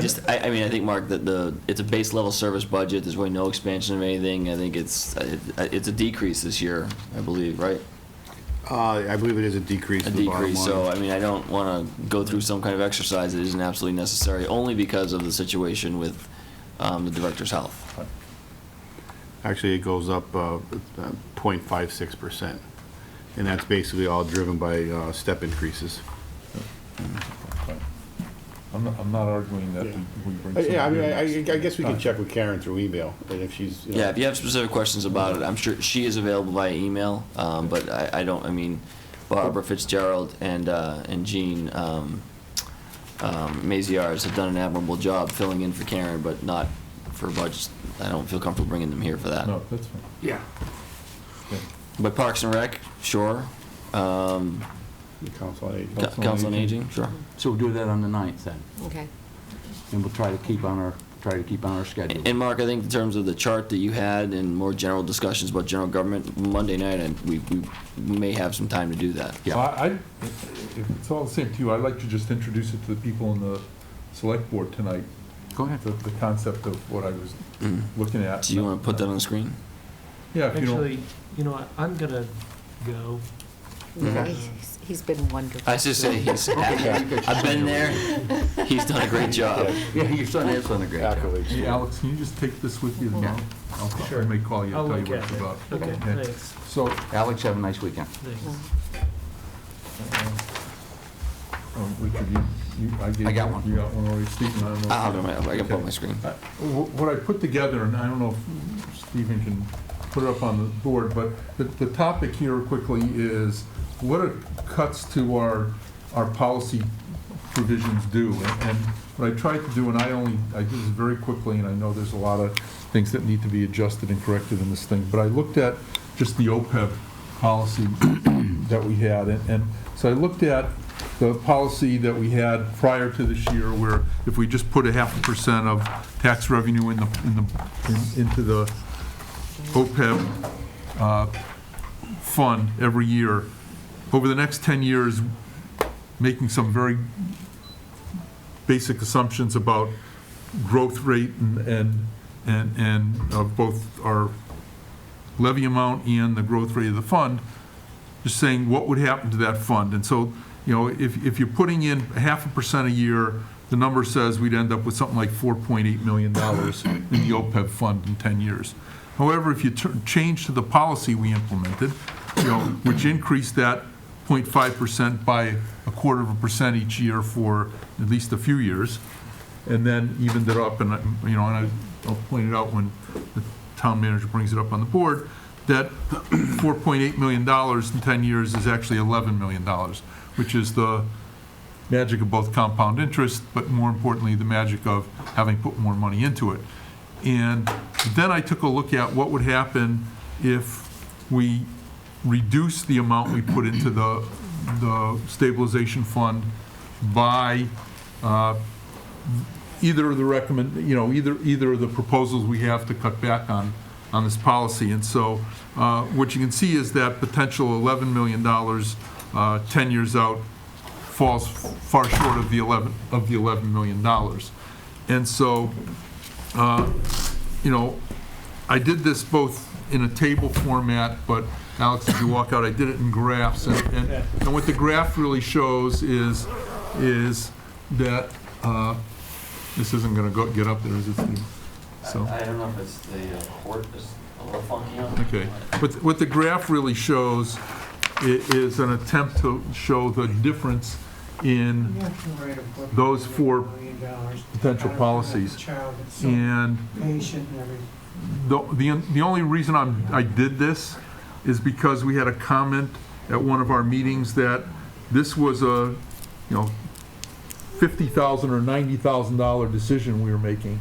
mean, I think, Mark, that it's a base level service budget. There's really no expansion of anything. I think it's a decrease this year, I believe, right? I believe it is a decrease A in the bottom decrease. line. So I mean, I don't want to go through some kind of exercise that isn't absolutely necessary, only because of the situation with the director's health. Actually, it goes up 0.56%. And that's basically all driven by step increases. I'm not arguing that we bring. Yeah, I mean, somebody I guess we can in. check with Karen through email, and if she's, Yeah, if you have specific questions about it, I'm sure she is available via email, but I mean, Barbara Fitzgerald and Jean Maziarz have done an admirable job filling in for Karen, but not for budgets. I don't feel comfortable bringing them here for that. No, that's fine. yeah. But Parks and Rec, sure. The council on aging. Council on Aging, sure. So we'll do that on the 9th then, Okay. and we'll try to keep on our schedule. And Mark, I think in terms of the chart that you had and more general discussions about general government, Monday night, and we may have some time to do that. Yeah. If it's all the same to you, I'd like to just introduce it to the people in the select board tonight, Go ahead. the concept of what I was Mhm. looking at. Do you want to put that on the screen? Yeah, if you don't. Actually, you know what, I'm gonna go. Yeah, he's been wonderful. I should say, I've been there. He's done a great job. Yeah, your son has done a great job. Accolades. Hey, Alex, can you just take this with you tomorrow? Sure. I may call you, I'll tell you look what at it's it. about. Okay, thanks. So, Alex, have a nice weekend. Thanks. Richard, I got one. You got one already, Stephen, I don't know. if I'll you- do my, I can put Okay. my screen. What I put together, and I don't know if Stephen can put it up on the board, but the topic here quickly is what are cuts to our policy provisions do? And what I tried to do, and I did this very quickly, and I know there's a lot of things that need to be adjusted and corrected in this thing, but I looked at just the OPEB policy that we had. And so I looked at the policy that we had prior to this year, where if we just put 0.5% of tax revenue into the OPEB fund every year, over the next 10 years, making some very basic assumptions about growth rate and of both our levy amount and the growth rate of the fund, just saying what would happen to that fund. And so, you know, if you're putting in 0.5% a year, the number says we'd end up with something like $4.8 million in the OPEB fund in 10 years. However, if you change to the policy we implemented, you know, which increased that 0.5% by 0.25% each year for at least a few years, and then evened it up, and you know, and I'll point it out when the town manager brings it up on the board, that $4.8 million in 10 years is actually $11 million, which is the magic of both compound interest, but more importantly, the magic of having put more money into it. And then I took a look at what would happen if we reduce the amount we put into the stabilization fund by either of the either of the proposals we have to cut back on this policy. And so what you can see is that potential $11 million 10 years out falls far short of the $11 million. And so you know, I did this both in a table format, but Alex, as you walk out, I did it in graphs, and what the graph really shows is that this isn't going to get up there, is it, Steve? So I don't know if it's the port is a little funky on it. okay, what the graph really shows is an attempt to show the difference in those four potential policies, and the only reason I did this is because we had a comment at one of our meetings that this was a, you know, $50,000 or $90,000 decision we were making,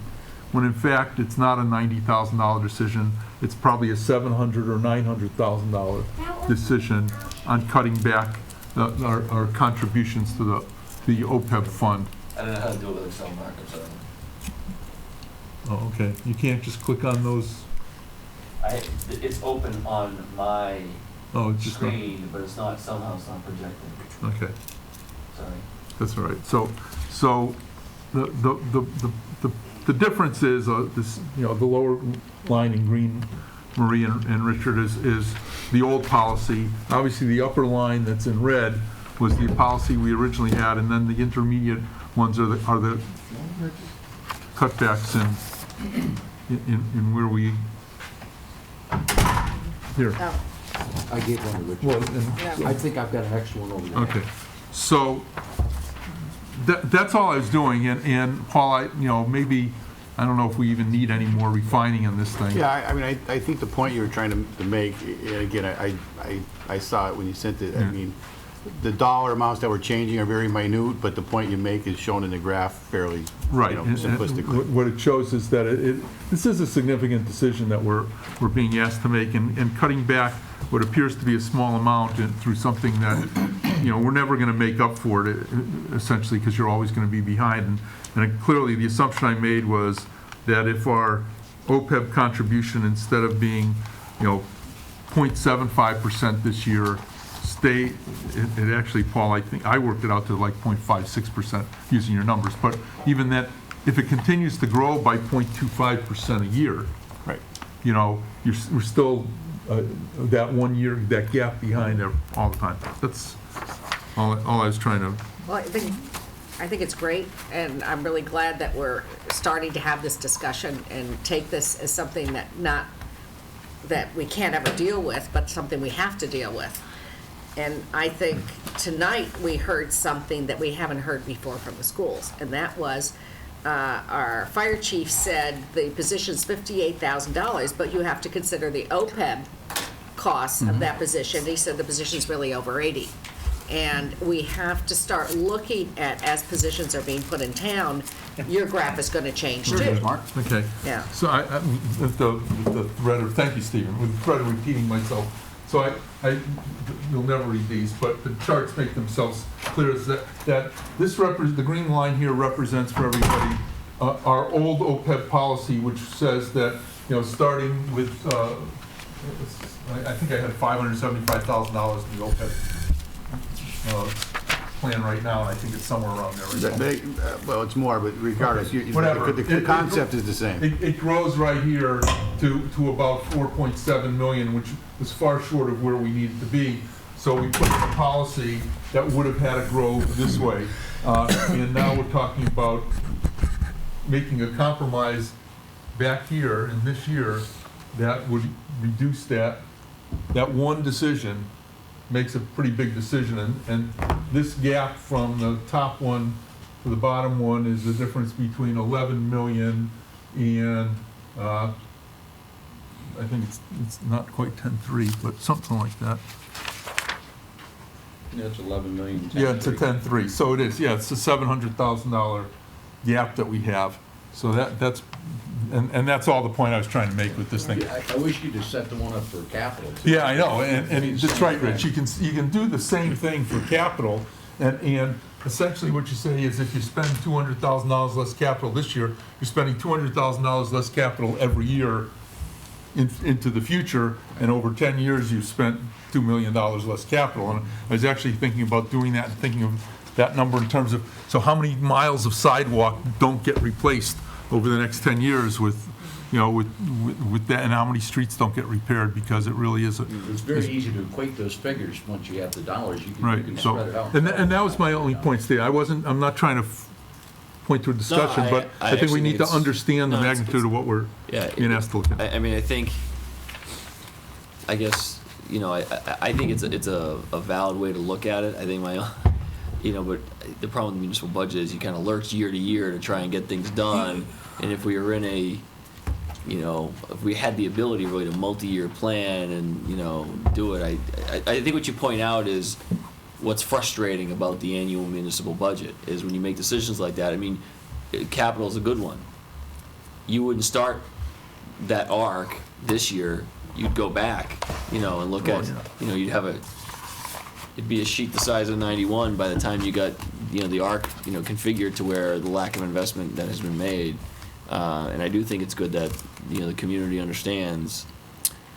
when in fact it's not a $90,000 decision. It's probably a $700,000 or $900,000 decision on cutting back our contributions to the OPEB fund. I don't know how to do it with Excel markups. So. Oh, okay. You can't just click on those. It's open on my screen, but it's not, somehow it's not projected. Okay. Sorry. That's all right. So the difference is this, you know, the lower line in green, Marie and Richard, is the old policy. Obviously, the upper line that's in red was the policy we originally had, and then the intermediate ones are the cutbacks in where we here. Oh, I gave one to Richard. Well, I think I've got an extra one over there. okay. So that's all I was doing, and Paul, maybe, I don't know if we even need any more refining on this thing. Yeah, I mean, I think the point you were trying to make, and again, I saw it when you sent it, I mean, the dollar amounts that we're changing are very minute, but the point you make is shown in the graph fairly, Right. simplistically. What it shows is that this is a significant decision that we're being asked to make, and cutting back what appears to be a small amount through something that, we're never going to make up for it, essentially, because you're always going to be behind. And clearly, the assumption I made was that if our OPEB contribution, instead of being, 0.75% this year, it actually, Paul, I think, I worked it out to like 0.56% using your numbers, but even that, if it continues to grow by 0.25% a year, Right. we're still that 1 year, that gap behind all the time. That's all I was trying to. well, I think it's great, and I'm really glad that we're starting to have this discussion and take this as something that we can't ever deal with, but something we have to deal with. And I think tonight we heard something that we haven't heard before from the schools, and that was our fire chief said the position's $58,000, but you have to consider the OPEB costs of that position. He said the position's really over 80. And we have to start looking at, as positions are being put in town, your graph is gonna change Sure, too. Mark. Okay. Yeah. So with the threat of, thank you, Stephen, with the threat of repeating myself, so you'll never read these, but the charts make themselves clear, is that this the green line here represents for everybody our old OPEB policy, which says that, starting with, I think I had $575,000 in the OPEB plan right now, and I think it's somewhere around there. Well, it's more, but regardless, Whatever. the concept is the same. It grows right here to about 4.7 million, which was far short of where we needed to be. So we put in a policy that would have had to grow this way. And now we're talking about making a compromise back here in this year that would reduce that one decision makes a pretty big decision, and this gap from the top one to the bottom one is the difference between 11 million and I think it's not quite 10.3, but something like that. Yeah, it's 11 million. Yeah, it's a 10.3, so it is, yeah, it's a $700,000 gap that we have. So that's that's all the point I was trying to make with this thing. I wish you'd have set the one up for capital. too. Yeah, I know, and that's right, Rich, you can do the same thing for capital, and essentially what you say is if you spend $200,000 less capital this year, you're spending $200,000 less capital every year into the future, and over 10 years, you've spent $2 million less capital. And I was actually thinking about doing that and thinking of that number in terms of, so how many miles of sidewalk don't get replaced over the next 10 years with that, and how many streets don't get repaired, because it really is It's very easy to equate those figures once you have the dollars. You right. can So, spread it out. and that was my only point, Steve. I'm not trying to point to a discussion, but I think we actually need think to it's- understand the no, it's- magnitude of what we're being asked to look at. I mean, I think, I guess, I think it's a valid way to look at it. I think but the problem with the municipal budget is you kind of lurch year to year to try and get things done. And if we were in if we had the ability really to multi-year plan and, do it, I think what you point out is what's frustrating about the annual municipal budget is when you make decisions like that. I mean, capital is a good one. You wouldn't start that arc this year. You'd go back, and look at, you'd have it'd be a sheet the size of 91 by the time you got, the arc, configured to where the lack of investment that has been made. And I do think it's good that, the community understands,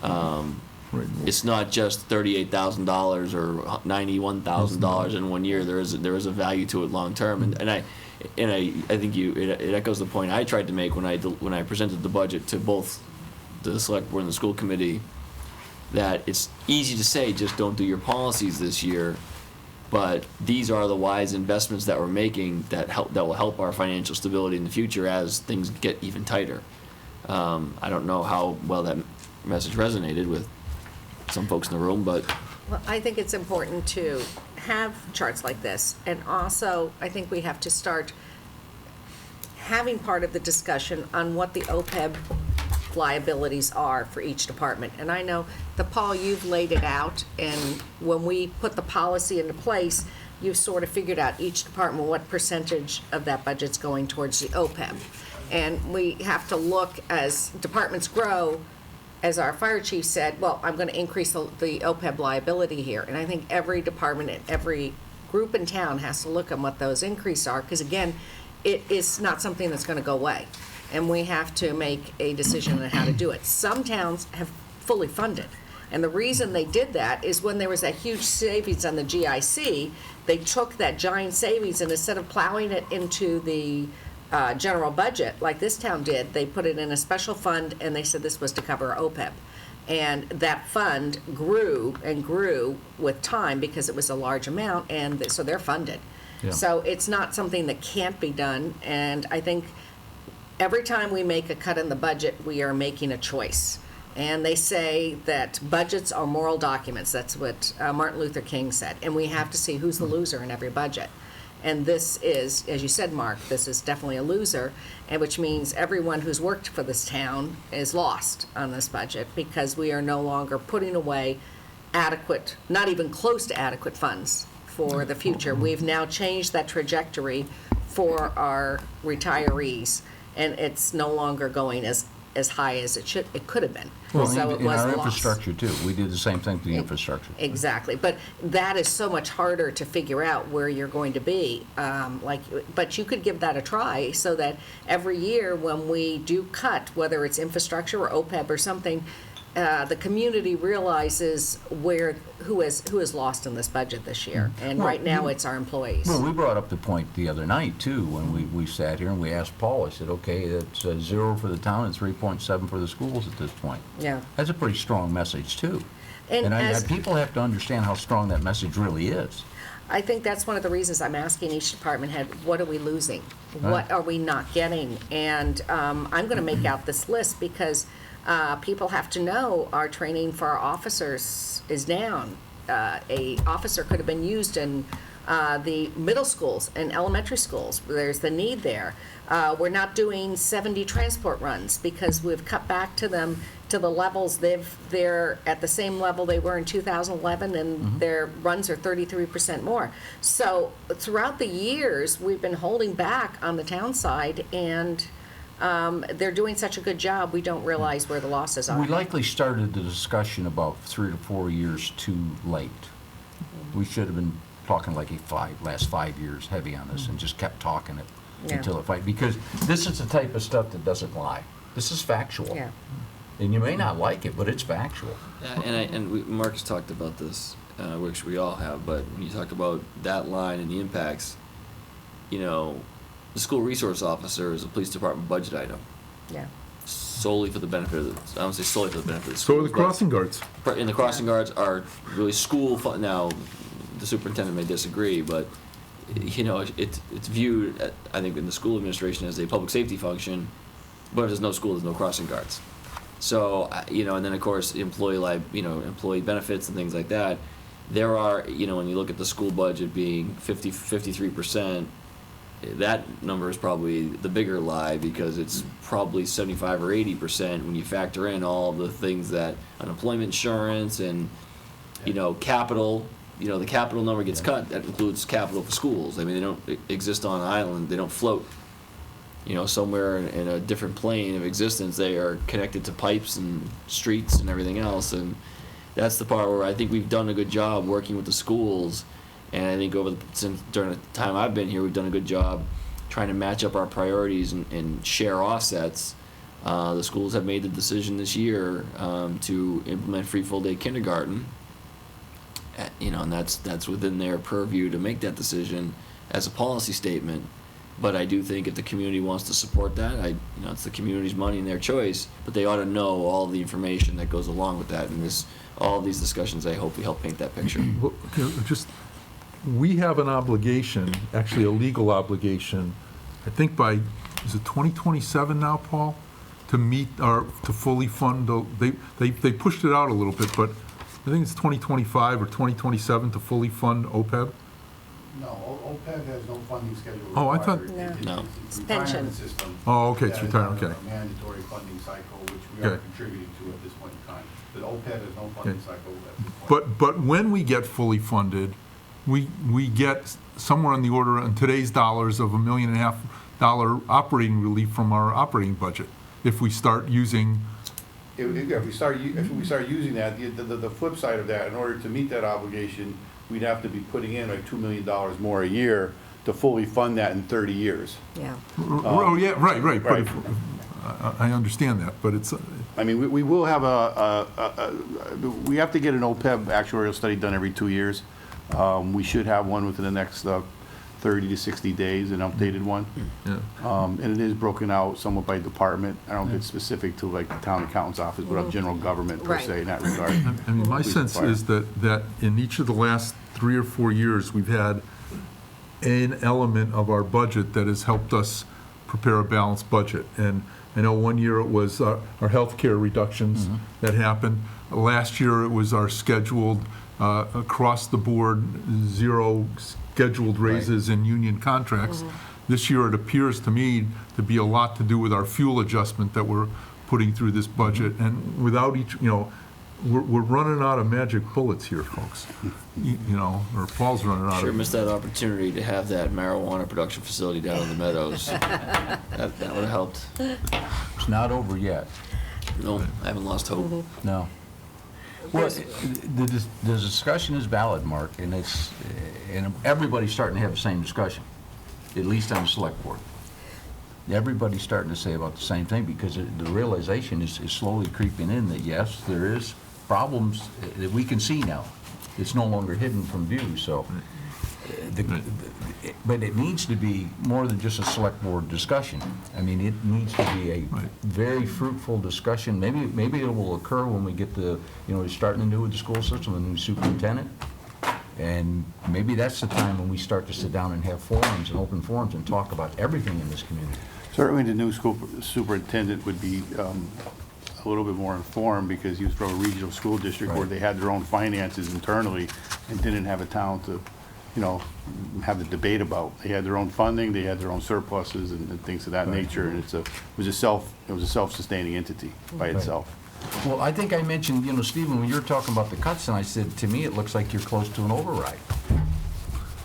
it's not just $38,000 or $91,000 in 1 year. There is a value to it long term, and I think it echoes the point I tried to make when I presented the budget to both the select board and the school committee, that it's easy to say just don't do your policies this year, but these are the wise investments that we're making that will help our financial stability in the future as things get even tighter. I don't know how well that message resonated with some folks in the room, but Well, I think it's important to have charts like this, and also, I think we have to start having part of the discussion on what the OPEB liabilities are for each department. And I know that, Paul, you've laid it out, and when we put the policy into place, you've sort of figured out each department, what percentage of that budget's going towards the OPEB. And we have to look, as departments grow, as our fire chief said, well, I'm going to increase the OPEB liability here. And I think every department and every group in town has to look at what those increases are, because again, it is not something that's going to go away. And we have to make a decision on how to do it. Some towns have fully funded. And the reason they did that is when there was that huge savings on the GIC, they took that giant savings and instead of plowing it into the general budget, like this town did, they put it in a special fund and they said this was to cover OPEB. And that fund grew and grew with time because it was a large amount, and so they're funded. Yeah. So it's not something that can't be done, and I think every time we make a cut in the budget, we are making a choice. And they say that budgets are moral documents. That's what Martin Luther King said. And we have to see who's the loser in every budget. And this is, as you said, Mark, this is definitely a loser, and which means everyone who's worked for this town is lost on this budget because we are no longer putting away adequate, not even close to adequate funds for the future. We've now changed that trajectory for our retirees, and it's no longer going as high as it could have been. Well, So it in was our lost. infrastructure too, we did the same thing to the infrastructure. Exactly, but that is so much harder to figure out where you're going to be. But you could give that a try, so that every year when we do cut, whether it's infrastructure or OPEB or something, the community realizes who has lost in this budget this year. And right now, it's our employees. Well, we brought up the point the other night too, when we sat here and we asked Paul, I said, okay, it's 0 for the town and 3.7 for the schools at this point. Yeah. That's a pretty strong message too. And as- people have to understand how strong that message really is. I think that's one of the reasons I'm asking each department head, what are we losing? What are we not getting? And I'm going to make out this list because people have to know our training for our officers is down. A officer could have been used in the middle schools and elementary schools. There's the need there. We're not doing 70 transport runs because we've cut back to them to the levels they're at the same level they were in 2011, and their runs are 33% more. So throughout the years, we've been holding back on the town side, and they're doing such a good job, we don't realize where the losses are. We likely started the discussion about 3 to 4 years too late. We should have been talking like last 5 years heavy on this and just kept talking it until it fight, because this is the type of stuff that doesn't lie. This is factual. Yeah. And you may not like it, but it's factual. Marcus talked about this, which we all have, but when you talked about that line and the impacts, the school resource officer is a police department budget item, Yeah. solely for the benefit of the, I don't say solely for the benefit of the So schools. are the crossing guards. And the crossing guards are really school fun. Now, the superintendent may disagree, but it's viewed, I think, in the school administration as a public safety function. But if there's no school, there's no crossing guards. So and then of course employee benefits and things like that. There are when you look at the school budget being 53%. That number is probably the bigger lie, because it's probably 75 or 80% when you factor in all the things that unemployment insurance and capital. The capital number gets cut. That includes capital for schools. I mean, they don't exist on an island. They don't float. Somewhere in a different plane of existence. They are connected to pipes and streets and everything else. And that's the part where I think we've done a good job working with the schools. And I think during the time I've been here, we've done a good job trying to match up our priorities and share offsets. The schools have made the decision this year to implement free full-day kindergarten. And that's within their purview to make that decision as a policy statement. But I do think if the community wants to support that, it's the community's money and their choice. But they ought to know all the information that goes along with that. And all of these discussions, I hope, we help paint that picture. Well, we have an obligation, actually a legal obligation, I think is it 2027 now, Paul? To fully fund, they pushed it out a little bit, but I think it's 2025 or 2027 to fully fund OPEB. No, OPEB has no funding schedule. Oh, I thought- No. It's pension. Retirement system. Oh, okay, it's that is retirement, on okay. a mandatory funding cycle, which we are Okay. contributing to at this point in time. But OPEB has no funding cycle at this point. But when we get fully funded, we get somewhere on the order, in today's dollars, of $1.5 million operating relief from our operating budget, if we start using. If we start using that, the flip side of that, in order to meet that obligation, we'd have to be putting in like $2 million more a year to fully fund that in 30 years. Yeah. Oh, yeah, right, but right. I understand that, but it's, I mean, we will have we have to get an OPEB actuarial study done every 2 years. We should have one within the next 30 to 60 days, an updated one. yeah. And it is broken out somewhat by department. I don't get specific to like the town accountant's office, but of general government per Right. se in that regard. I mean, my Police sense and fire. is that in each of the last 3 or 4 years, we've had an element of our budget that has helped us prepare a balanced budget. And I know one year it was our healthcare reductions that happened. Last year, it was our scheduled, across the board, 0 scheduled raises in union contracts. This year, it appears to me to be a lot to do with our fuel adjustment that we're putting through this budget. And without each, we're running out of magic bullets here, folks. You know, or Paul's running out Sure of. missed that opportunity to have that marijuana production facility down in the Meadows. That would have helped. It's not over yet. No, I haven't lost hope. No. Well, the discussion is valid, Mark, and and everybody's starting to have the same discussion, at least on the select board. Everybody's starting to say about the same thing, because the realization is slowly creeping in that, yes, there is problems that we can see now. It's no longer hidden from view, so. But it needs to be more than just a select board discussion. I mean, it needs to be a very fruitful discussion. Maybe it will occur when we get we're starting anew with the school system, a new superintendent. And maybe that's the time when we start to sit down and have forums and open forums and talk about everything in this community. Certainly, the new school superintendent would be a little bit more informed, because he was from a regional school district where Right. they had their own finances internally and didn't have a town to, have the debate about. They had their own funding, they had their own surpluses and things of that nature, and it was a self-sustaining entity by itself. Well, I think I mentioned, Stephen, when you were talking about the cuts, and I said, to me, it looks like you're close to an override.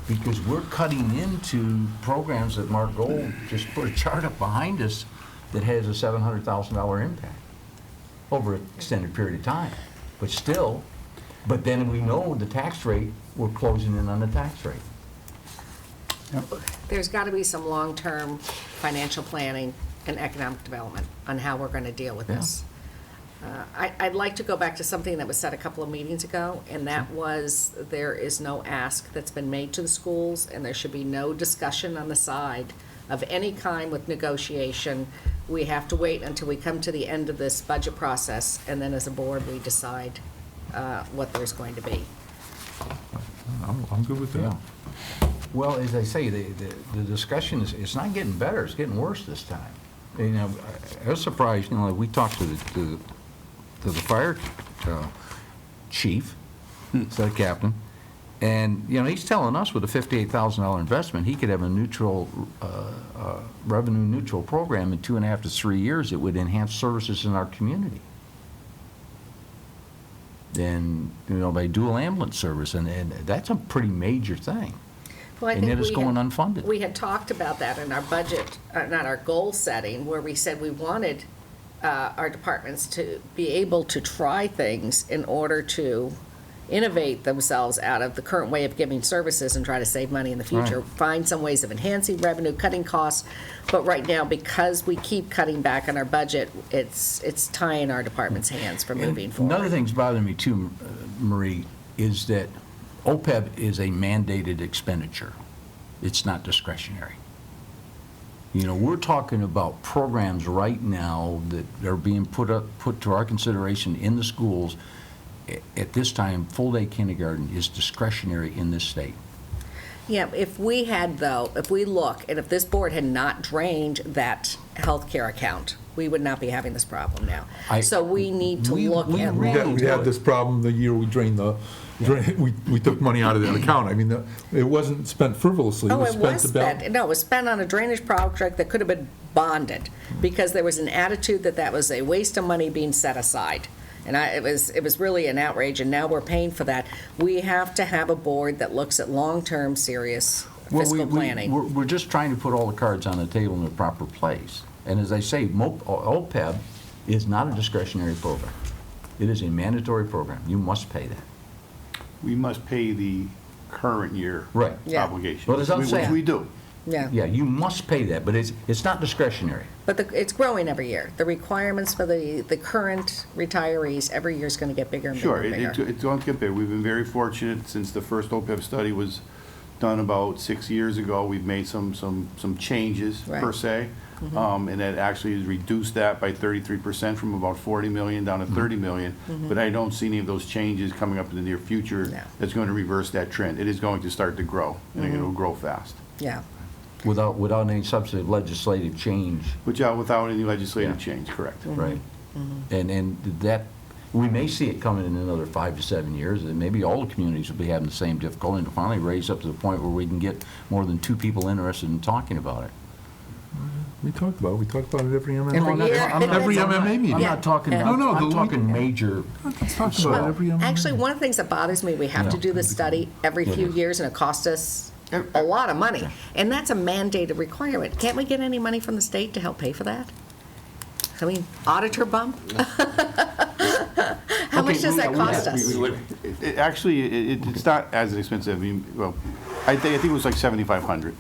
Because we're cutting into programs that Mark Gold just put a chart up behind us that has a $700,000 impact over an extended period of time. But then we know the tax rate, we're closing in on the tax rate. There's got to be some long-term financial planning and economic development on how we're going to deal with this. I'd like to go back to something that was said a couple of meetings ago, and that was there is no ask that's been made to the schools, and there should be no discussion on the side of any kind with negotiation. We have to wait until we come to the end of this budget process, and then as a board, we decide what there's going to be. I'm good with that. Yeah. Well, as I say, the discussion it's not getting better, it's getting worse this time. I was surprised, we talked to the fire chief, the captain, and, he's telling us with a $58,000 investment, he could have a neutral, revenue-neutral program in 2.5 to 3 years that would enhance services in our community. And, by dual ambulance service, and that's a pretty major thing. Well, I And think yet it's we going had- unfunded. We had talked about that in our budget, not our goal setting, where we said we wanted our departments to be able to try things in order to innovate themselves out of the current way of giving services and try to save money in the future. Right. Find some ways of enhancing revenue, cutting costs. But right now, because we keep cutting back on our budget, it's tying our department's hands from moving forward. Another thing's bothering me too, Marie, is that OPEB is a mandated expenditure. It's not discretionary. We're talking about programs right now that are being put to our consideration in the schools. At this time, full-day kindergarten is discretionary in this state. Yeah, if we look, and if this board had not drained that healthcare account, we would not be having this problem now. So we need to look at. We had this problem the year we drained we took money out of that account. I mean, it wasn't spent frivolously. Oh, it was about- spent, no, it was spent on a drainage project that could have been bonded, because there was an attitude that was a waste of money being set aside. And it was really an outrage, and now we're paying for that. We have to have a board that looks at long-term, serious fiscal planning. We're just trying to put all the cards on the table in the proper place. And as I say, OPEB is not a discretionary program. It is a mandatory program. You must pay that. We must pay the current year Right. Yeah. obligation. But as I'm saying- Which we do. Yeah, Yeah, you must pay that, but it's not discretionary. but it's growing every year. The requirements for the current retayees every year is going to get bigger and bigger Sure, and bigger. it's going to get bigger. We've been very fortunate since the first OPEB study was done about 6 years ago. We've made some changes, per Right. se, and that actually has reduced that by 33% from about 40 million down to 30 million. But I don't see any of those changes coming up in the near future No. that's going to reverse that trend. It is going to start to grow, and it'll grow fast. Yeah. Without any substantive legislative change, Without any legislative Yeah. change, correct. right? And that, we may see it coming in another 5 to 7 years, and maybe all the communities will be having the same difficulty, and finally raise up to the point where we can get more than 2 people interested in talking about it. We talk about it every And MMA. I'm not- year. I'm not- Every I'm not- MMA meeting. I'm Yeah. not talking, Yeah. No, no, I'm the- talking major. Let's talk about it every MMA. Actually, one of the things that bothers me, we have to Yeah. do this study every few years, and it costs us a lot of money. And that's a mandated requirement. Can't we get any money from the state to help pay for that? I mean, auditor bump? How much does that cost us? Actually, it's not as expensive. I mean, well, I think it was like $7,500.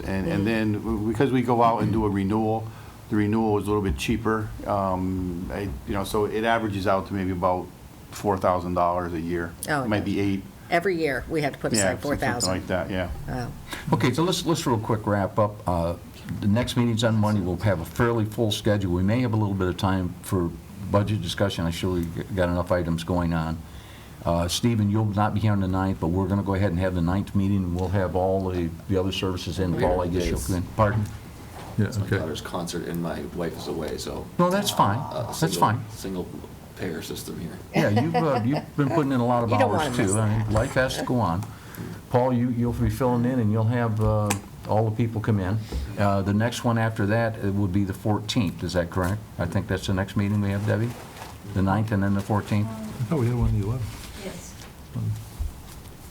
And then, because we go out and do a renewal, the renewal is a little bit cheaper. So it averages out to maybe about $4,000 a year. Oh, It might be eight. Every year, we have to put Yeah, aside something 4,000. like that, yeah. Oh. Okay, so let's real quick wrap up. The next meeting's on Monday. We'll have a fairly full schedule. We may have a little bit of time for budget discussion. I'm sure we've got enough items going on. Stephen, you'll not be here on the 9th, but we're going to go ahead and have the 9th meeting, and we'll have all the other services in. Paul, I guess you'll come in. Pardon? Yeah, It's my okay. daughter's concert and my wife is away, so. No, that's fine. That's fine. Single payer system here. Yeah, you've been putting in a lot of You don't hours, wanna miss too. I mean, life has to go on. Paul, you'll be filling in, and you'll have all the people come in. The next one after that, it would be the 14th, is that correct? I think that's the next meeting we have, Debbie? The 9th and then the 14th? I thought we had one on the 11th.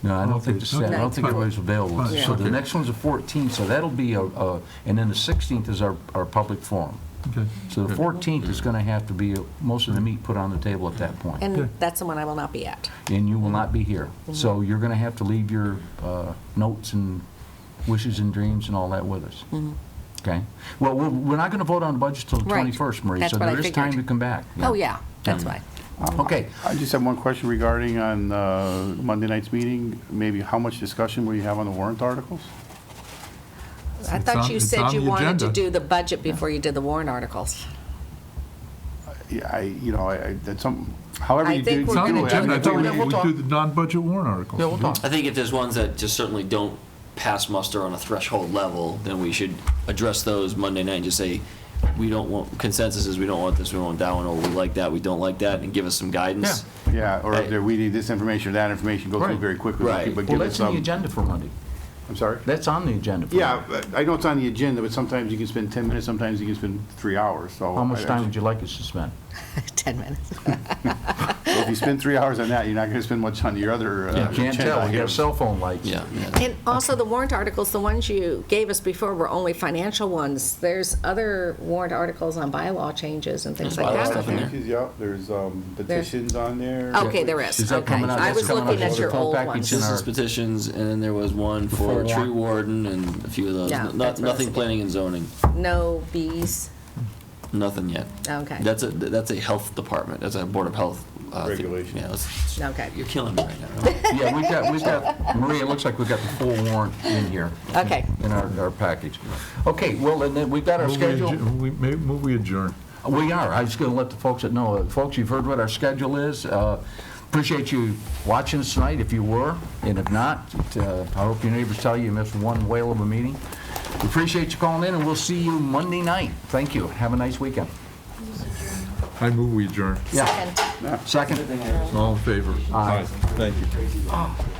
No, I don't Okay, think the okay. I don't think everybody's available. Fine, So the okay. next one's the 14th, so that'll be and then the 16th is our public forum. Okay. So the 14th is going to have to be most of the meat put on the table at that point. And that's the one I will not be at. And you will not be here. So you're going to have to leave your notes and wishes and dreams and all that with us. Okay? Well, we're not going to vote on the budget till the Right. 21st, Marie, That's so what I there is time to figured. come back. Oh, yeah, that's right. Okay. I just have one question regarding on Monday night's meeting. Maybe how much discussion will you have on the warrant articles? I It's thought on- you it's said on you the wanted to agenda. do the budget before you did the warrant articles. Yeah, that's something, however I you think do. we're It's on the gonna agenda. I do thought it. we do the non-budget warrant articles. Yeah, we'll talk. I think if there's ones that just certainly don't pass muster on a threshold level, then we should address those Monday night and just say, we don't want, consensus is we don't want this, we don't want that one, or we like that, we don't like that, and give us some guidance. Yeah, or if we need this information or that information, go through Right. very quickly. Right. But Well, give us that's on the some, agenda for Monday. I'm sorry? That's on the agenda for Yeah, Monday. but I know it's on the agenda, but sometimes you can spend 10 minutes, sometimes you can spend 3 hours, so. How much time would you like us to spend? 10 minutes. Well, if you spend 3 hours on that, you're not going to spend much on your other. You can't agenda tell. We have items. cell phone lights. Yeah. And also the warrant articles, the ones you gave us before were only financial ones. There's other warrant articles on bylaw changes and things There's like bylaw that. stuff in there. Yeah, there's petitions on there. Okay, there is. Is that Okay. coming out? I That's was coming out looking as at a your full old package ones. in our- Citizens petitions, and then there was one full for warrant. tree warden and a few of those. Yeah, Not- that's what I was Nothing planning and zoning, No bees. nothing yet. Okay. That's a health department, that's a Board of Health. thing. Regulation. Yeah, it's- Okay. you're killing me right now. Yeah, we've got, Maria, it looks like we've got the full warrant in here. Okay. In our package. Okay, well, and then we've got our schedule. Move we adjourn. We are. I was going to let the folks that know. Folks, you've heard what our schedule is. Appreciate you watching us tonight, if you were, and if not, I hope your neighbors tell you missed one whale of a meeting. We appreciate you calling in, and we'll see you Monday night. Thank you. Have a nice weekend. I move we adjourn. Yeah. Second? All in favor? Aye. Thank you.